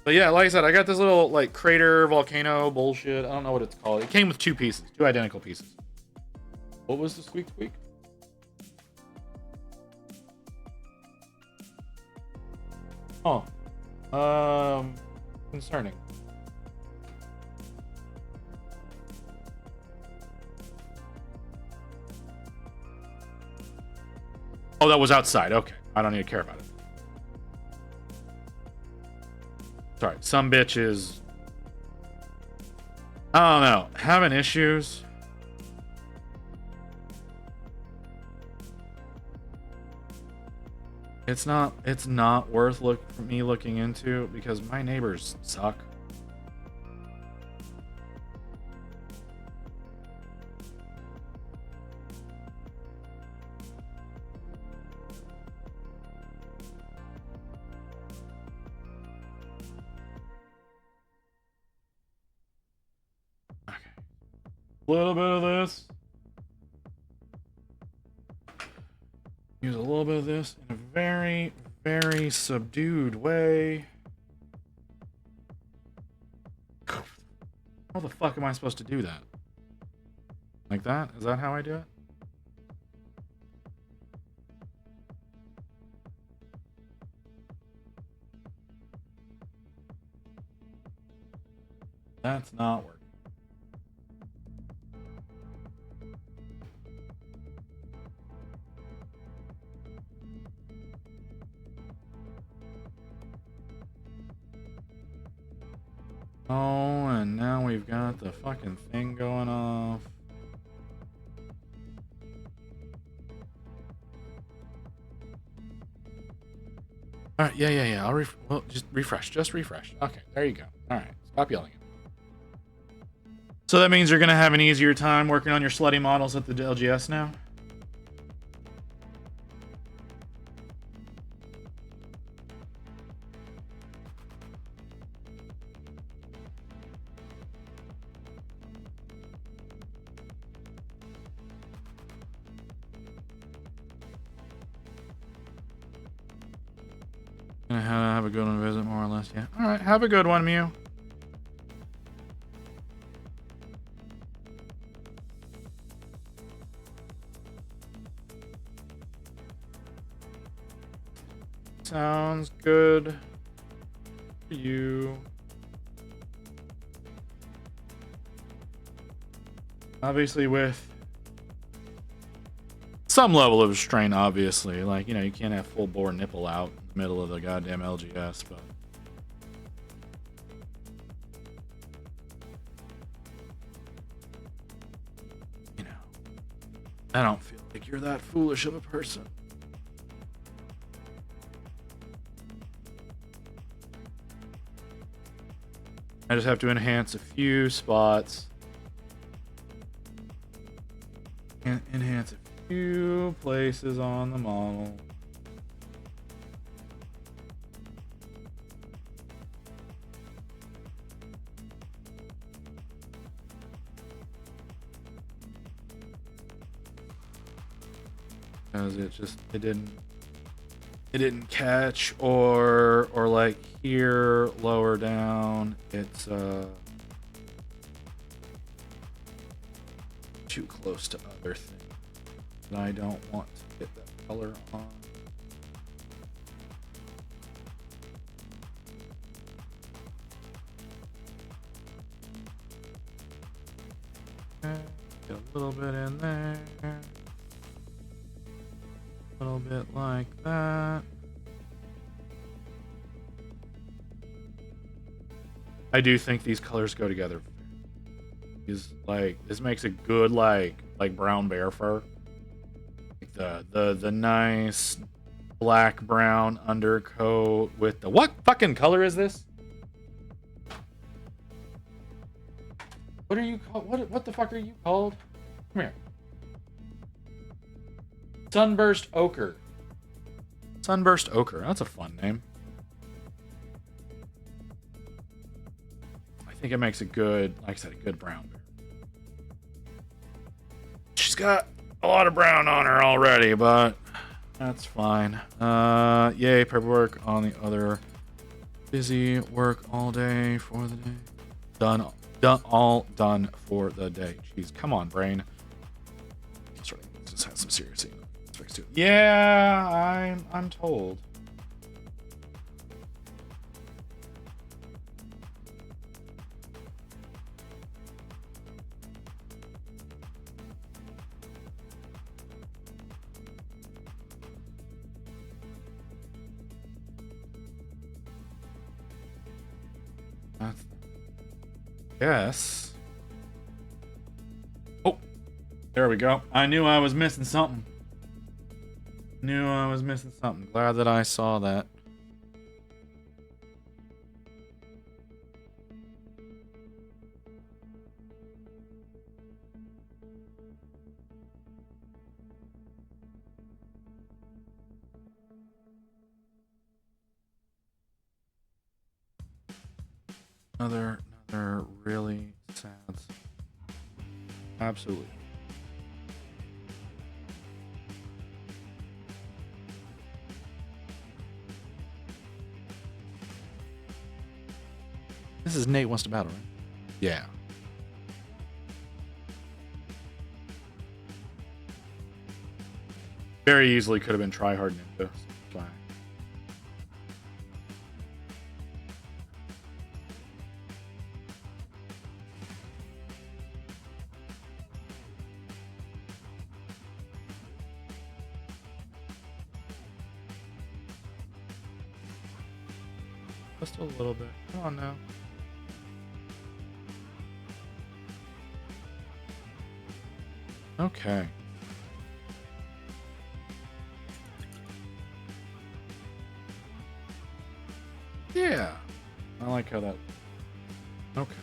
But yeah, like I said, I got this little like crater volcano bullshit. I don't know what it's called. It came with two identical pieces. What was the squeak? Oh, concerning. Oh, that was outside. Okay, I don't need to care about it. Sorry, some bitch is, I don't know, having issues. It's not worth me looking into because my neighbors suck. A little bit of this. Use a little bit of this in a very, very subdued way. How the fuck am I supposed to do that? Like that? Is that how I do it? That's not working. Oh, and now we've got the fucking thing going off. All right, yeah. Well, just refresh. Okay, there you go. All right, stop yelling at me. So that means you're gonna have an easier time working on your slutty models at the LGS now? Gonna have a good one visit, more or less, yeah. All right, have a good one, Mew. Sounds good for you. Obviously with some level of restraint, obviously. Like, you know, you can't have full bore nipple out in the middle of the goddamn LGS, but... You know, I don't feel like you're that foolish of a person. I just have to enhance a few spots. Enhance a few places on the model. Because it didn't catch, or like here lower down it's too close to other things and I don't want to get that color on. Okay, get a little bit in there. A little bit like that. I do think these colors go together. This makes a good like brown bear fur. Like the nice black brown undercoat with the what fucking color is this? What are you called? What the fuck are you called? Come here. Sunburst Ochre. Sunburst Ochre. That's a fun name. I think it makes a good, like I said, a good brown bear. She's got a lot of brown on her already, but that's fine. Yay, paperwork on the other. Busy work all day for the day. Done, all done for the day. Jeez, come on, brain. Sorry, just had some serious aspects to it. Yeah, I'm told. Yes. Oh, there we go. I knew I was missing something. Glad that I saw that. Another really sad. Absolutely. This is Nate wants to battle, right? Yeah. Very easily could have been try hard ninja. Fine. Just a little bit. Come on now. Okay. Yeah. I like how that. Okay.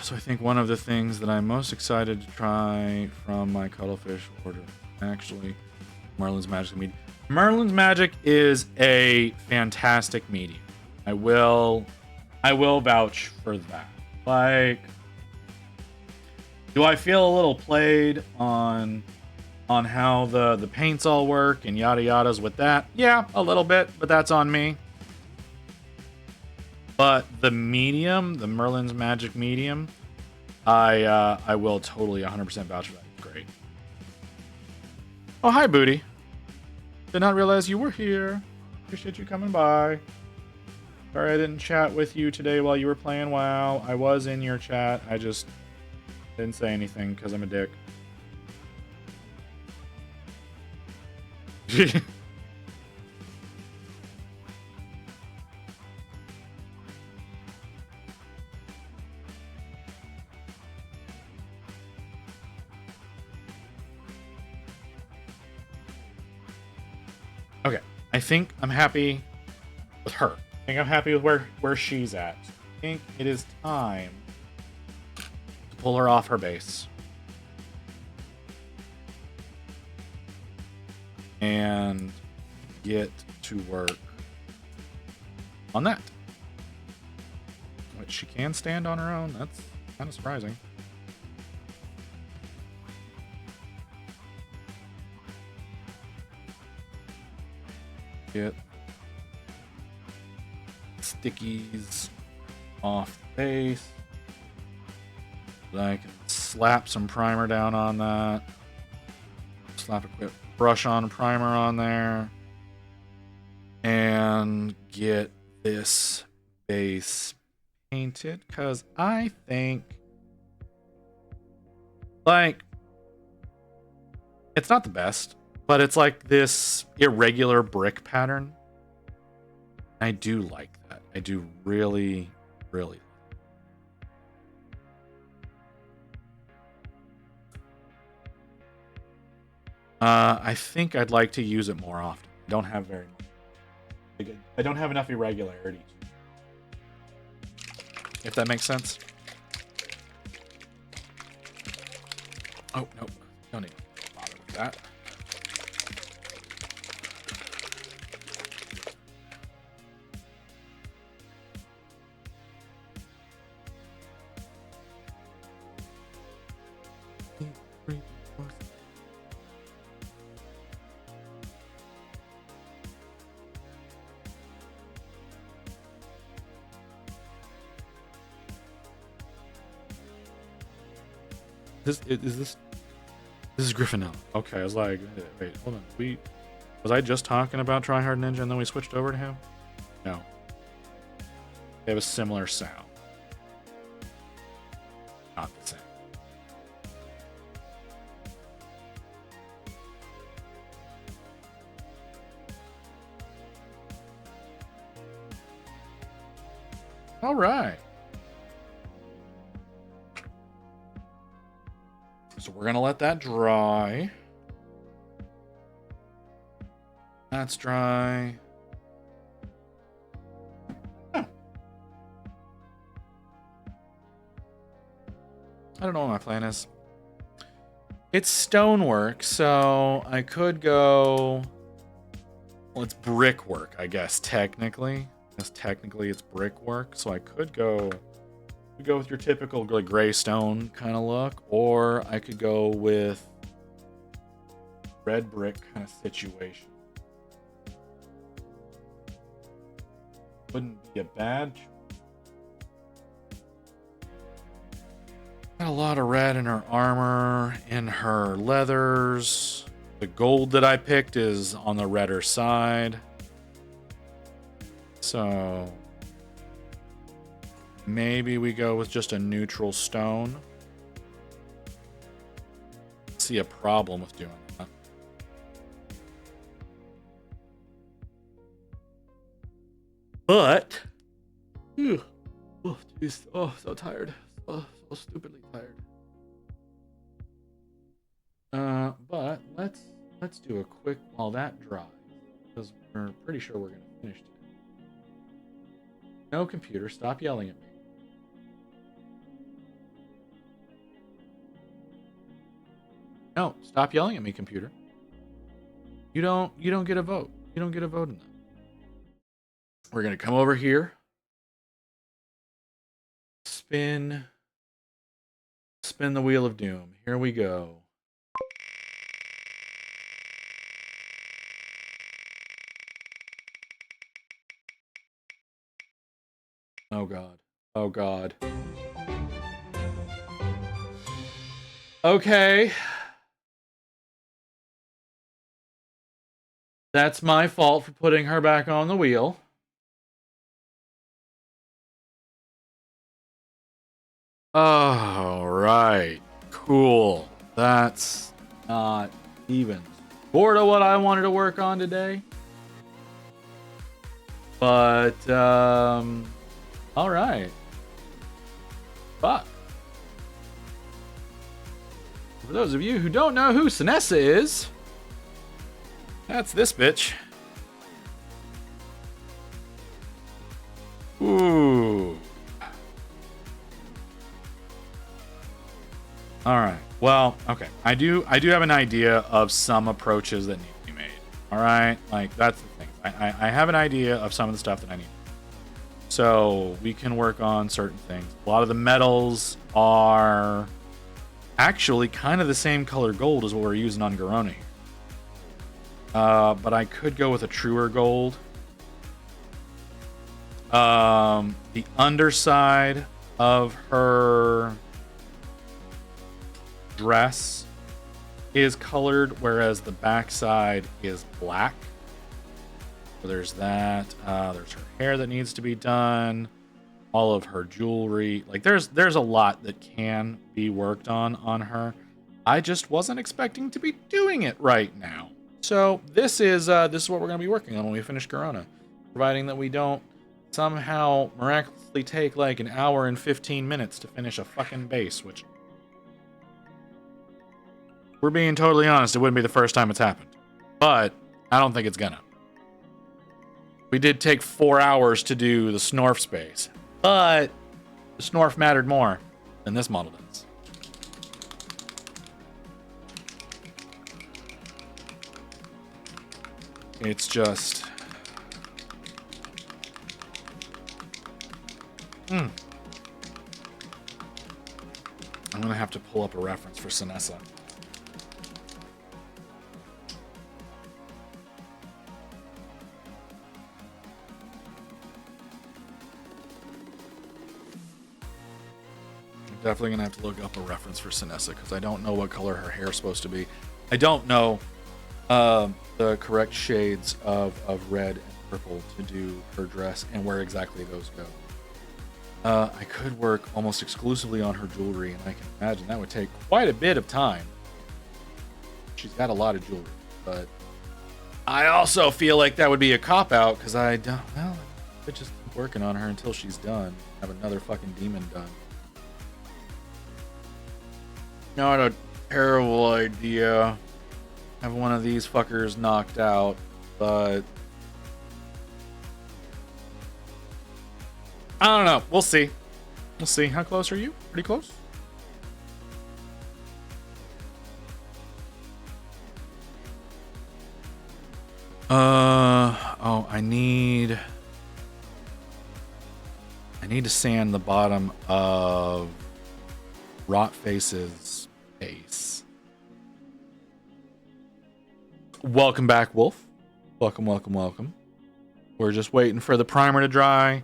So I think one of the things that I'm most excited to try from my cuttlefish order, actually, Merlin's Magic medium. Merlin's Magic is a fantastic medium. I will vouch for that. Like, do I feel a little played on how the paints all work and yada yadas with that? Yeah, a little bit, but that's on me. But the medium, the Merlin's Magic medium, I will totally 100% vouch for that. It's great. Oh, hi, Booty. Did not realize you were here. Appreciate you coming by. Sorry I didn't chat with you today while you were playing WoW. I was in your chat. I just didn't say anything because I'm a dick. Okay, I think I'm happy with her. I think I'm happy with where she's at. I think it is time to pull her off her base. And get to work on that. Which she can stand on her own. That's kind of surprising. Get stickies off the base. I can slap some primer down on that. Slap a quick brush on primer on there. And get this base painted. Because I think, like, it's not the best. But it's like this irregular brick pattern. I do like that. I do really, really. I think I'd like to use it more often. I don't have very much. I don't have enough irregularities. If that makes sense. Oh, no. Don't need to bother with that. This is Griffinella. Okay, I was like, wait, hold on. Was I just talking about Try Hard Ninja and then we switched over to him? No. They have a similar sound. Not the same. All right. So we're going to let that dry. That's dry. Oh. I don't know what my plan is. It's stonework, so I could go... Well, it's brickwork, I guess, technically. Technically it's brickwork, so I could go with your typical like gray stone kind of look, or I could go with red brick kind of situation. Wouldn't be a bad choice. Got a lot of red in her armor, in her leathers. The gold that I picked is on the redder side. So maybe we go with just a neutral stone. See a problem with doing that. But, oh, geez. Oh, so tired. Oh, so stupidly tired. But let's do a quick while that dries, because we're pretty sure we're gonna finish today. No, computer, stop yelling at me. No, stop yelling at me, computer. You don't get a vote. You don't get a vote in that. We're gonna come over here. Spin the wheel of doom. Here we go. Oh god. Oh god. Okay. That's my fault for putting her back on the wheel. All right. Cool. That's not even sort of what I wanted to work on today. But, all right. Fuck. For those of you who don't know who Sinessa is, that's this bitch. Ooh. All right. Well, okay. I do have an idea of some approaches that need to be made. All right. Like, that's the thing. I have an idea of some of the stuff that I need. So we can work on certain things. A lot of the metals are actually kind of the same color gold as what we're using on Garona here. But I could go with a truer gold. The underside of her dress is colored, whereas the backside is black. So there's that. There's her hair that needs to be done. All of her jewelry. Like there's a lot that can be worked on her. I just wasn't expecting to be doing it right now. So this is what we're gonna be working on when we finish Garona, providing that we don't somehow miraculously take like an hour and 15 minutes to finish a fucking base, which, we're being totally honest, it wouldn't be the first time it's happened. But I don't think it's gonna. We did take 4 hours to do the Snorf space, but the Snorf mattered more than this model does. It's just... I'm gonna have to pull up a reference for Sinessa. I'm definitely gonna have to look up a reference for Sinessa because I don't know what color her hair is supposed to be. I don't know the correct shades of red and purple to do her dress and where exactly those go. I could work almost exclusively on her jewelry, and I can imagine that would take quite a bit of time. She's got a lot of jewelry, but I also feel like that would be a cop-out because I don't, well, I could just keep working on her until she's done. Have another fucking demon done. Not a terrible idea. Have one of these fuckers knocked out, but I don't know. We'll see. We'll see. How close are you? Pretty close? Oh, I need to sand the bottom of Rotface's base. Welcome back, Wolf. Welcome, welcome, welcome. We're just waiting for the primer to dry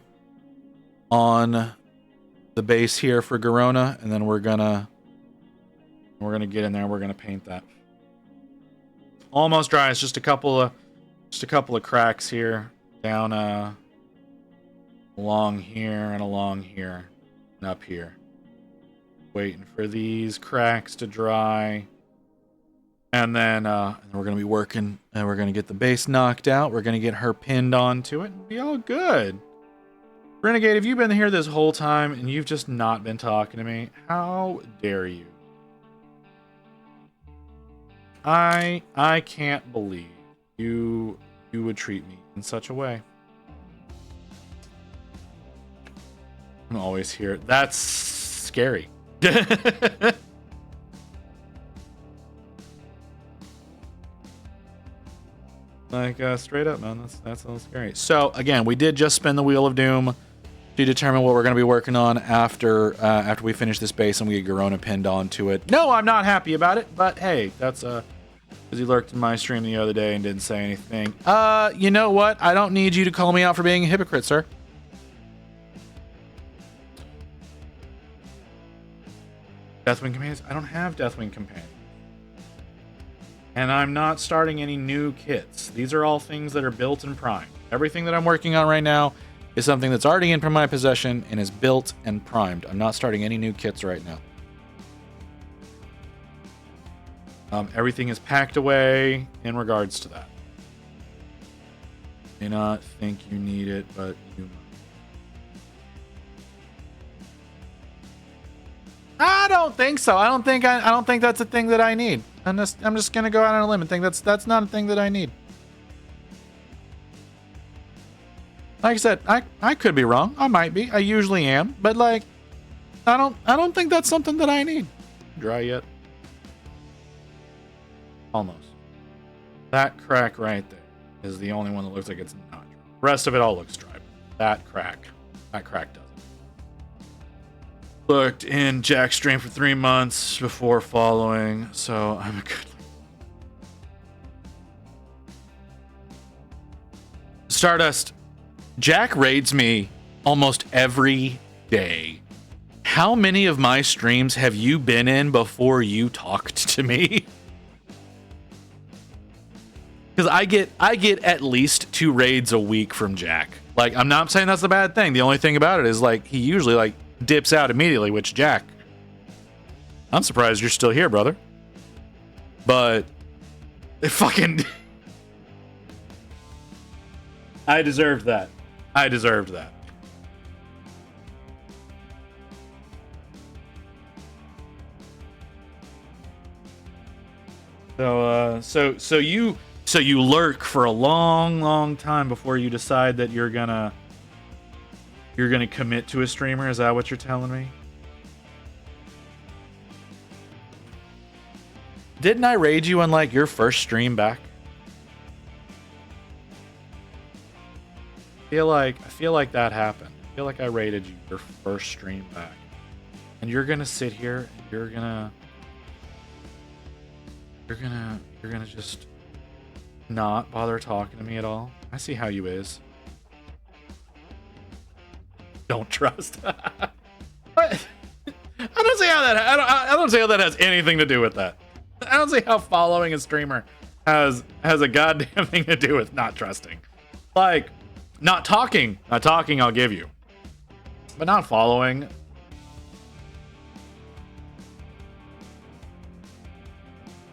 on the base here for Garona, and then we're gonna get in there. We're gonna paint that. Almost dry. It's just a couple of cracks here, down along here and along here and up here. Waiting for these cracks to dry, and then we're gonna be working, and we're gonna get the base knocked out. We're gonna get her pinned onto it and be all good. Renegade, have you been here this whole time and you've just not been talking to me? How dare you? I can't believe you would treat me in such a way. I'm always here. That's scary. Like straight up, man. That's a little scary. So again, we did just spin the wheel of doom to determine what we're going to be working on after we finish this base and we get Garona pinned onto it. No, I'm not happy about it, but hey, that's because he lurked in my stream the other day and didn't say anything. You know what? I don't need you to call me out for being a hypocrite, sir. Deathwing Companions? I don't have Deathwing Companions. And I'm not starting any new kits. These are all things that are built and primed. Everything that I'm working on right now is something that's already in my possession and is built and primed. I'm not starting any new kits right now. Everything is packed away in regards to that. May not think you need it, but you might. I don't think so. I don't think that's a thing that I need. I'm just gonna go out on a limb and think that's not a thing that I need. Like I said, I could be wrong. I might be. I usually am, but like, I don't think that's something that I need. Dry yet? Almost. That crack right there is the only one that looks like it's not dry. The rest of it all looks dry. That crack doesn't. Looked in Jack's stream for 3 months before following, so I'm a good. Stardust, Jack raids me almost every day. How many of my streams have you been in before you talked to me? Because I get at least 2 raids a week from Jack. Like, I'm not saying that's a bad thing. The only thing about it is, like, he usually, like, dips out immediately, which, Jack, I'm surprised you're still here, brother. But, it fucking... I deserved that. I deserved that. So you lurk for a long time before you decide that you're gonna commit to a streamer. Is that what you're telling me? Didn't I raid you on like your first stream back? I feel like that happened. I feel like I raided you your first stream back, and you're gonna sit here and you're gonna just not bother talking to me at all. I see how you is. Don't trust. What? I don't see how that. I don't see how that has anything to do with that. I don't see how following a streamer has a goddamn thing to do with not trusting. Like, not talking. I'll give you, but not following.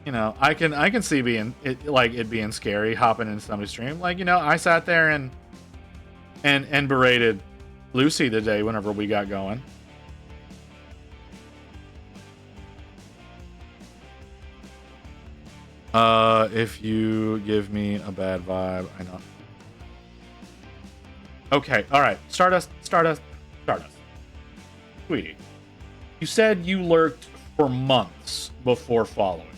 You know, I can see it being scary hopping into somebody's stream. Like, you know, I sat there and berated Lucy the day whenever we got going. If you give me a bad vibe, I know. Okay, all right. Stardust. Sweetie, you said you lurked for months before following.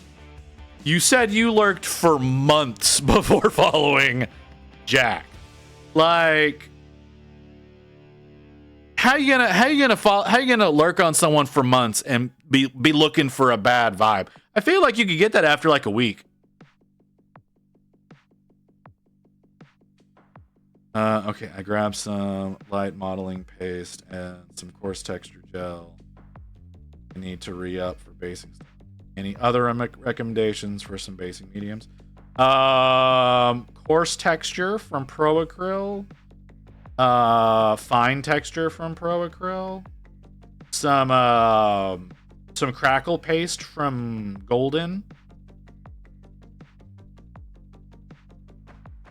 You said you lurked for months before following Jack. Like, how you gonna lurk on someone for months and be looking for a bad vibe? I feel like you could get that after like a week. Okay, I grabbed some light modeling paste and some coarse texture gel. I need to re-up for basing stuff. Any other recommendations for some basing mediums? Coarse texture from Pro Acryl. Fine texture from Pro Acryl. Some crackle paste from Golden.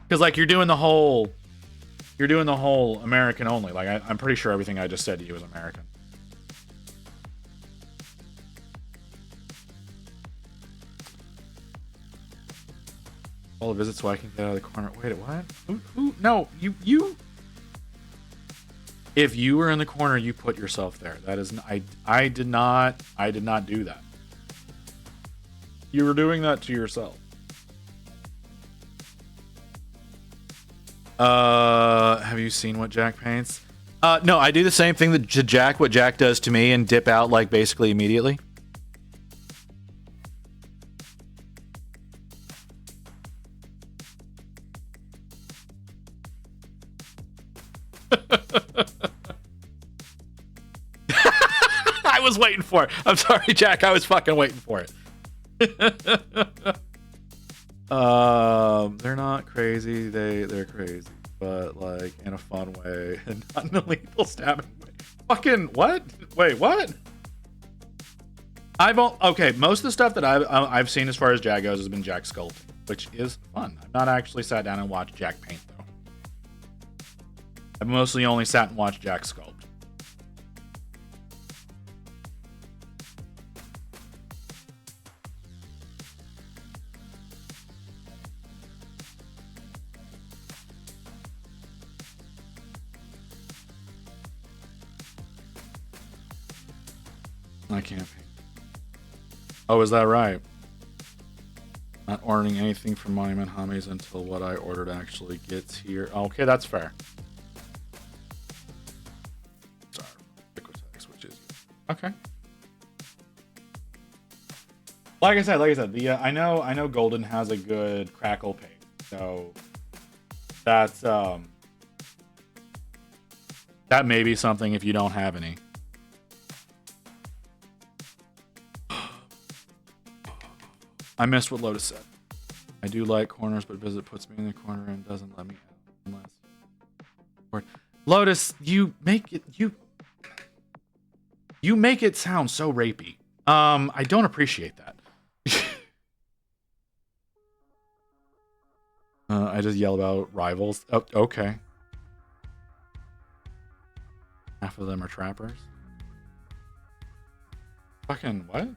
Because like you're doing the whole You're doing the whole American only. Like, I'm pretty sure everything I just said to you is American. All the visits so I can get out of the corner. Wait, what? Who? No, you. If you were in the corner, you put yourself there. That is, I did not do that. You were doing that to yourself. Have you seen what Jack paints? No, I do the same thing that Jack, what Jack does to me, and dip out like basically immediately. I was waiting for it. I'm sorry, Jack. I was fucking waiting for it. They're not crazy. They're crazy, but like in a fun way and not in a lethal stabbing way. Fucking what? Wait, what? Okay. Most of the stuff that I've seen as far as Jack goes has been Jack sculpting, which is fun. I've not actually sat down and watched Jack paint though. I've mostly only sat and watched Jack sculpt. I can't paint. Oh, is that right? Not ordering anything from Monument Hummies until what I ordered actually gets here. Okay, that's fair. Sorry, which is okay. Like I said, I know Golden has a good crackle paint, so that's that may be something if you don't have any. I missed what Lotus said. I do like corners, but Visit puts me in the corner and doesn't let me unless. Lotus, you make it sound so rapey. I don't appreciate that. I just yell about rivals. Oh, okay. Half of them are trappers. Fucking what?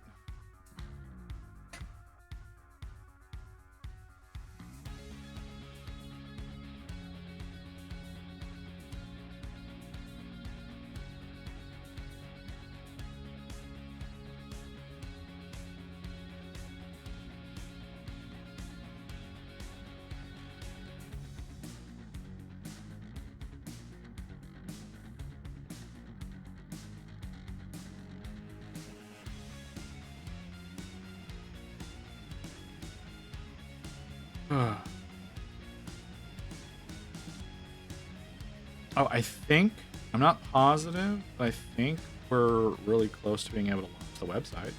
Oh, I think, I'm not positive, but I think we're really close to being able to launch the website.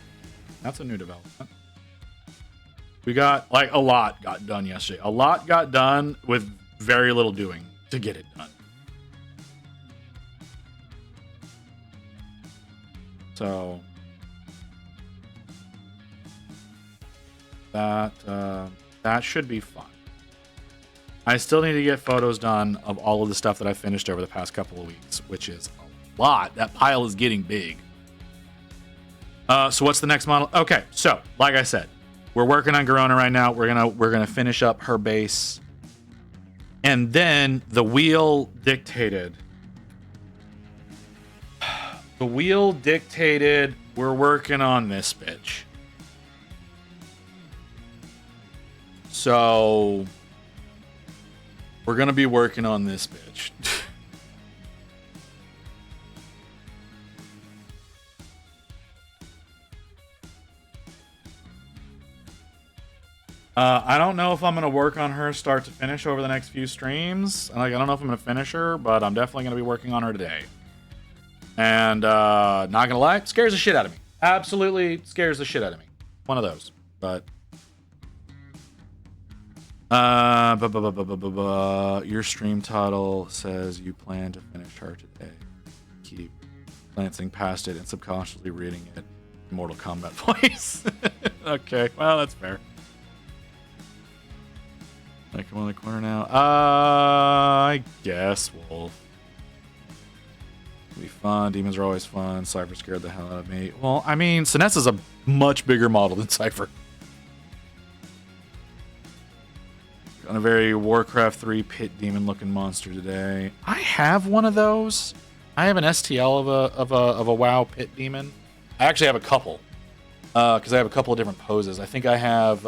That's a new development. We got, like, a lot got done yesterday. A lot got done with very little doing to get it done. So, that should be fun. I still need to get photos done of all of the stuff that I finished over the past couple of weeks, which is a lot. That pile is getting big. So what's the next model? Okay, so like I said, we're working on Garona right now. We're gonna finish up her base, and then the wheel dictated. The wheel dictated. We're working on this bitch. So we're gonna be working on this bitch. I don't know if I'm gonna work on her start to finish over the next few streams. Like, I don't know if I'm gonna finish her, but I'm definitely gonna be working on her today. And not gonna lie, it scares the shit out of me. Absolutely scares the shit out of me. One of those, but. Your stream title says you plan to finish her today. Keep glancing past it and subconsciously reading it in Mortal Kombat voice. Okay, well, that's fair. I come on the corner now. I guess Wolf. It'll be fun. Demons are always fun. Cypher scared the hell out of me. Well, I mean, Sinessa's a much bigger model than Cypher. On a very Warcraft 3 pit demon looking monster today. I have one of those. I have an STL of a WoW pit demon. I actually have a couple. Because I have a couple of different poses. I think I have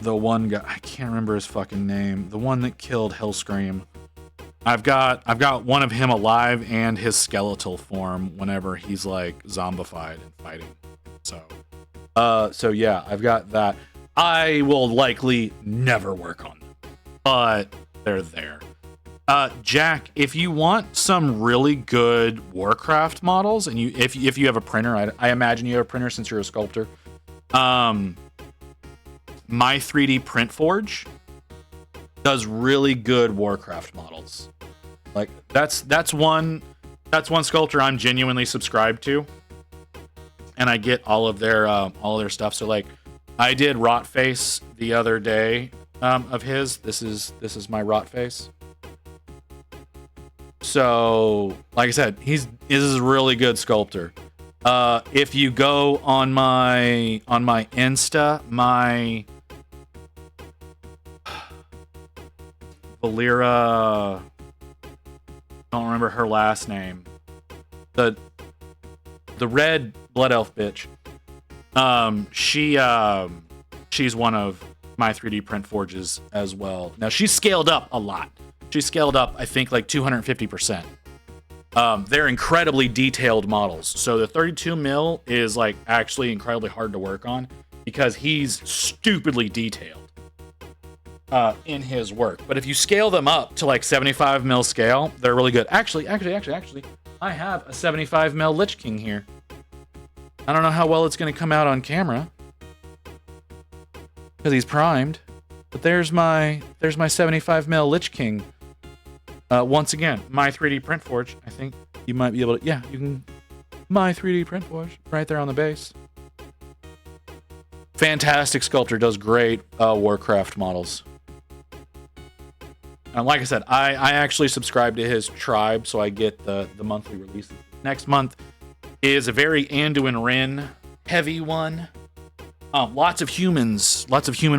the one guy, I can't remember his fucking name. The one that killed Hellscream. I've got one of him alive and his skeletal form whenever he's like zombified and fighting. So yeah, I've got that. I will likely never work on them, but they're there. Jack, if you want some really good Warcraft models, and if you have a printer, I imagine you have a printer since you're a sculptor. My 3D Print Forge does really good Warcraft models. Like that's one sculptor I'm genuinely subscribed to, and I get all of their stuff. So like, I did Rotface the other day of his. This is my Rotface. So like I said, this is a really good sculptor. If you go on my Insta, my Valera, don't remember her last name. The red blood elf bitch. She's one of my 3D print forges as well. Now she's scaled up a lot. She's scaled up, I think, like 250%. They're incredibly detailed models. So the 32 mil is like actually incredibly hard to work on because he's stupidly detailed in his work. But if you scale them up to like 75 mil scale, they're really good. Actually, I have a 75 mil Lich King here. I don't know how well it's going to come out on camera because he's primed. But there's my 75 mil Lich King. Once again, my 3D print forge. I think you might be able to. Yeah, you can. My 3D print forge right there on the base. Fantastic sculptor, does great Warcraft models. And like I said, I actually subscribe to his tribe, so I get the monthly releases. Next month is a very Anduin Wrynn heavy one. Lots of human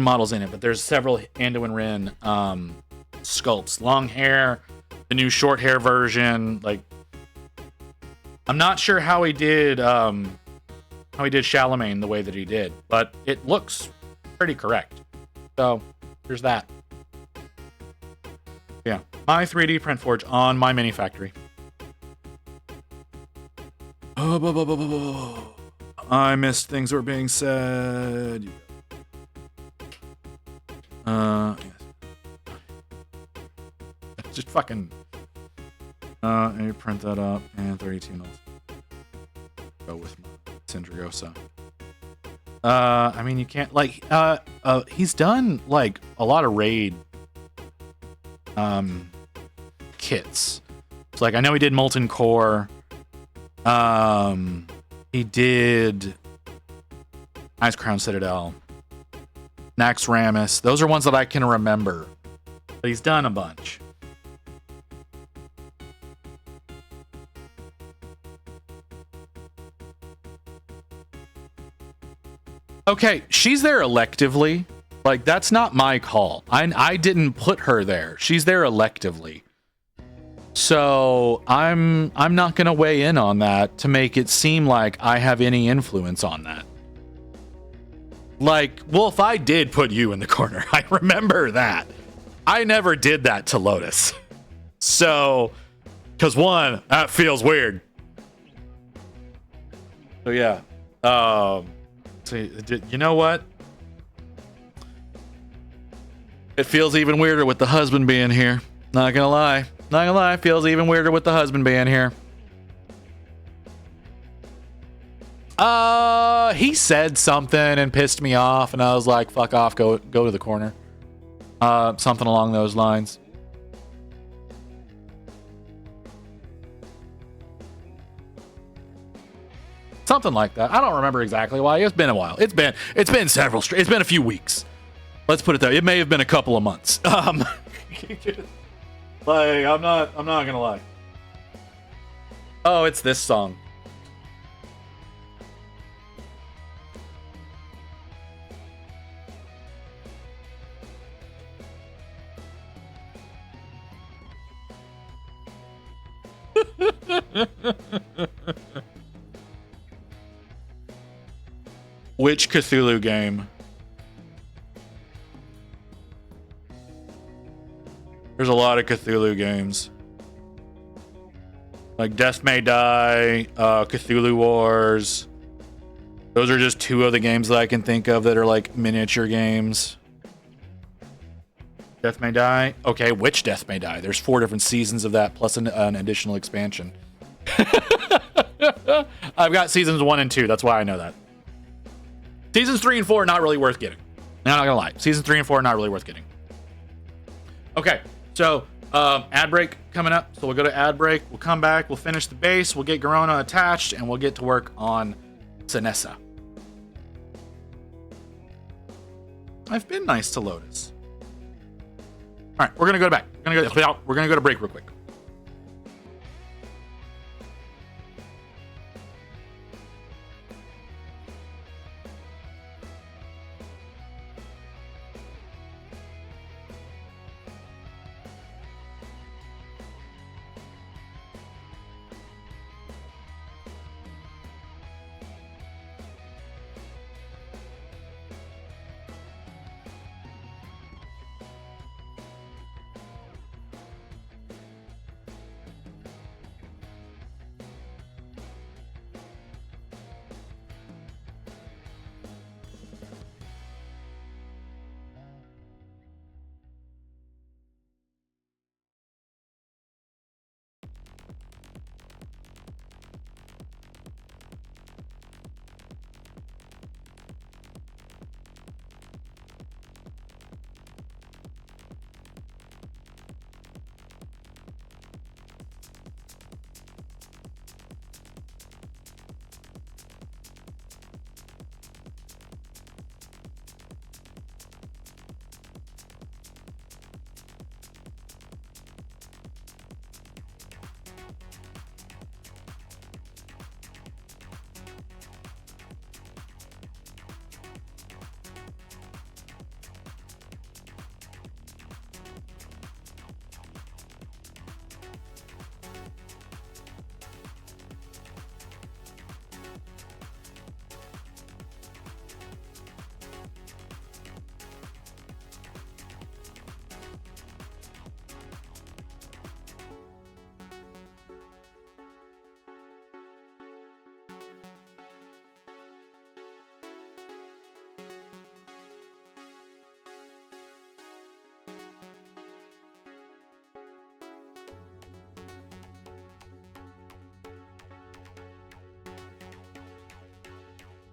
models in it, but there's several Anduin Wrynn sculpts. Long hair, the new short hair version. Like, I'm not sure how he did Charlemagne the way that he did, but it looks pretty correct. So there's that. Yeah, my 3D print forge on my mini factory. I missed things that were being said. Yes. Just fucking. And you print that up and 32 mils. Go with my Syndragosa. I mean, you can't like. He's done like a lot of raid kits. So like, I know he did Molten Core. He did Ice Crown Citadel, Nax Ramus. Those are ones that I can remember. But he's done a bunch. Okay, she's there electively. Like, that's not my call. I didn't put her there. She's there electively. So I'm not gonna weigh in on that to make it seem like I have any influence on that. Like, Wolf, I did put you in the corner. I remember that. I never did that to Lotus. So, because one, that feels weird. So yeah. So you know what? It feels even weirder with the husband being here. Not gonna lie. Not gonna lie, feels even weirder with the husband being here. He said something and pissed me off, and I was like, fuck off, go to the corner. Something along those lines. something like that. I don't remember exactly why. It's been a while. It's been it's been a few weeks. Let's put it there. It may have been a couple of months. Like, I'm not gonna lie. Oh, it's this song. Which Cthulhu game? There's a lot of Cthulhu games. Like Death May Die, Cthulhu Wars. Those are just two of the games that I can think of that are like miniature games. Death May Die? Okay, which Death May Die? There's 4 different seasons of that plus an additional expansion. I've got seasons 1 and 2, that's why I know that. Seasons 3 and 4 are not really worth getting. I'm not gonna lie. Seasons 3 and 4 are not really worth getting. Okay, so ad break coming up. So we'll go to ad break. We'll come back. We'll finish the base. We'll get Garona attached, and we'll get to work on Sinessa. I've been nice to Lotus. All right, we're gonna go back. We're gonna go to break real quick.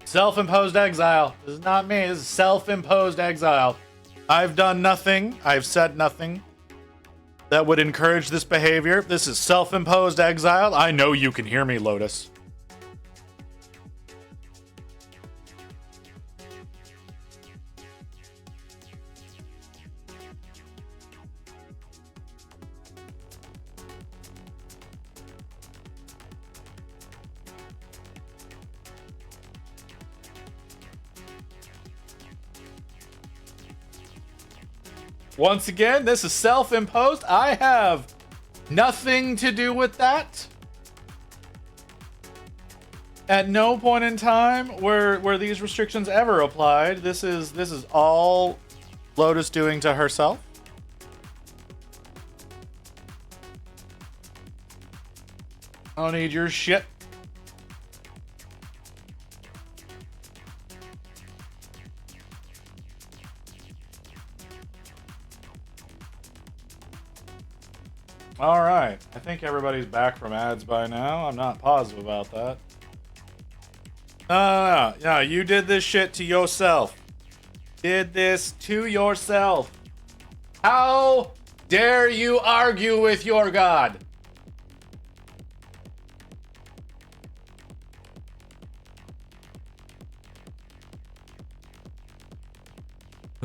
Self-imposed exile. This is not me. This is self-imposed exile. I've done nothing. I've said nothing that would encourage this behavior. This is self-imposed exile. I know you can hear me, Lotus. Once again, this is self-imposed. I have nothing to do with that. At no point in time were these restrictions ever applied. This is all Lotus doing to herself. I don't need your shit. All right, I think everybody's back from ads by now. I'm not positive about that. No, you did this shit to yourself. Did this to yourself. How dare you argue with your God?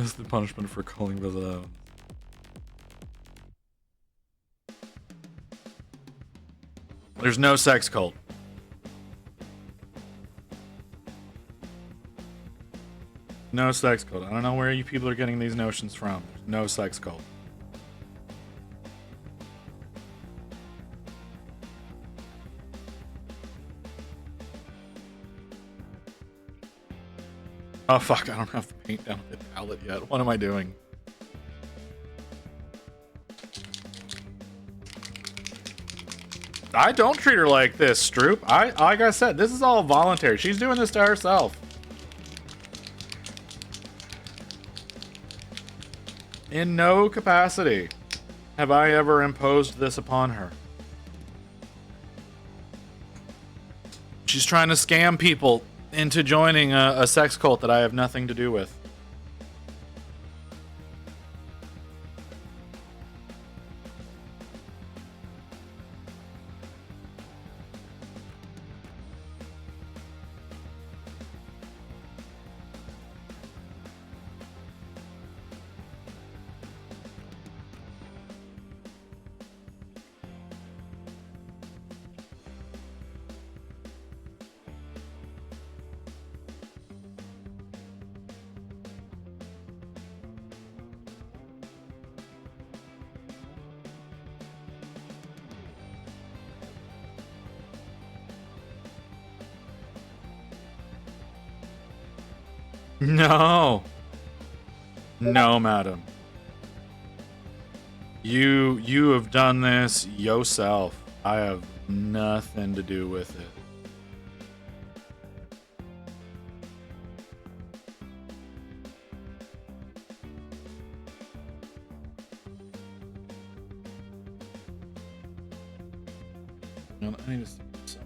is the punishment for calling visitors? There's no sex cult. No sex cult. I don't know where you people are getting these notions from. No sex cult. Oh fuck, I don't have the paint down the palette yet. What am I doing? I don't treat her like this, Stroop. Like I said, this is all voluntary. She's doing this to herself. In no capacity have I ever imposed this upon her. She's trying to scam people into joining a sex cult that I have nothing to do with. No. No, madam. You have done this yourself. I have nothing to do with it. I need to see something.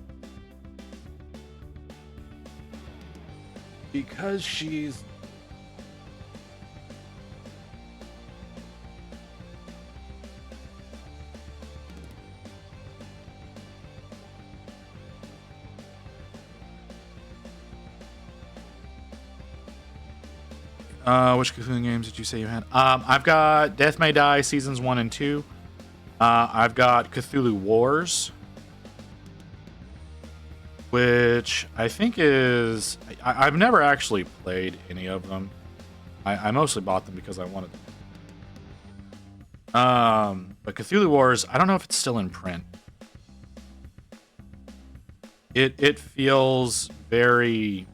Because she's which Cthulhu games did you say you had? I've got Death May Die Seasons 1 and 2. I've got Cthulhu Wars, which I think is... I've never actually played any of them. I mostly bought them because I wanted them. But Cthulhu Wars, I don't know if it's still in print. It feels very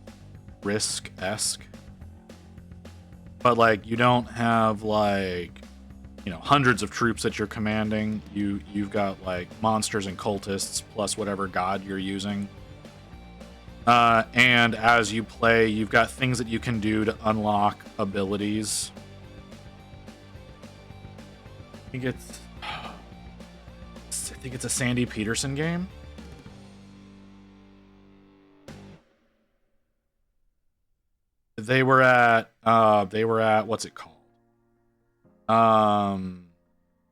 Risk-esque. But, like, you don't have, like, you know, hundreds of troops that you're commanding. You've got, like, monsters and cultists plus whatever god you're using. And as you play, you've got things that you can do to unlock abilities. I think it's a Sandy Peterson game. They were at what's it called?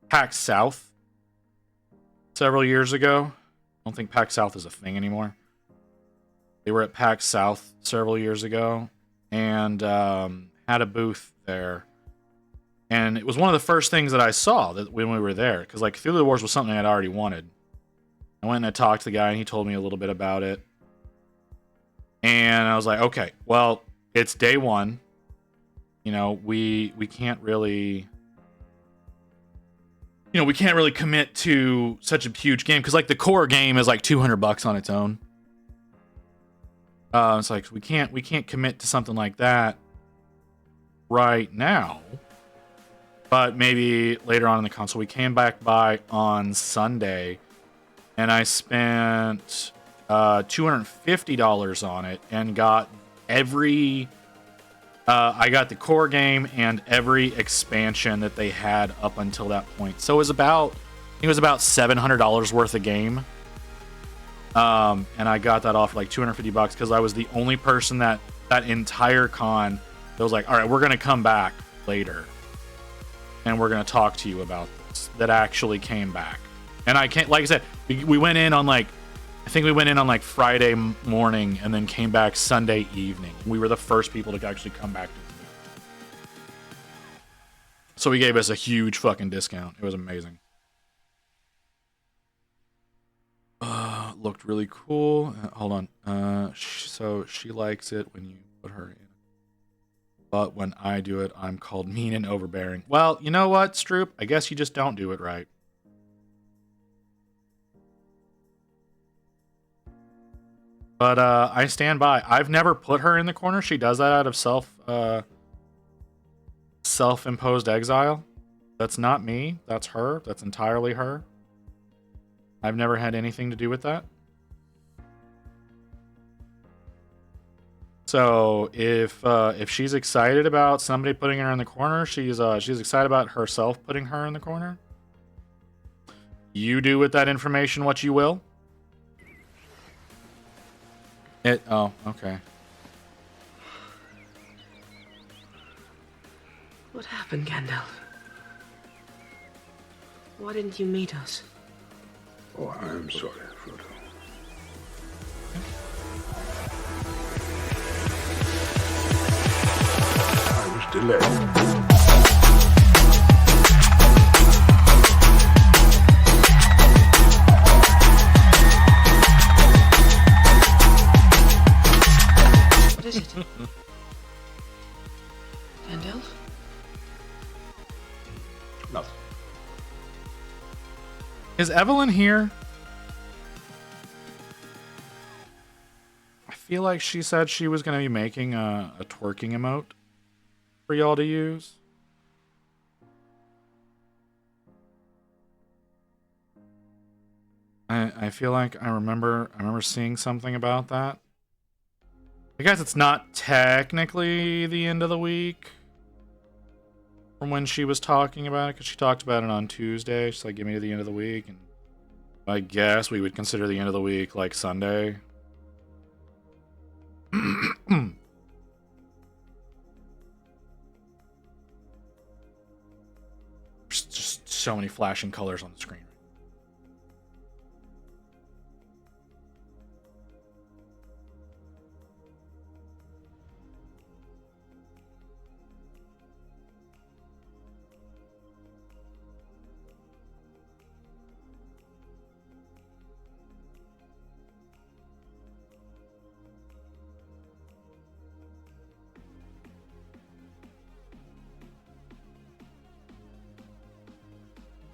PAX South several years ago. I don't think PAX South is a thing anymore. They were at PAX South several years ago and had a booth there. And it was one of the first things that I saw that when we were there, because like Cthulhu Wars was something I'd already wanted. I went and I talked to the guy and he told me a little bit about it. And I was like, okay, well, it's day one. You know, we can't really, you know, we can't really commit to such a huge game because like the core game is like $200 on its own. It's like we can't commit to something like that right now. But maybe later on in the console, we came back by on Sunday, and I spent $250 on it and got every. I got the core game and every expansion that they had up until that point. So it was about $700 worth of game. And I got that off like $250 because I was the only person that entire con that was like, all right, we're gonna come back later, and we're gonna talk to you about this. That actually came back, and I can't, like I said, we went in on like. I think we went in on like Friday morning and then came back Sunday evening. We were the first people to actually come back to So he gave us a huge fucking discount. It was amazing. Looked really cool. Hold on. So she likes it when you put her in. But when I do it, I'm called mean and overbearing. Well, you know what, Stroop? I guess you just don't do it right. But I stand by. I've never put her in the corner. She does that out of self-imposed exile. That's not me. That's her. That's entirely her. I've never had anything to do with that. So if she's excited about somebody putting her in the corner, she's excited about herself putting her in the corner. You do with that information what you will. Oh, okay. What happened, Gandalf? Why didn't you meet us? Oh, I'm sorry, Frodo. I was delayed. What is it? Gandalf? Nothing. Is Evelyn here? I feel like she said she was going to be making a twerking emote for y'all to use. I feel like I remember seeing something about that. I guess it's not technically the end of the week from when she was talking about it, because she talked about it on Tuesday. She's like, give me to the end of the week. And I guess we would consider the end of the week like Sunday. There's just so many flashing colors on the screen.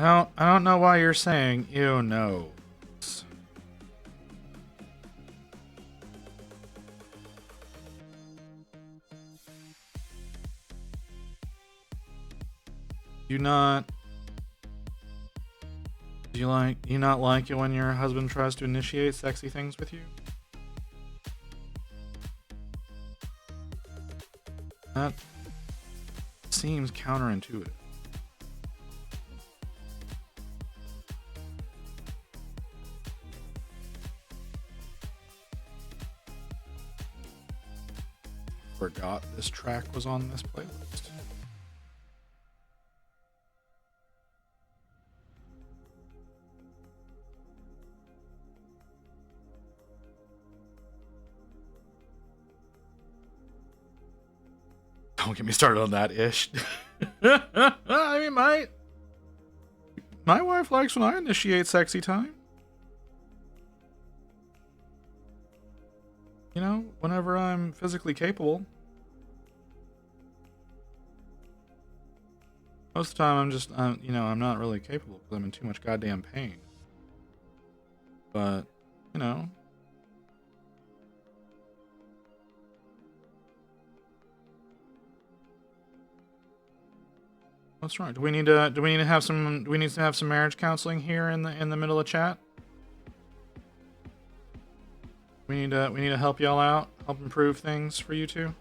I don't know why you're saying ew no. Do you not like it when your husband tries to initiate sexy things with you? That seems counterintuitive. Forgot this track was on this playlist. Don't get me started on that ish. I mean, my wife likes when I initiate sexy time. You know, whenever I'm physically capable. Most of the time I'm just, I'm not really capable because I'm in too much goddamn pain. But, you know. What's wrong? Do we need to have some marriage counseling here in the middle of chat? We need to help y'all out, help improve things for you two.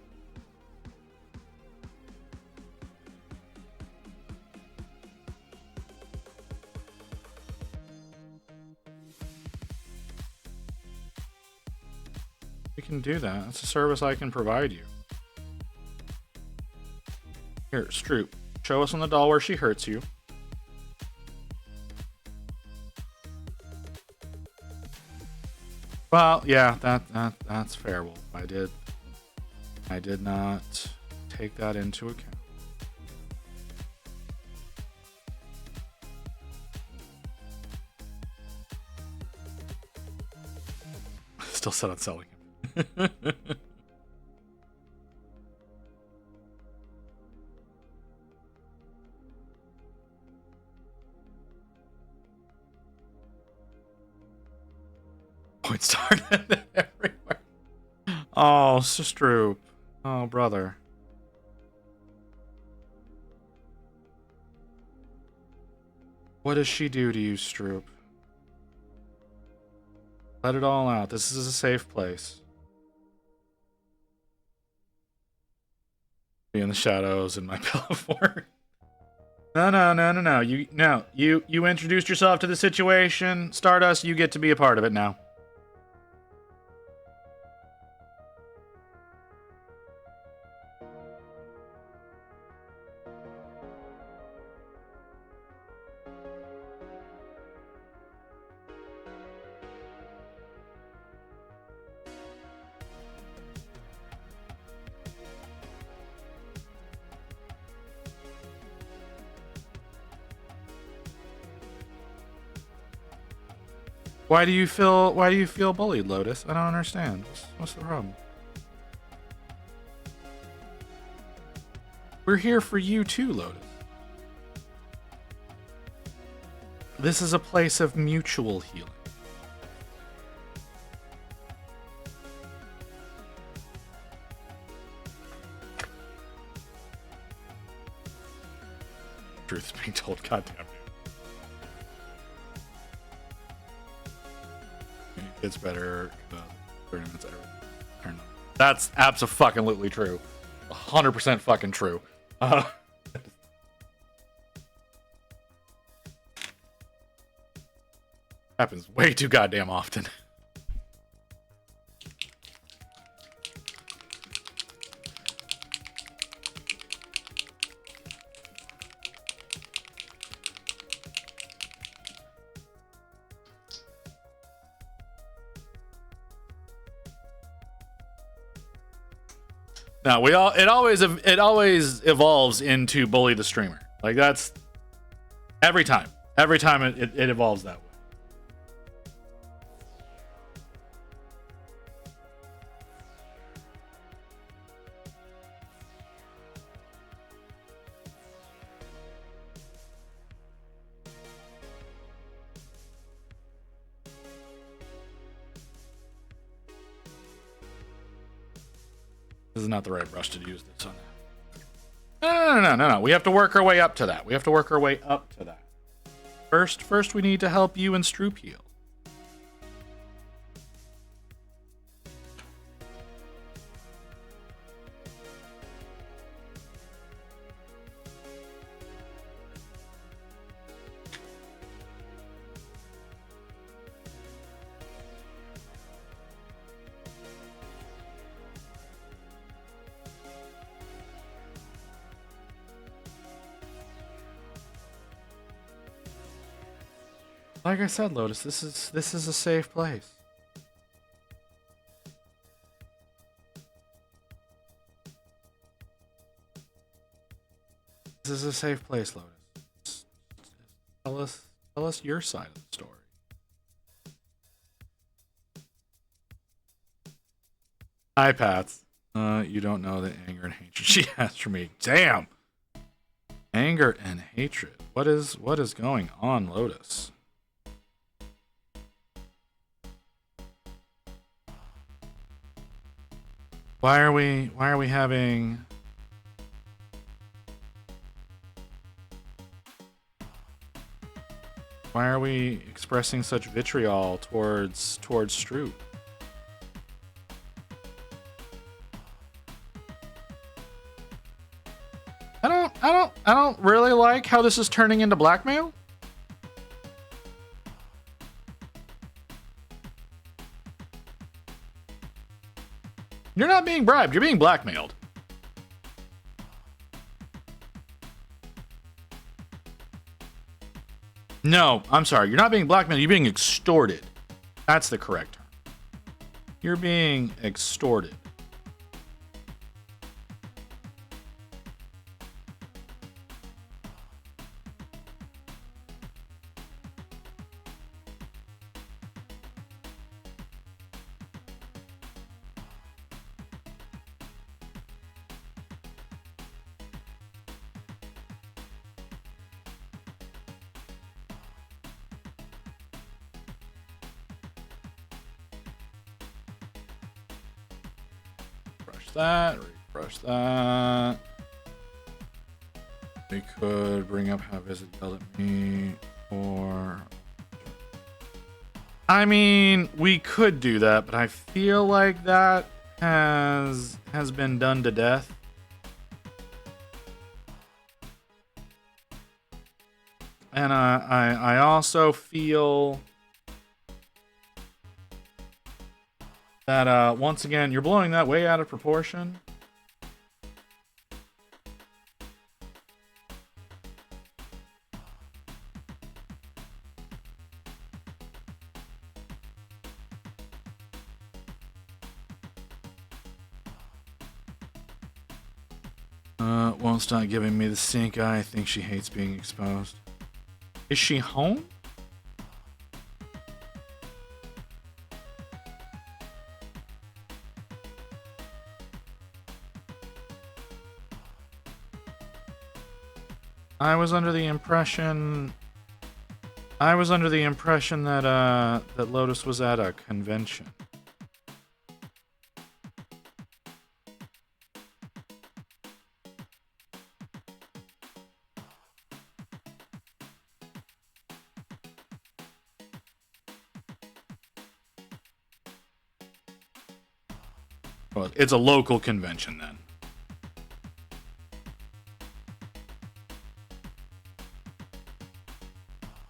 We can do that. That's a service I can provide you. Here, Stroop, show us on the doll where she hurts you. Well, yeah, that's fair, Wolf. I did not take that into account. still set on selling him. Point started everywhere. Oh, Stroop. Oh, brother. What does she do to you, Stroop? Let it all out. This is a safe place. Be in the shadows in my pillow fort. No. You introduced yourself to the situation. Stardust, you get to be a part of it now. Why do you feel bullied, Lotus? I don't understand. What's the problem? We're here for you too, Lotus. This is a place of mutual healing. Truth is being told, goddamn dude. It's better. 30 minutes every turn. That's abso-fucking-lutely true. 100% fucking true. Happens way too goddamn often. No, it always evolves into bully the streamer. Like that's every time it evolves that way. This is not the right brush to use this on. No. We have to work our way up to that. First we need to help you and Stroop heal. Like I said, Lotus, this is a safe place. This is a safe place, Lotus. Tell us your side of the story. Hi, Pats. You don't know the anger and hatred she has for me. Damn. Anger and hatred. What is going on, Lotus? Why are we having Why are we expressing such vitriol towards Stroop? I don't really like how this is turning into blackmail. You're not being bribed, you're being blackmailed. No, I'm sorry, you're not being blackmailed, you're being extorted. That's the correct term. You're being extorted. that, refresh that. We could bring up how visit yelled at me, or I mean, we could do that, but I feel like that has been done to death. And I also feel that once again, you're blowing that way out of proportion. Won't stop giving me the stink eye. I think she hates being exposed. Is she home? I was under the impression that that Lotus was at a convention. Well, it's a local convention then.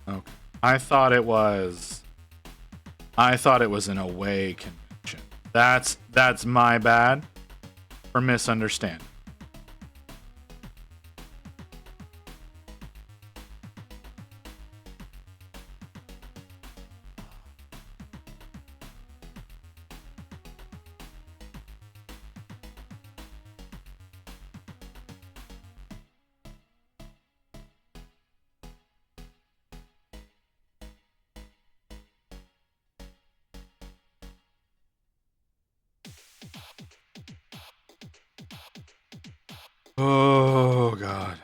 Okay. I thought it was an away convention. That's my bad for misunderstanding. Oh, God.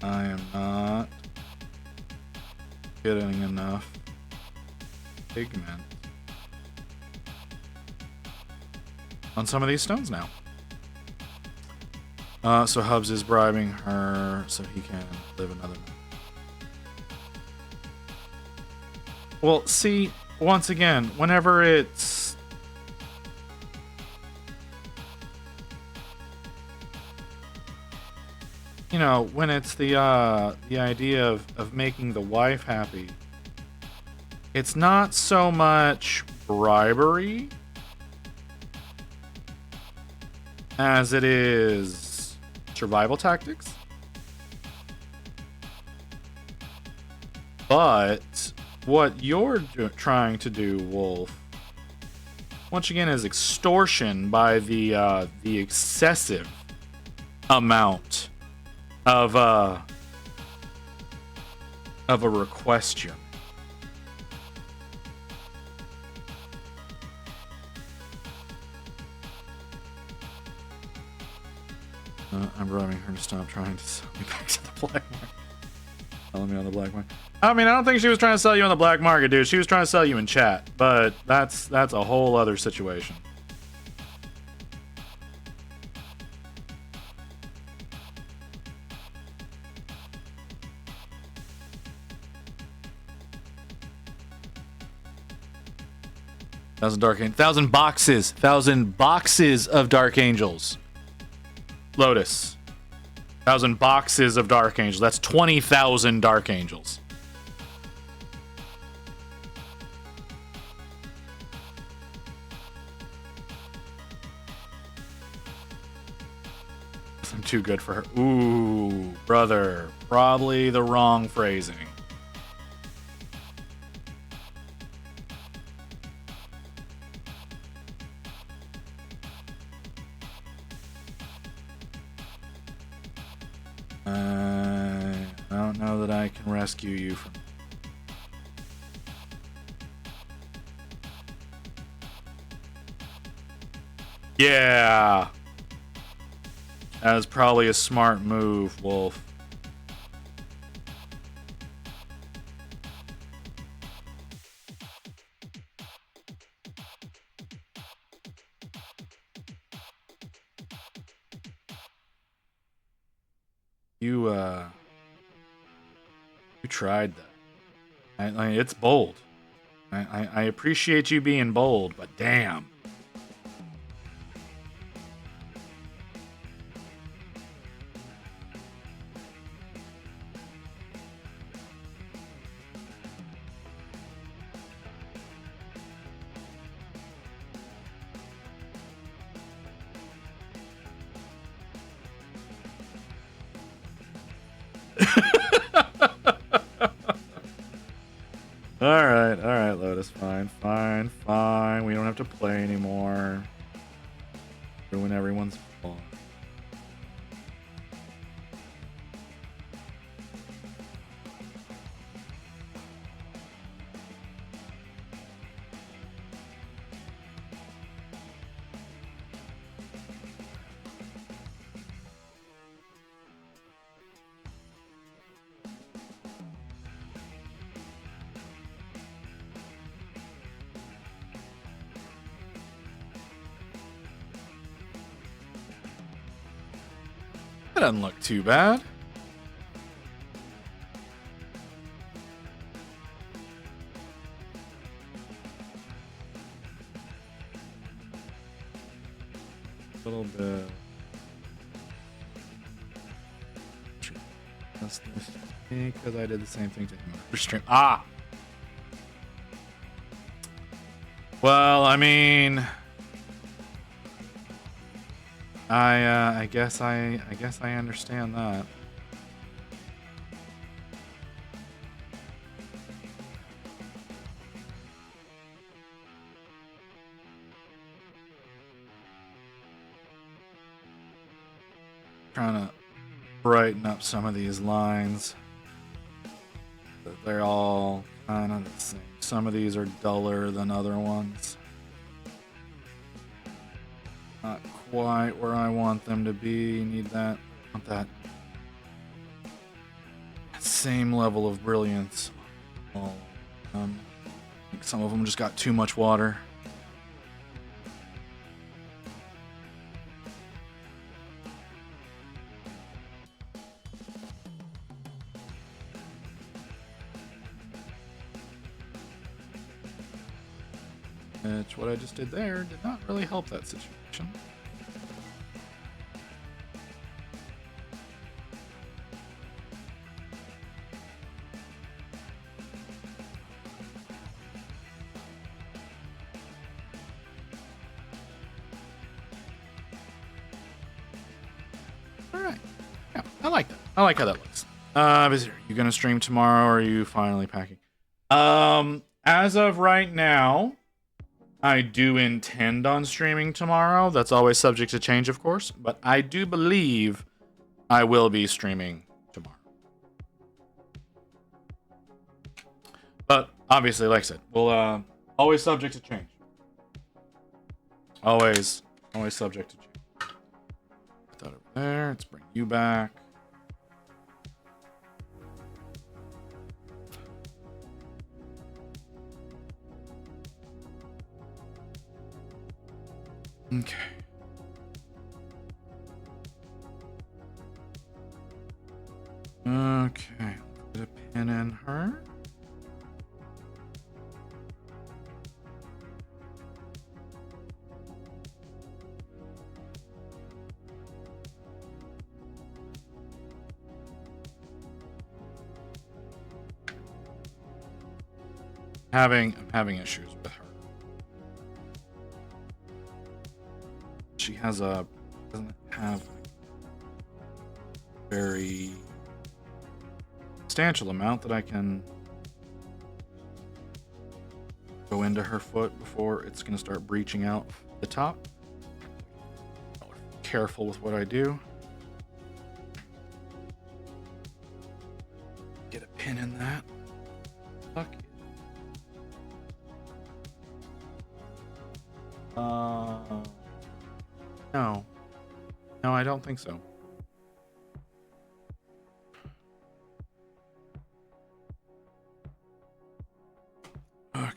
I am not getting enough pigment on some of these stones now. So Hubs is bribing her so he can live another night. Well, see, once again, whenever it's when it's the idea of making the wife happy, it's not so much bribery as it is survival tactics. But what you're trying to do, Wolf, once again, is extortion by the excessive amount of a request you. I'm bribing her to stop trying to sell me back to the black market. Selling me on the black market. I mean, I don't think she was trying to sell you on the black market, dude. She was trying to sell you in chat, but that's a whole other situation. Thousand boxes of Dark Angels. Lotus. 1,000 boxes of Dark Angels. That's 20,000 Dark Angels. I'm too good for her. Ooh, brother. Probably the wrong phrasing. I don't know that I can rescue you from... Yeah! That was probably a smart move, Wolf. You tried that. It's bold. I appreciate you being bold, but damn. All right, Lotus. Fine. We don't have to play anymore. Ruin everyone's fun. That doesn't look too bad. A little bit. Because I did the same thing to him. Stream. Ah. Well, I mean, I guess I understand that. Trying to brighten up some of these lines. But they're all kind of the same. Some of these are duller than other ones. Not quite where I want them to be. Need that. Want that same level of brilliance. I think some of them just got too much water. Which, what I just did there did not really help that situation. Alright. Yeah, I like that. I like how that looks. Visitor, you gonna stream tomorrow or are you finally packing? As of right now, I do intend on streaming tomorrow. That's always subject to change, of course. But I do believe I will be streaming tomorrow. But obviously, like I said, we'll always subject to change. Always subject to change. Put that over there. Let's bring you back. Okay. Okay. Put a pin in her. I'm having issues with her. She doesn't have a very substantial amount that I can go into her foot before it's going to start breaching out the top. Careful with what I do. Get a pin in that. Fuck it. No. No, I don't think so. Okay.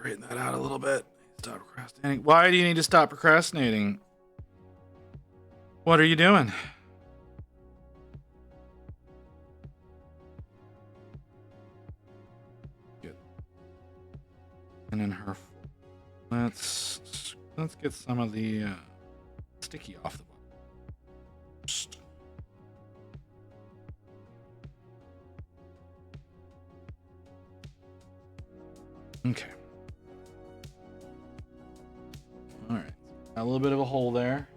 straighten that out a little bit. Stop procrastinating. Why do you need to stop procrastinating? What are you doing? Good. And in her, let's get some of the sticky off the bottom. Okay. All right. Got a little bit of a hole there.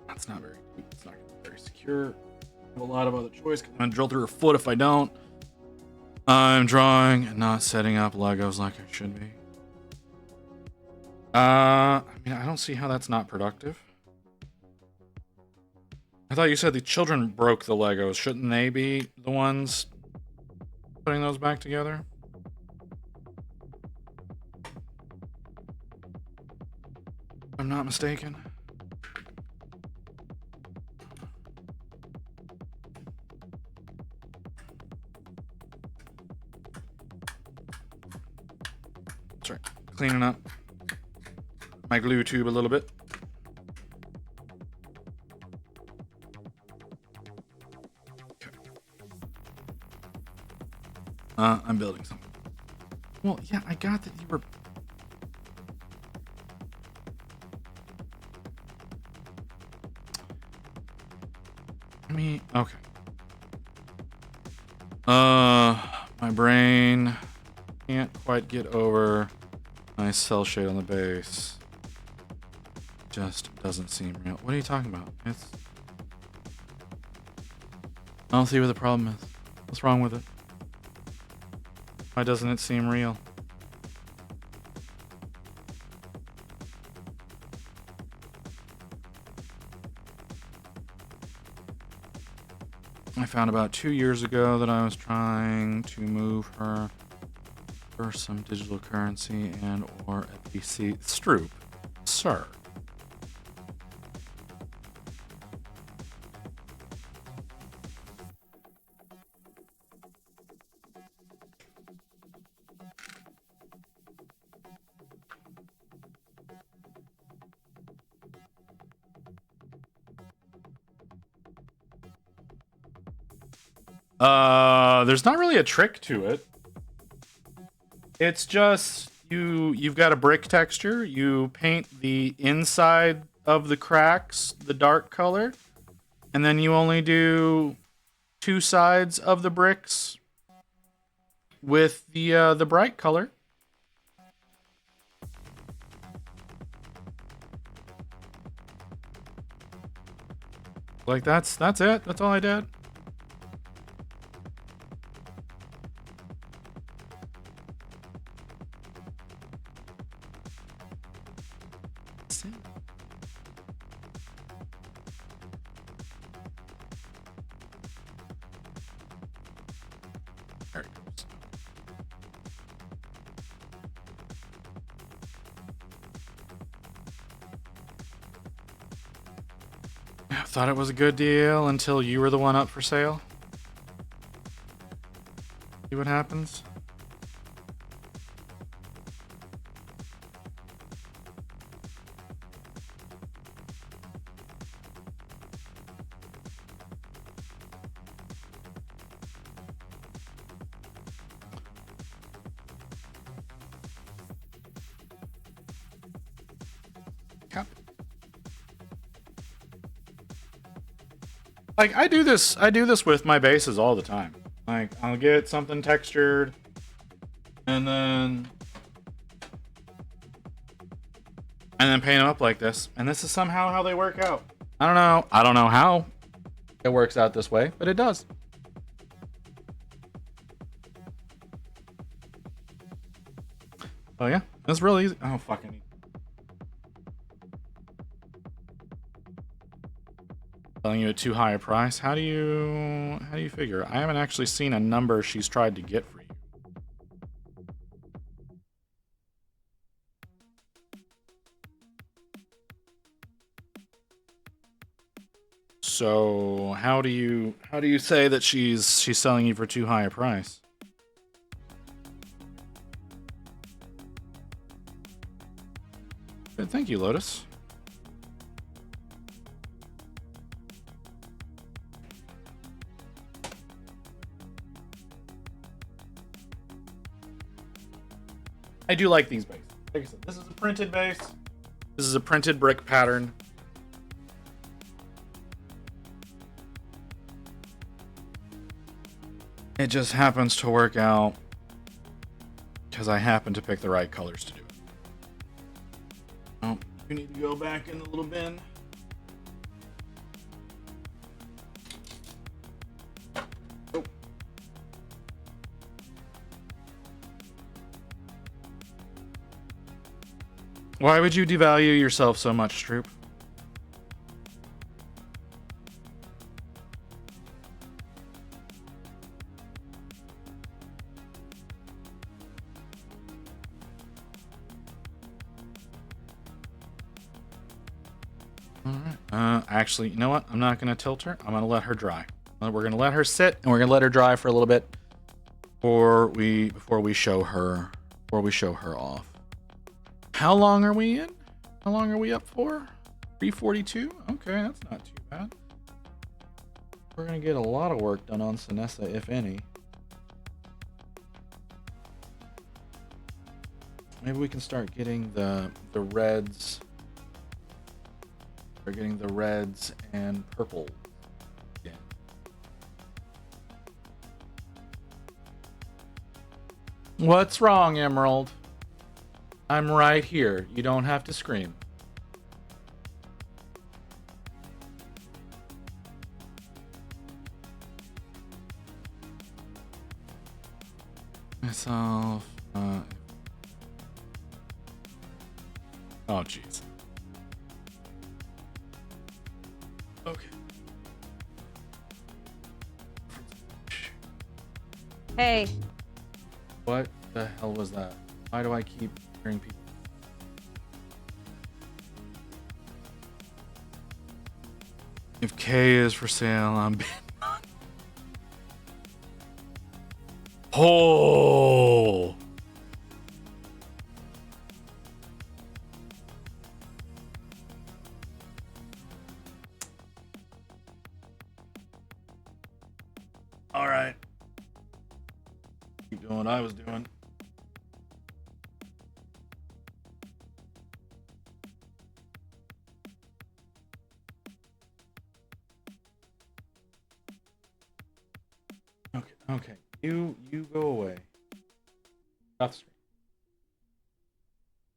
That's not very deep. It's not very secure. I have a lot of other choice. I'm gonna drill through her foot if I don't. I'm drawing and not setting up Legos like I should be. I mean, I don't see how that's not productive. I thought you said the children broke the Legos. Shouldn't they be the ones putting those back together? If I'm not mistaken. That's right. Cleaning up my glue tube a little bit. I'm building something. Well, yeah, I got that you were... I mean, okay. My brain can't quite get over nice cell shade on the base. Just doesn't seem real. What are you talking about? It's... I don't see what the problem is. What's wrong with it? Why doesn't it seem real? I found about 2 years ago that I was trying to move her for some digital currency and or a PC. Stroop, sir. There's not really a trick to it. It's just you've got a brick texture. You paint the inside of the cracks the dark color, and then you only do 2 sides of the bricks with the bright color. Like that's it. That's all I did. There it goes. I thought it was a good deal until you were the one up for sale. See what happens? Like I do this with my bases all the time. Like I'll get something textured and then paint them up like this. And this is somehow how they work out. I don't know how it works out this way, but it does. Oh yeah, that's really easy. Oh fucking. Selling you at too high a price. How do you figure? I haven't actually seen a number she's tried to get for you. So how do you say that she's selling you for too high a price? Good, thank you, Lotus. I do like these bases. Like I said, this is a printed base. This is a printed brick pattern. It just happens to work out because I happen to pick the right colors to do it. Oh, you need to go back in the little bin. Oh. Why would you devalue yourself so much, Stroop? Actually, you know what? I'm not going to tilt her. I'm going to let her dry. We're going to let her sit, and we're going to let her dry for a little bit before we show her off. How long are we in? How long are we up for? 3:42? Okay, that's not too bad. We're going to get a lot of work done on Sinessa, if any. Maybe we can start getting the reds. We're getting the reds and purple again. What's wrong, Emerald? I'm right here. You don't have to scream. Myself. Oh, jeez. Okay. Hey. What the hell was that? Why do I keep hearing people? If K is for sale, I'm being... Oh! All right. Keep doing what I was doing. Okay. You go away. Off screen.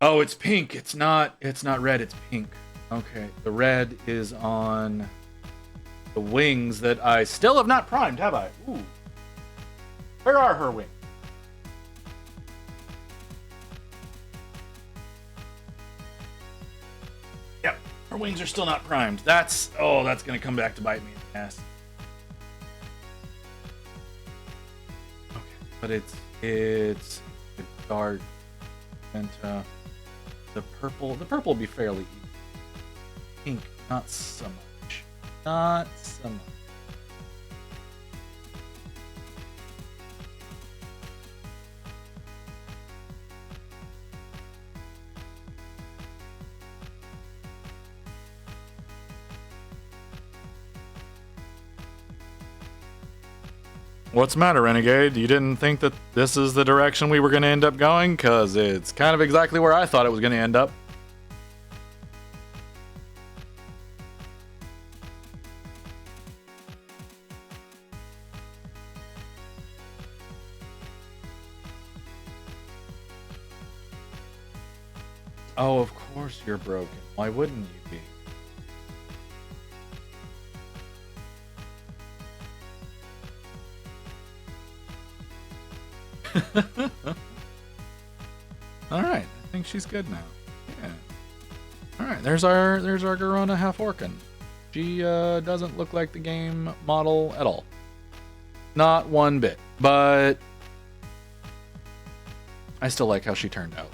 Oh, it's pink. It's not red, it's pink. Okay. The red is on the wings that I still have not primed, have I? Ooh. Where are her wings? Yep. Her wings are still not primed. That's gonna come back to bite me in the ass. But it's dark and the purple will be fairly easy. Pink, not so much. Not so much. What's the matter, Renegade? You didn't think that this is the direction we were going to end up going? Because it's kind of exactly where I thought it was going to end up. Oh, of course you're broken. Why wouldn't you be? All right, I think she's good now. Yeah. All right, there's our Garona half orcan. She doesn't look like the game model at all. Not one bit. But I still like how she turned out.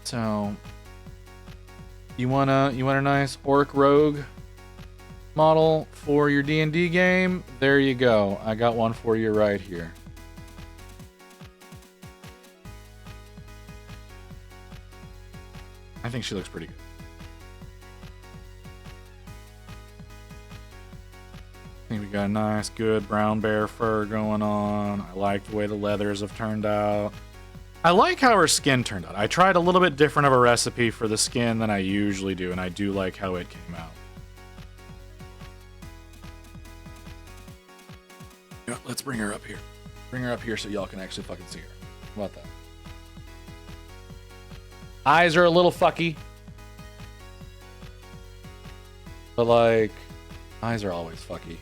So You want a nice orc rogue model for your D&D game? There you go. I got one for you right here. I think she looks pretty good. I think we got a nice, good brown bear fur going on. I like the way the leathers have turned out. I like how her skin turned out. I tried a little bit different of a recipe for the skin than I usually do, and I do like how it came out. Yeah, let's bring her up here. Bring her up here so y'all can actually fucking see her. How about that? Eyes are a little fucky. But, like, eyes are always fucky.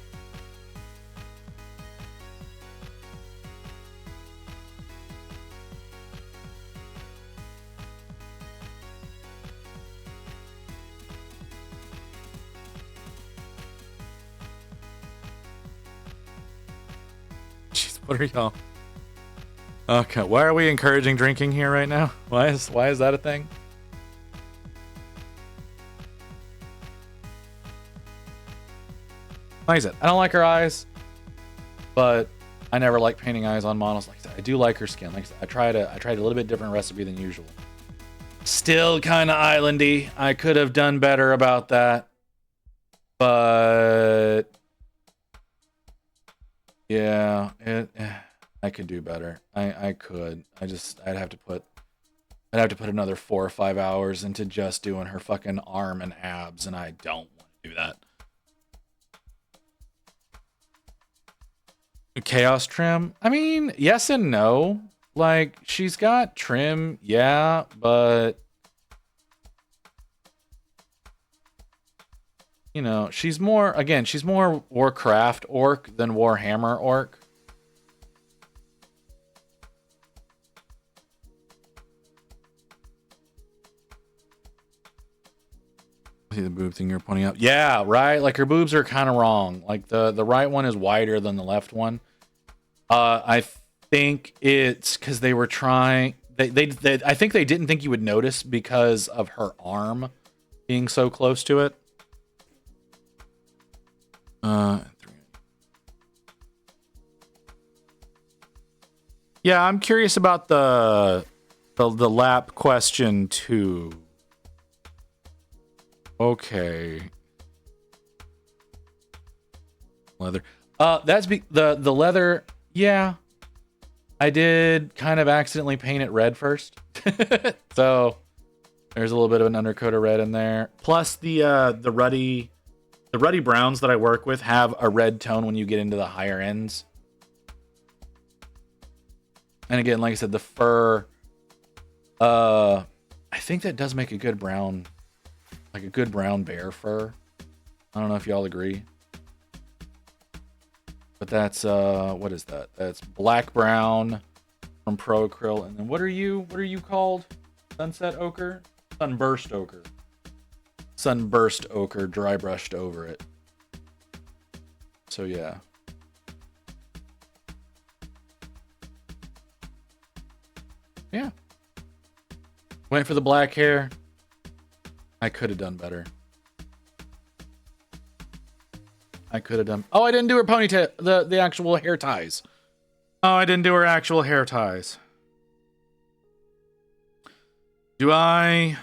Jeez, what are y'all? Okay, why are we encouraging drinking here right now? Why is that a thing? Like I said, I don't like her eyes, but I never like painting eyes on models. Like I said, I do like her skin. Like I said, I tried a little bit different recipe than usual. Still kind of islandy. I could have done better about that, but yeah, I could do better. I could. I'd have to put another 4 or 5 hours into just doing her fucking arm and abs, and I don't want to do that. Chaos trim? I mean, yes and no. Like, she's got trim, yeah, but you know, she's more Warcraft orc than Warhammer orc. See the boob thing you're pointing out? Yeah, right. Like her boobs are kind of wrong. Like the right one is wider than the left one. I think it's because they were trying. They I think they didn't think you would notice because of her arm being so close to it. Yeah, I'm curious about the lap question too. Okay. Leather. That's the leather. Yeah. I did kind of accidentally paint it red first. So there's a little bit of an undercoat of red in there. Plus the ruddy browns that I work with have a red tone when you get into the higher ends. And again, like I said, the fur, I think that does make a good brown, like a good brown bear fur. I don't know if y'all agree. But that's, what is that? That's black brown from Pro Acryl. And then what are you called? Sunset ochre? Sunburst ochre. Sunburst ochre, dry brushed over it. So yeah. Yeah. Went for the black hair. I could have done better. I could have done. Oh, I didn't do her ponytail. The actual hair ties. Oh, I didn't do her actual hair ties. Do I?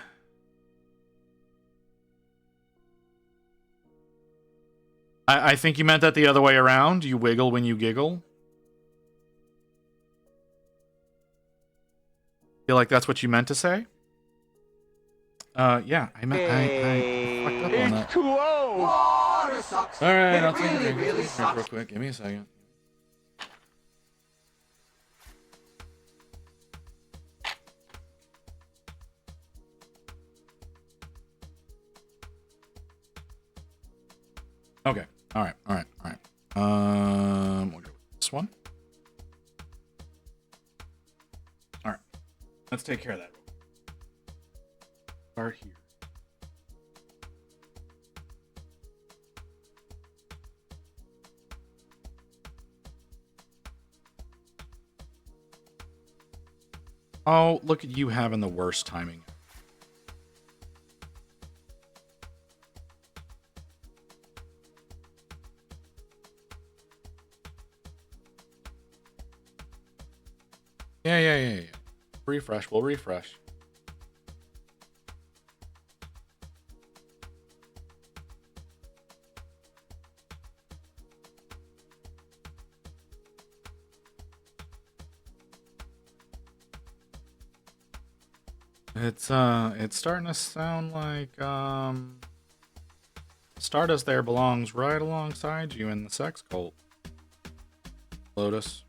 I think you meant that the other way around. You wiggle when you giggle. Feel like that's what you meant to say? Yeah, I fucked up on that. H2O! Water sucks. All right, It I'll take a really, drink really sucks. real quick. Give me a second. Okay. All right. We'll go with this one. All right. Let's take care of that. Start here. Oh, look at you having the worst timing. Yeah. Refresh. We'll refresh. It's starting to sound like Stardust there belongs right alongside you in the sex cult. Lotus.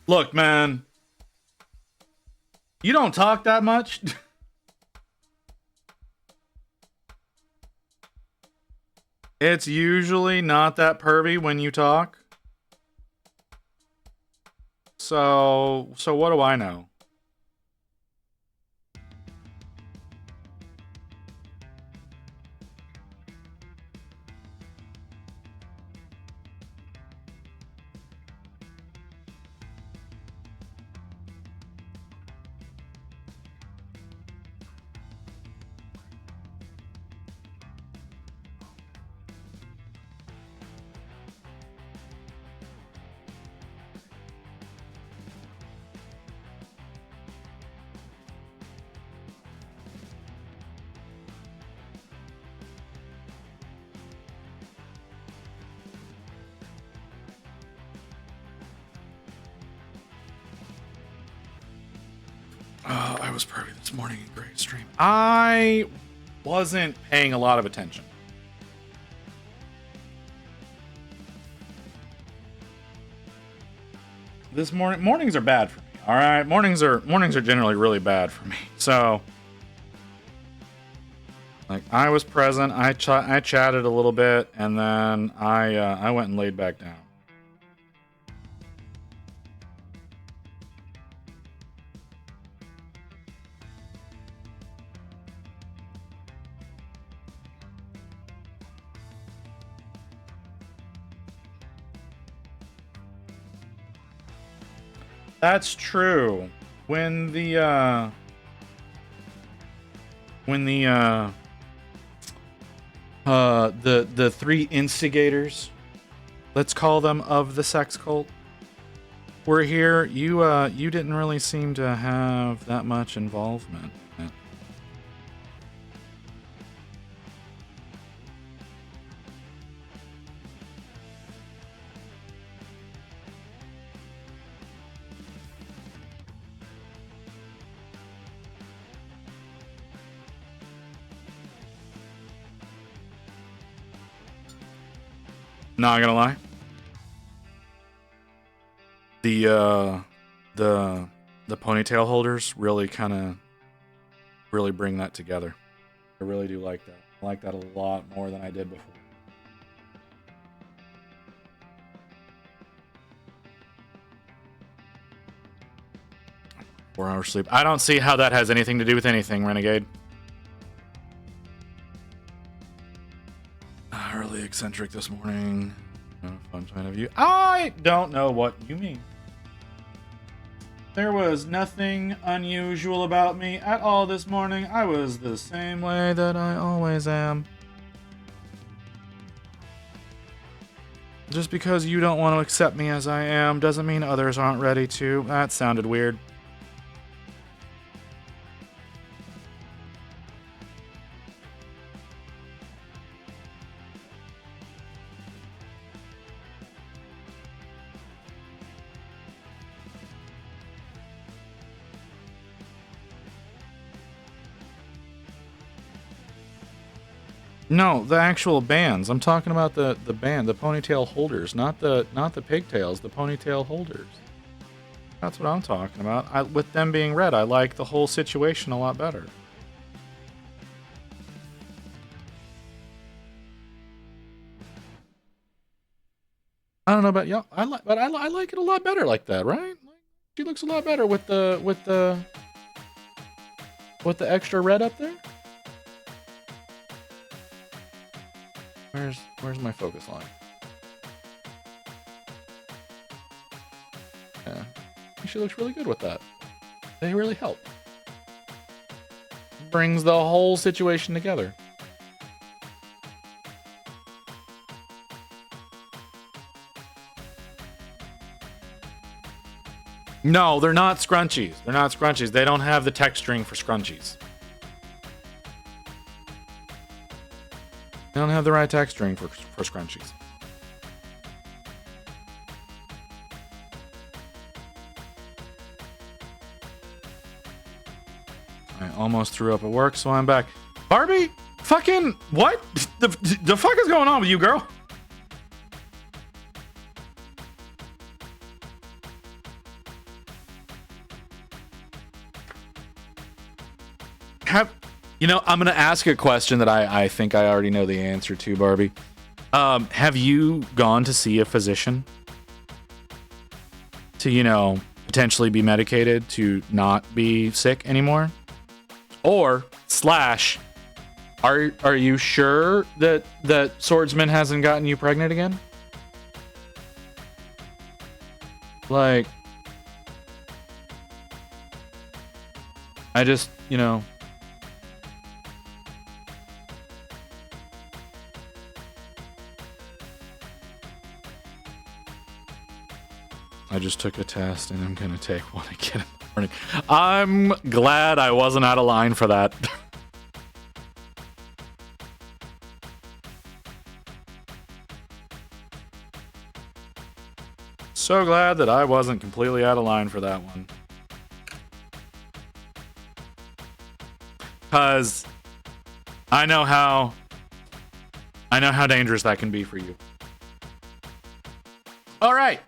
Look, man. You don't talk that much. It's usually not that pervy when you talk. So what do I know? I was pervy this morning in Gray's stream. I wasn't paying a lot of attention. This mornings are bad for me. All right, mornings are generally really bad for me. So, like, I was present. I chatted a little bit, and then I went and laid back down. That's true. When the three instigators, let's call them, of the sex cult were here, you didn't really seem to have that much involvement. Not gonna lie. The ponytail holders really really bring that together. I really do like that. I like that a lot more than I did before. Four-hour sleep. I don't see how that has anything to do with anything, Renegade. Early eccentric this morning. Fun sign of you. I don't know what you mean. There was nothing unusual about me at all this morning. I was the same way that I always am. Just because you don't want to accept me as I am doesn't mean others aren't ready to. That sounded weird. No, the actual bands. I'm talking about the band, the ponytail holders, not the pigtails, the ponytail holders. That's what I'm talking about. With them being red, I like the whole situation a lot better. I don't know about y'all. I like it a lot better like that, right? She looks a lot better with the with the extra red up there? Where's my focus line? Yeah, she looks really good with that. They really help. Brings the whole situation together. No, they're not scrunchies. They're not scrunchies. They don't have the texturing for scrunchies. They don't have the right texturing for scrunchies. I almost threw up at work, so I'm back. Barbie? Fucking what? The fuck is going on with you, girl? I'm going to ask a question that I think I already know the answer to, Barbie. Have you gone to see a physician to, potentially be medicated to not be sick anymore? Or / are you sure that Swordsman hasn't gotten you pregnant again? Like, I just, I just took a test and I'm gonna take one again in the morning. I'm glad I wasn't out of line for that. So glad that I wasn't completely out of line for that one. Cause I know how dangerous that can be for you. All right.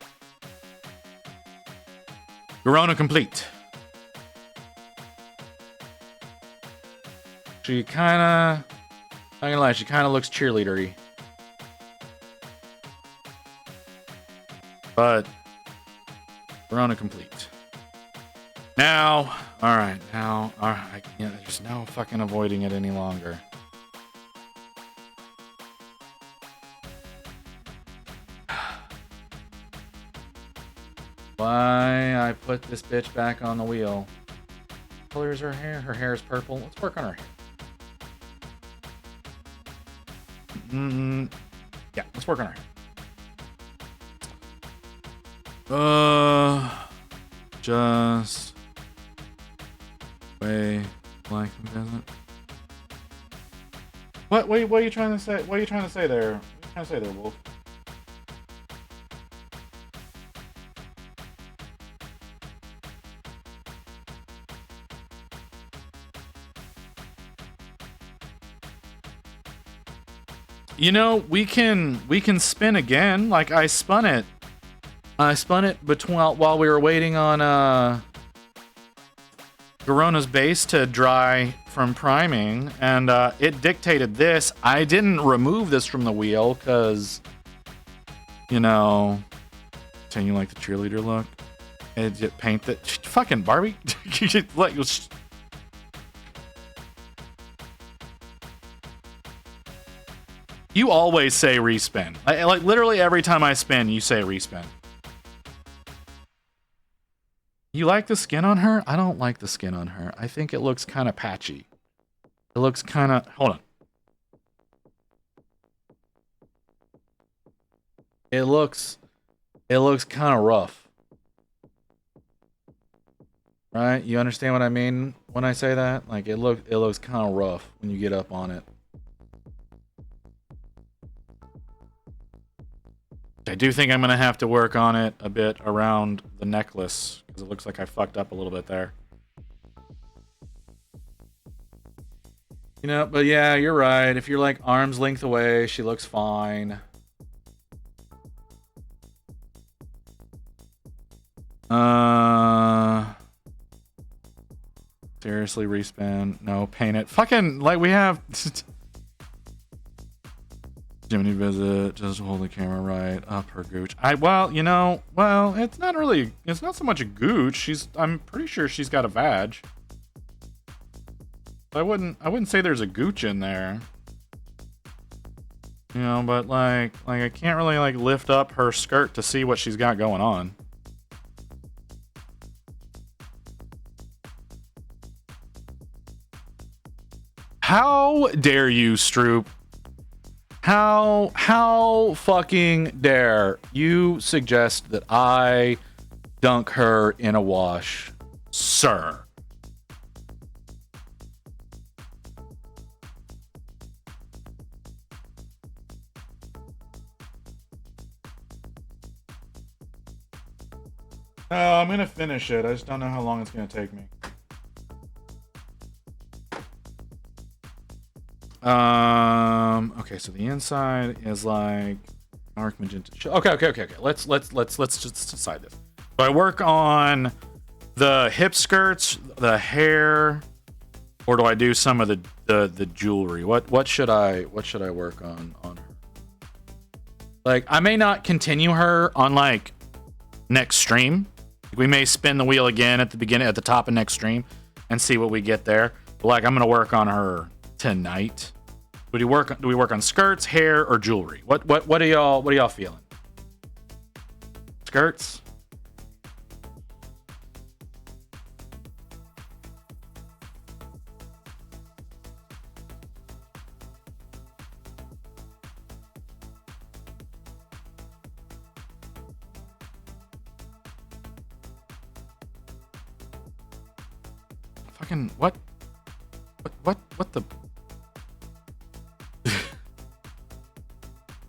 Garona complete. She kinda, not gonna lie, she kinda looks cheerleadery. But Garona complete. Now, alright, there's no fucking avoiding it any longer. Why I put this bitch back on the wheel? What color is her hair? Her hair is purple. Let's work on her hair. Yeah, let's work on her hair. Just way like doesn't. What are you trying to say? What are you trying to say there? What are you trying to say there, Wolf? We can spin again. Like I spun it between while we were waiting on Garona's base to dry from priming, and it dictated this. I didn't remove this from the wheel because you like the cheerleader look. And just paint that fucking Barbie. You always say respin. Like literally every time I spin, you say respin. You like the skin on her? I don't like the skin on her. I think it looks kind of patchy. It looks kind of... Hold on. It looks kind of rough. Right? You understand what I mean when I say that? Like it looks kind of rough when you get up on it. I do think I'm going to have to work on it a bit around the necklace because it looks like I fucked up a little bit there. But yeah, you're right. If you're like arm's length away, she looks fine. Seriously, respin. No, paint it. Fucking, like we have... Jiminy visit, just hold the camera right up her gooch. It's not so much a gooch. I'm pretty sure she's got a vag. I wouldn't say there's a gooch in there. You know, but like I can't really like lift up her skirt to see what she's got going on. How dare you, Stroop? How fucking dare you suggest that I dunk her in a wash, sir? Oh, I'm gonna finish it. I just don't know how long it's gonna take me. Okay, so the inside is like dark magenta. Okay. Let's just decide this. Do I work on the hip skirts, the hair, or do I do some of the jewelry? What should I work on her? Like, I may not continue her on like next stream. We may spin the wheel again at the top of next stream and see what we get there. But like, I'm gonna work on her tonight. Do we work on skirts, hair, or jewelry? What are y'all feeling? Skirts? Fucking what the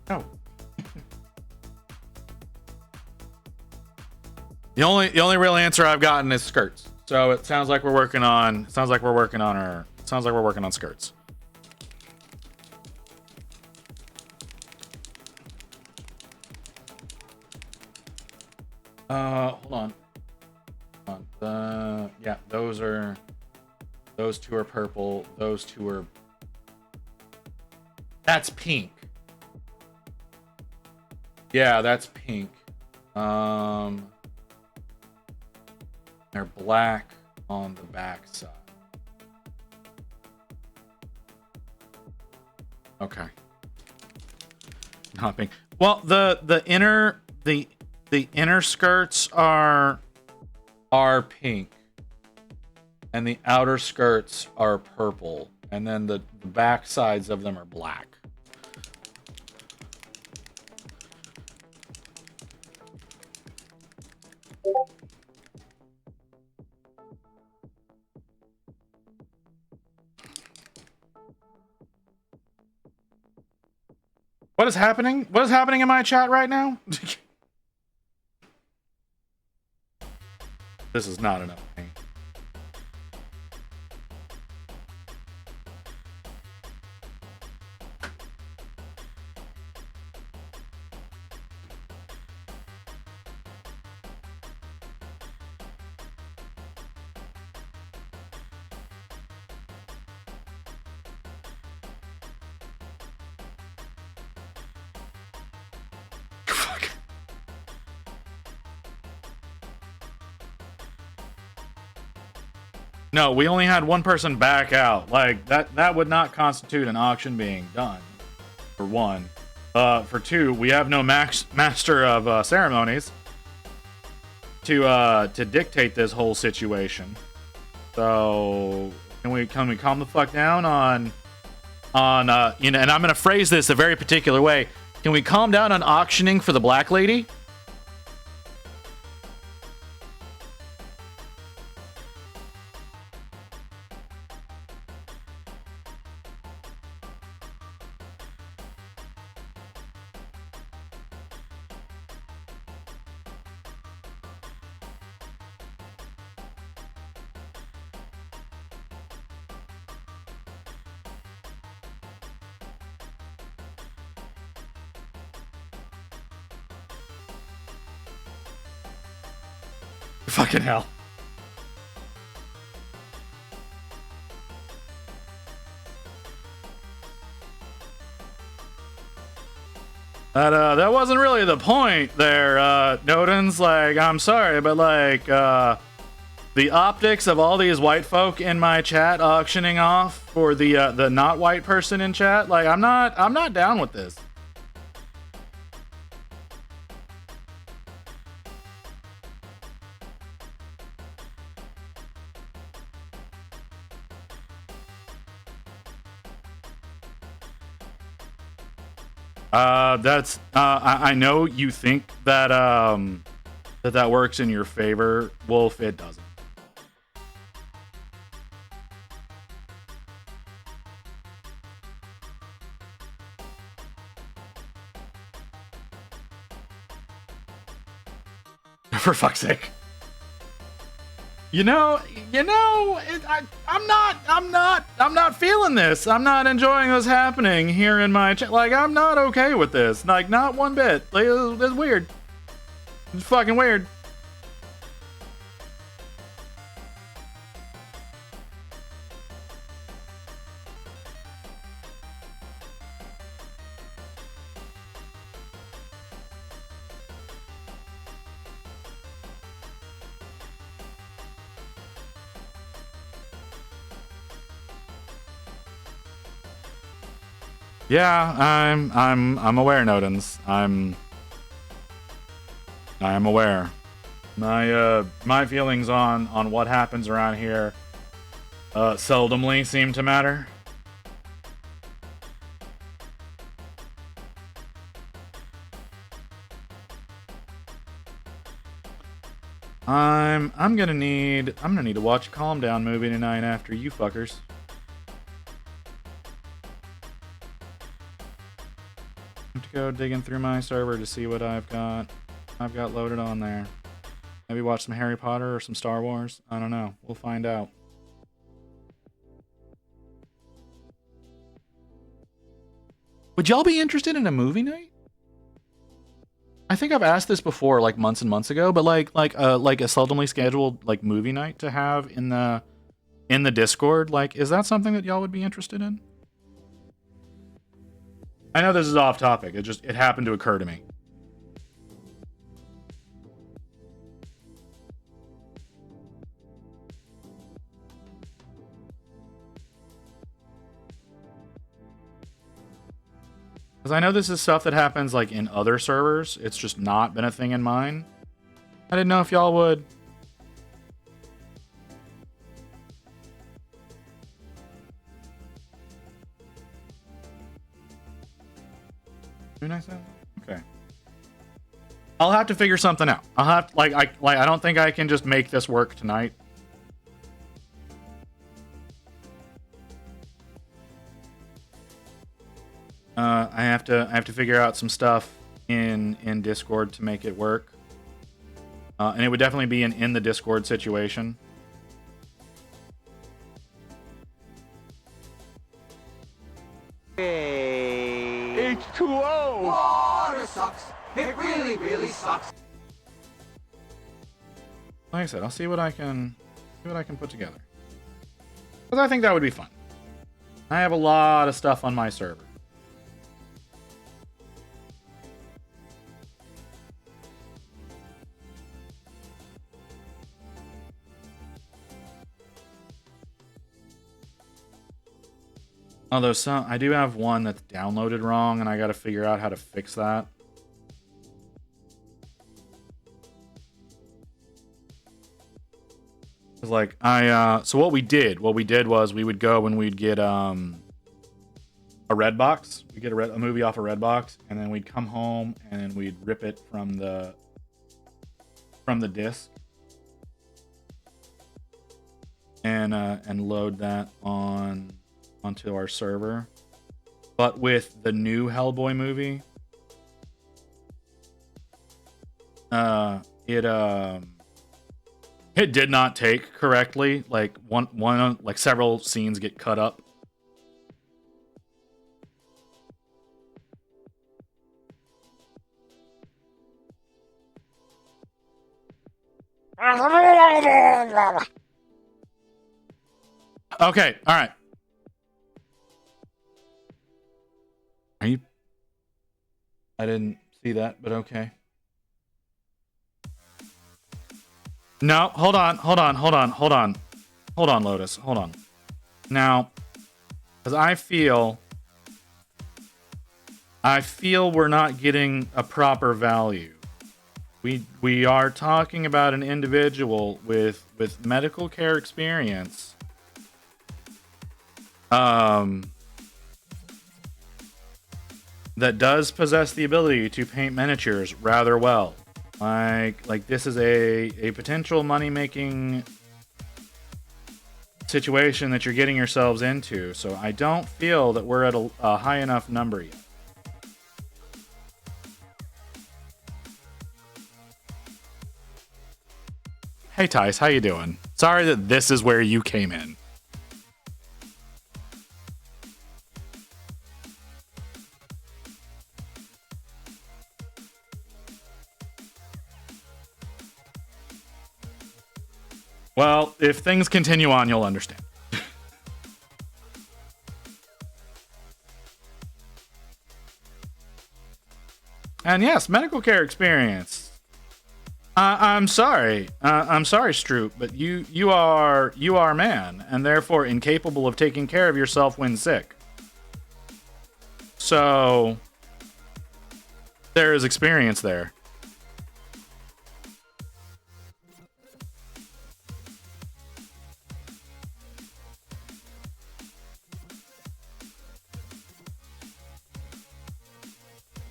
no. The only real answer I've gotten is skirts. So it sounds like we're working on skirts. Hold on. Yeah, those two are purple. Those two are. That's pink. Yeah, that's pink. They're black on the back side. Okay. Not pink. Well, the inner skirts are pink, and the outer skirts are purple, and then the back sides of them are black. What is happening? What is happening in my chat right now? This is not enough paint. No, we only had one person back out. Like, that would not constitute an auction being done, for one. For two, we have no master of ceremonies to dictate this whole situation. So can we calm the fuck down on you know? And I'm gonna phrase this a very particular way. Can we calm down on auctioning for the black lady? Fucking hell. That wasn't really the point there, Nodens. Like, I'm sorry, but like, The optics of all these white folk in my chat auctioning off for the not white person in chat, like I'm not down with this. I know you think that that works in your favor, Wolf. It doesn't. For fuck's sake. I'm not feeling this. I'm not enjoying this happening here in my chat. Like, I'm not okay with this. Like, not one bit. Like, it's weird. It's fucking weird. Yeah, I'm aware, Nodens. I'm aware. My feelings on what happens around here seldomly seem to matter. I'm gonna need to watch a Calm Down movie tonight after you fuckers. To go digging through my server to see what I've got loaded on there. Maybe watch some Harry Potter or some Star Wars. I don't know. We'll find out. Would y'all be interested in a movie night? I think I've asked this before, like months and months ago, but like a seldomly scheduled like movie night to have in the Discord. Like, is that something that y'all would be interested in? I know this is off topic. It happened to occur to me. Because I know this is stuff that happens like in other servers. It's just not been a thing in mine. I didn't know if y'all would. Okay. I'll have to figure something out. I'll have to, I don't think I can just make this work tonight. I have to figure out some stuff in Discord to make it work. And it would definitely be an in the Discord situation. H2O! Water sucks. It really, really sucks. Like I said, I'll see what I can put together. Because I think that would be fun. I have a lot of stuff on my server. Although I do have one that's downloaded wrong, and I got to figure out how to fix that. Cause like so what we did was we would go and we'd get a red box. We get a movie off a red box, and then we'd come home and then we'd rip it from the disc and load that onto our server. But with the new Hellboy movie, it did not take correctly. Like like several scenes get cut up. Okay, all right. Are you? I didn't see that, but okay. No, hold on, Lotus, hold on. Now, because I feel we're not getting a proper value. We are talking about an individual with medical care experience. That does possess the ability to paint miniatures rather well. Like this is a potential money-making situation that you're getting yourselves into. So I don't feel that we're at a high enough number yet. Hey Tice, how you doing? Sorry that this is where you came in. Well, if things continue on, you'll understand. And yes, medical care experience. I'm sorry. I'm sorry, Stroop, but you are a man, and therefore incapable of taking care of yourself when sick. So there is experience there.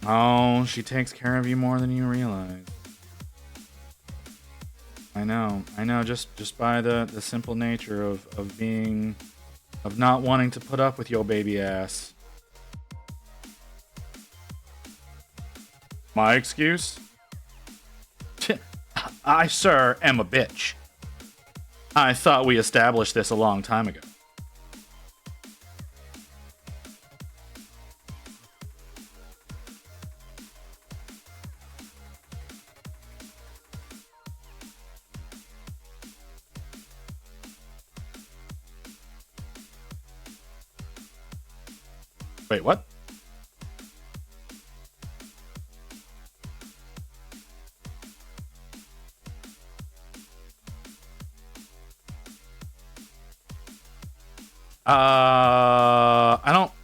Oh, she takes care of you more than you realize. I know, just by the simple nature of not wanting to put up with your baby ass. My excuse? I, sir, am a bitch. I thought we established this a long time ago. Wait, what?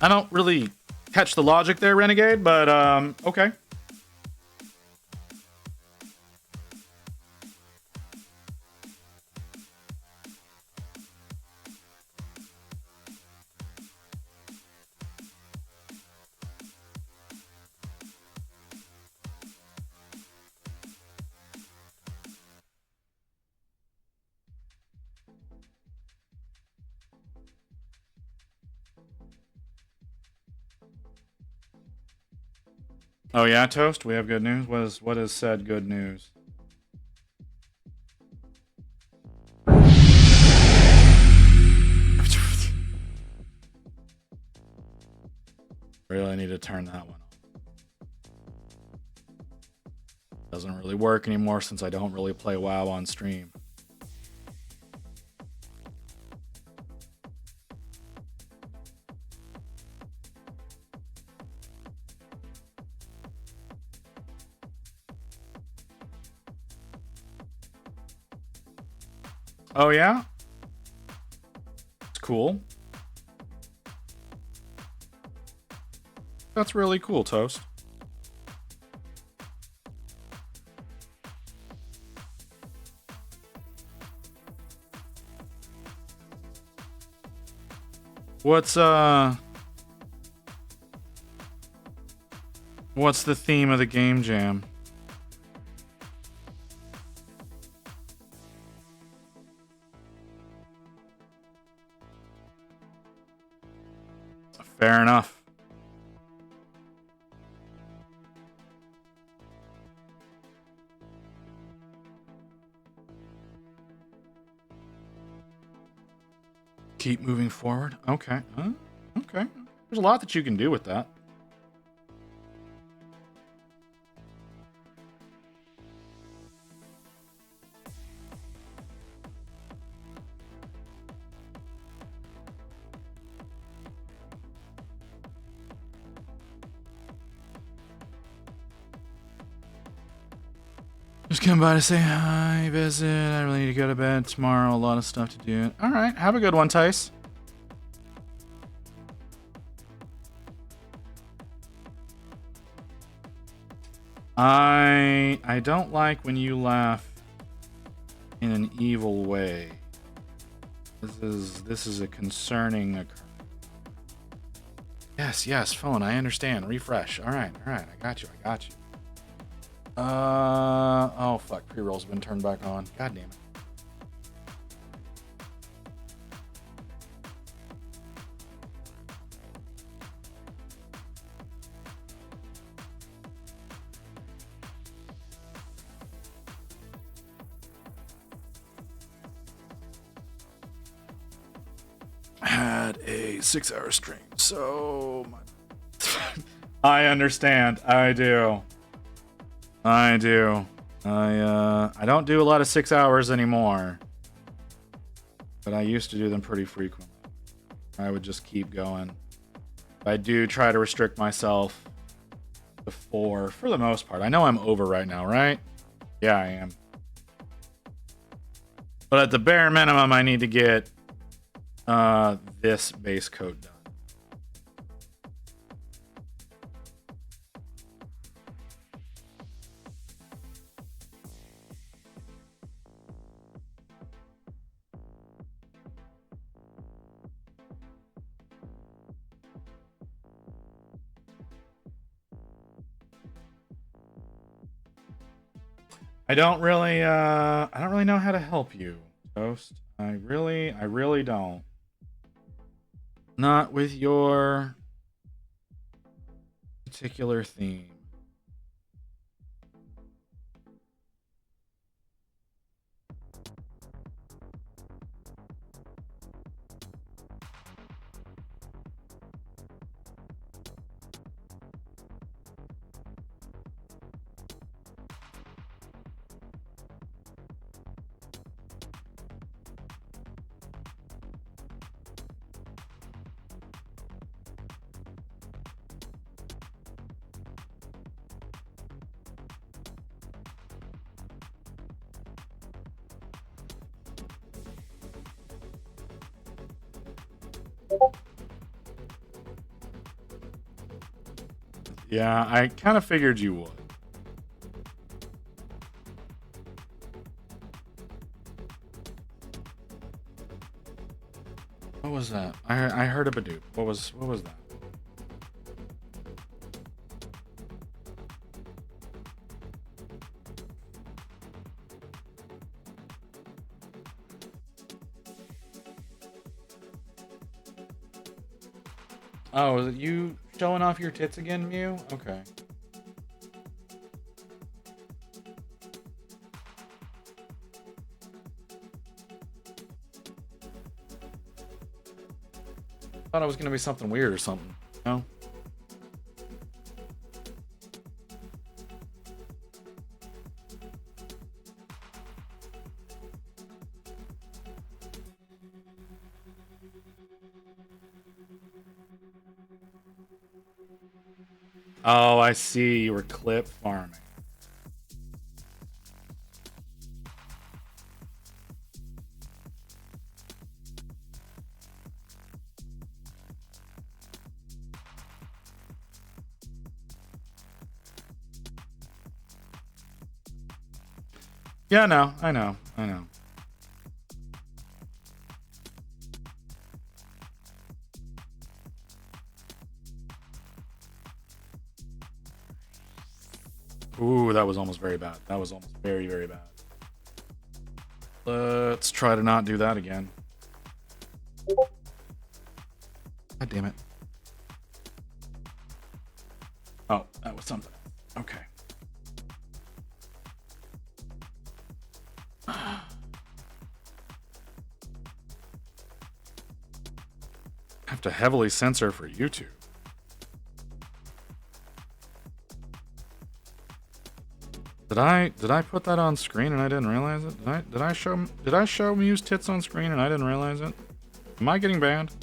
I don't really catch the logic there, Renegade, but okay. Oh yeah, Toast, we have good news. What is said good news? Really need to turn that one off. Doesn't really work anymore since I don't really play WoW on stream. Oh yeah? It's cool. That's really cool, Toast. What's the theme of the game jam? Fair enough. Keep moving forward. Okay. Okay. There's a lot that you can do with that. Just come by to say hi, visit. I really need to go to bed tomorrow. A lot of stuff to do. All right, have a good one, Tice. I don't like when you laugh in an evil way. This is a concerning occurrence. Yes, phone. I understand. Refresh. All right. I got you. Oh fuck. Pre-roll's been turned back on. God damn it. Had a 6-hour stream, so I understand. I do. I don't do a lot of 6 hours anymore, but I used to do them pretty frequently. I would just keep going. I do try to restrict myself to 4 for the most part. I know I'm over right now, right? Yeah, I am. But at the bare minimum, I need to get this base coat done. I don't really know how to help you, Toast. I really don't. Not with your particular theme. Yeah, I kind of figured you would. What was that? I heard a Badoop. What was that? Oh, is it you showing off your tits again, Mew? Okay. Thought it was gonna be something weird or something. No? Oh, I see. You were clip farming. Yeah, no, I know. Ooh, that was almost very bad. That was almost very, very bad. Let's try to not do that again. God damn it. Oh, that was something. Okay. Have to heavily censor for YouTube. Did I put that on screen and I didn't realize it? Did I show Mew's tits on screen and I didn't realize it? Am I getting banned?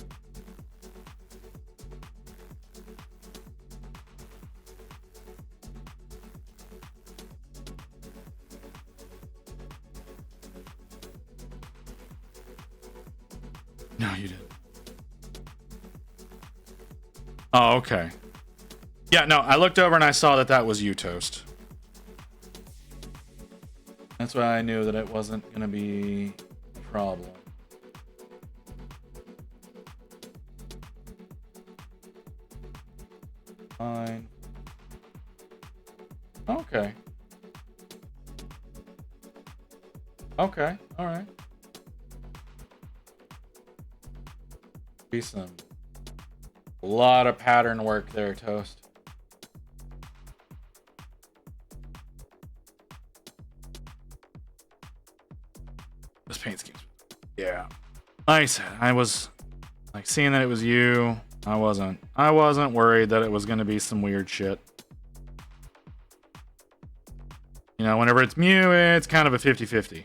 No, you didn't. Oh, okay. Yeah, no, I looked over and I saw that that was you, Toast. That's why I knew that it wasn't going to be a problem. Fine. Okay. Okay, alright. Be some... A lot of pattern work there, Toast. This paint scheme's... Yeah. Like I said, I was... Like, seeing that it was you, I wasn't worried that it was going to be some weird shit. You know, whenever it's Mew, it's kind of a 50-50.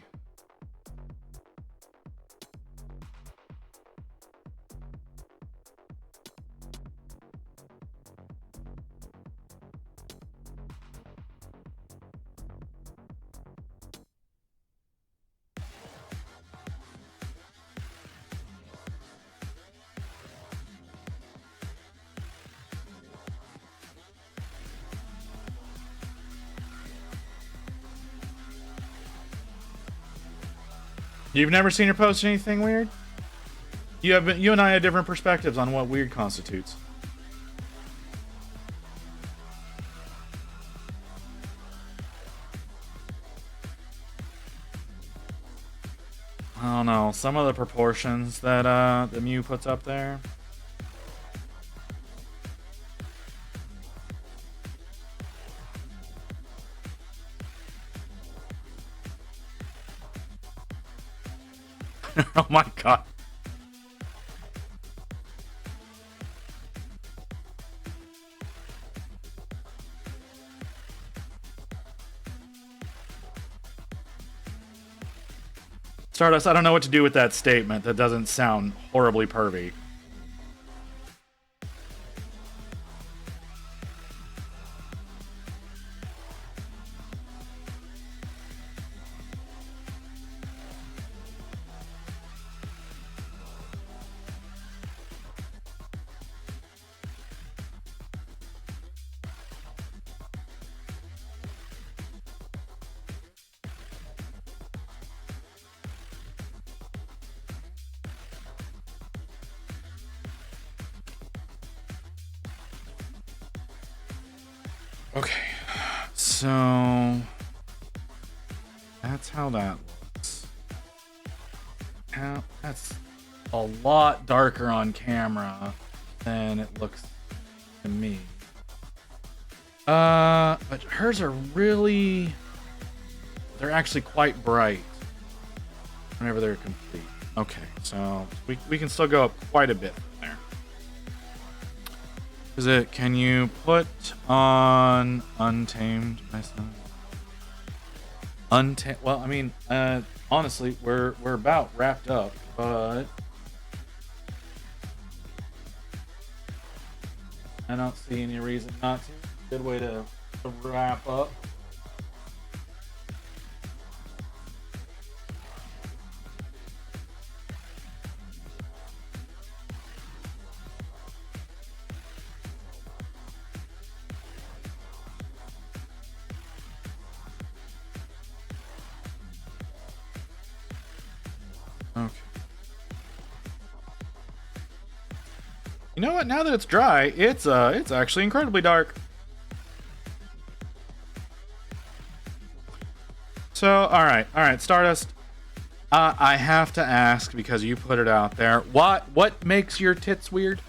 You've never seen her post anything weird? You and I have different perspectives on what weird constitutes. I don't know. Some of the proportions that the Mew puts up there. Oh my god. Stardust, I don't know what to do with that statement. That doesn't sound horribly pervy. Okay, so that's how that looks. That's a lot darker on camera than it looks to me. But hers are really, they're actually quite bright whenever they're complete. Okay, so we can still go up quite a bit from there. Is it, can you put on Untamed, my son? Untamed, well, I mean, honestly, we're about wrapped up, but I don't see any reason not to. Good way to wrap up. Okay. You know what? Now that it's dry, it's actually incredibly dark. So, all right, Stardust. I have to ask because you put it out there. What makes your tits weird?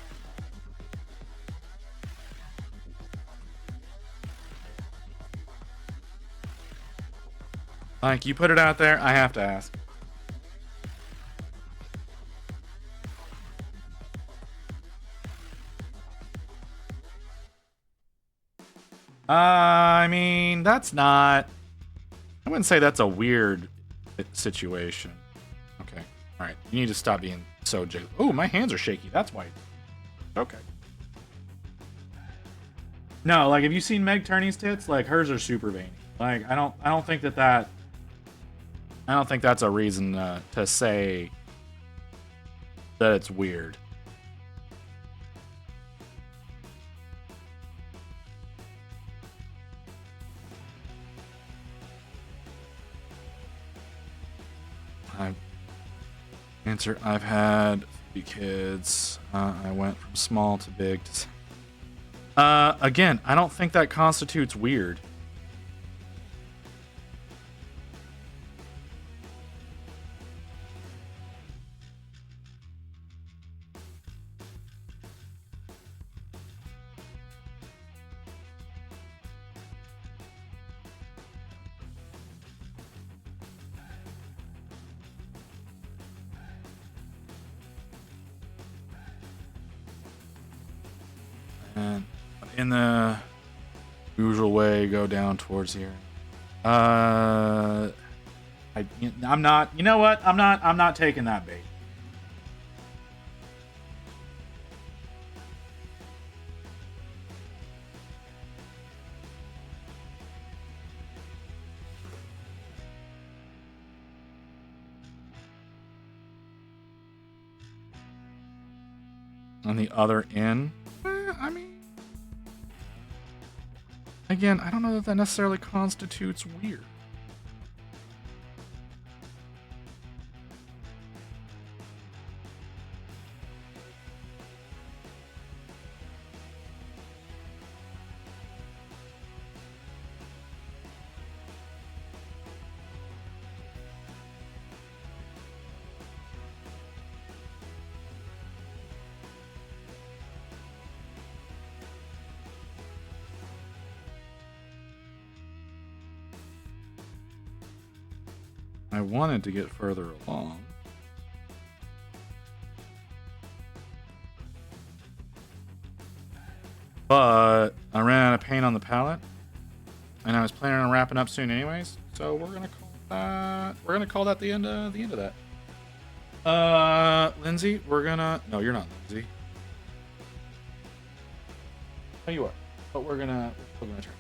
Like, you put it out there, I have to ask. I mean, that's not... I wouldn't say that's a weird situation. Okay. All right. You need to stop being so jiggle. Oh, my hands are shaky. That's why. Okay. No, like, have you seen Meg Turney's tits? Like, hers are super veiny. Like, I don't think that's a reason to say that it's weird. I've had 3 kids. I went from small to big. Again, I don't think that constitutes weird. And in the usual way, go down towards here. I'm not. You know what? I'm not taking that bait. On the other end, I mean, again, I don't know that necessarily constitutes weird. I wanted to get further along. But I ran out of paint on the palette. And I was planning on wrapping up soon anyways. So we're gonna call that the end of that. Lindsay, no, you're not Lindsay. No, you are. But we're still gonna try.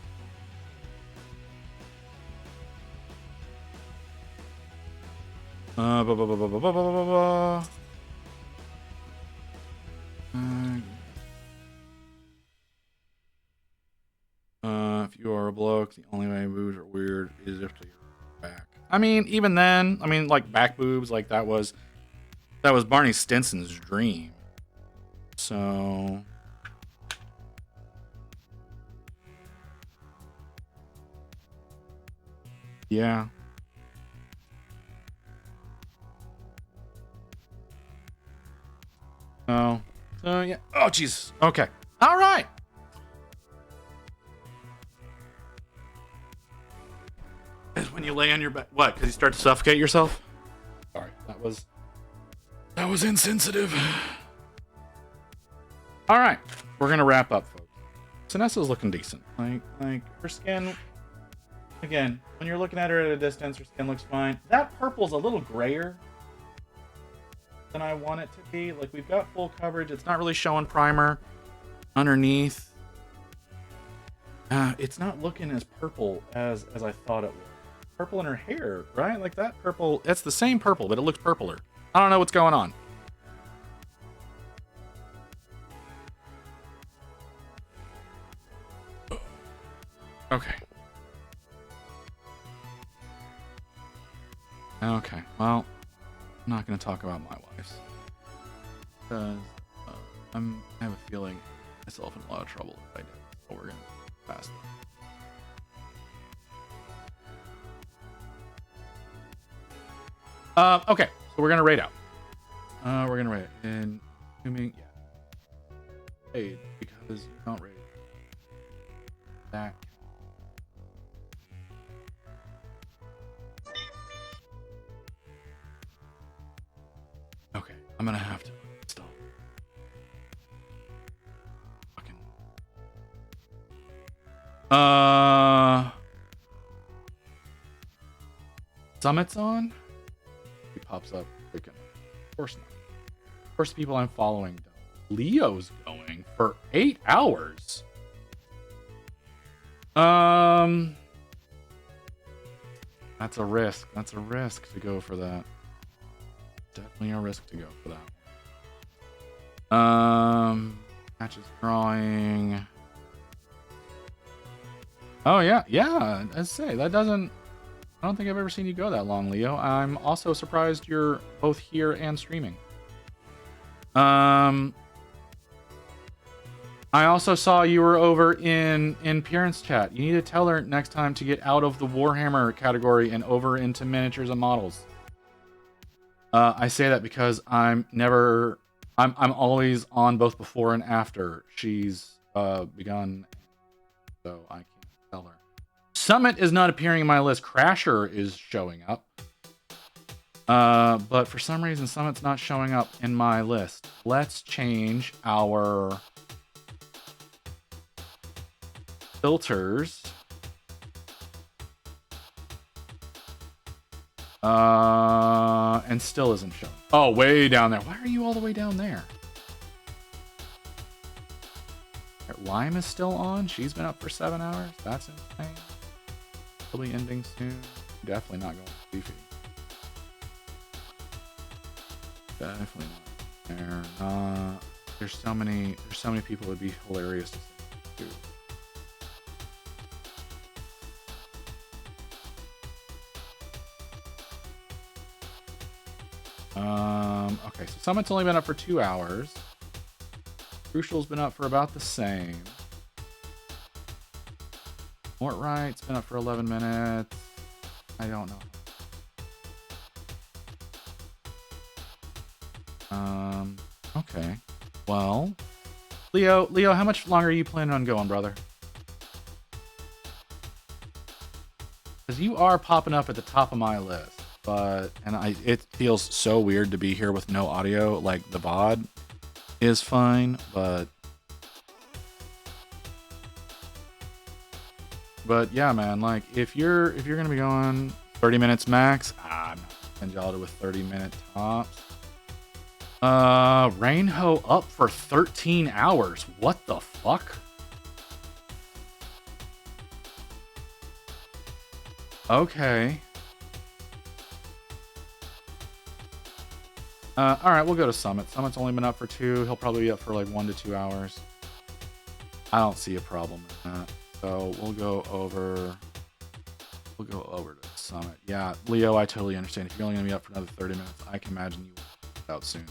If you are a bloke, the only way boobs are weird is if you're back. I mean, even then, like back boobs, like that was Barney Stinson's dream. So yeah. So yeah. Oh, Jesus. Okay. All right. Is when you lay on your back. What? Because you start to suffocate yourself? Sorry. That was insensitive. All right. We're going to wrap up, folks. Sinessa's looking decent. Like her skin. Again, when you're looking at her at a distance, her skin looks fine. That purple's a little grayer than I want it to be. Like, we've got full coverage. It's not really showing primer underneath. It's not looking as purple as I thought it would. Purple in her hair, right? Like that purple. It's the same purple, but it looks purpler. I don't know what's going on. Okay. Okay. Well, I'm not going to talk about my wives. Because I have a feeling myself in a lot of trouble if I did. So we're going to pass that. Okay, so we're gonna rate out. We're gonna rate it. And assuming, yeah. Hey, because you don't rate that. Okay, I'm gonna have to stop. Fucking. Summit's on? He pops up. Freaking. Of course not. First people I'm following don't. Leo's going for 8 hours. That's a risk. That's a risk to go for that. Definitely a risk to go for that. Matches drawing. Oh yeah, yeah. I'd say that doesn't. I don't think I've ever seen you go that long, Leo. I'm also surprised you're both here and streaming. I also saw you were over in Pierren's chat. You need to tell her next time to get out of the Warhammer category and over into miniatures and models. I say that because I'm always on both before and after she's begun, so I can't tell her. Summit is not appearing in my list. Crasher is showing up. But for some reason, Summit's not showing up in my list. Let's change our filters. And still isn't showing. Oh, way down there. Why are you all the way down there? Lime is still on. She's been up for 7 hours. That's insane. She'll be ending soon. Definitely not going to Beefy. Definitely not. They're not. There's so many people would be hilarious to see too. Okay, so Summit's only been up for 2 hours. Crucial's been up for about the same. Mortright's been up for 11 minutes. I don't know. Okay. Well, Leo, how much longer are you planning on going, brother? Because you are popping up at the top of my list. It feels so weird to be here with no audio. Like the VOD is fine, but yeah, man. Like if you're gonna be going 30 minutes max, I'm not gonna send y'all to a 30-minute tops. Rainho up for 13 hours. What the fuck? Okay. All right, we'll go to Summit. Summit's only been up for 2. He'll probably be up for like 1 to 2 hours. I don't see a problem in that. So we'll go over to Summit. Yeah, Leo, I totally understand. If you're only gonna be up for another 30 minutes, I can imagine you will be out soon.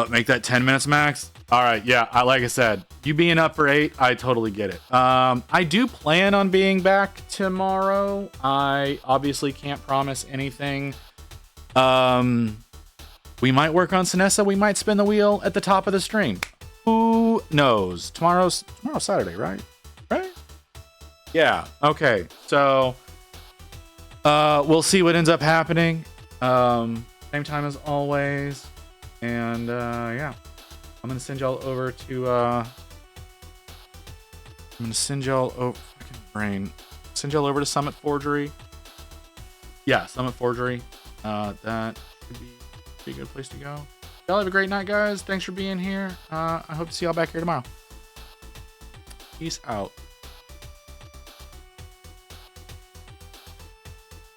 Make that 10 minutes max. All right, yeah. Like I said, you being up for 8, I totally get it. I do plan on being back tomorrow. I obviously can't promise anything. We might work on Sinessa. We might spin the wheel at the top of the stream. Who knows? Tomorrow's Saturday, right? Right? Yeah. Okay. So, we'll see what ends up happening. Same time as always. And, yeah. I'm gonna send y'all over to, Send y'all over to Summit Forgery. Yeah, Summit Forgery. That should be a good place to go. Y'all have a great night, guys. Thanks for being here. I hope to see y'all back here tomorrow. Peace out.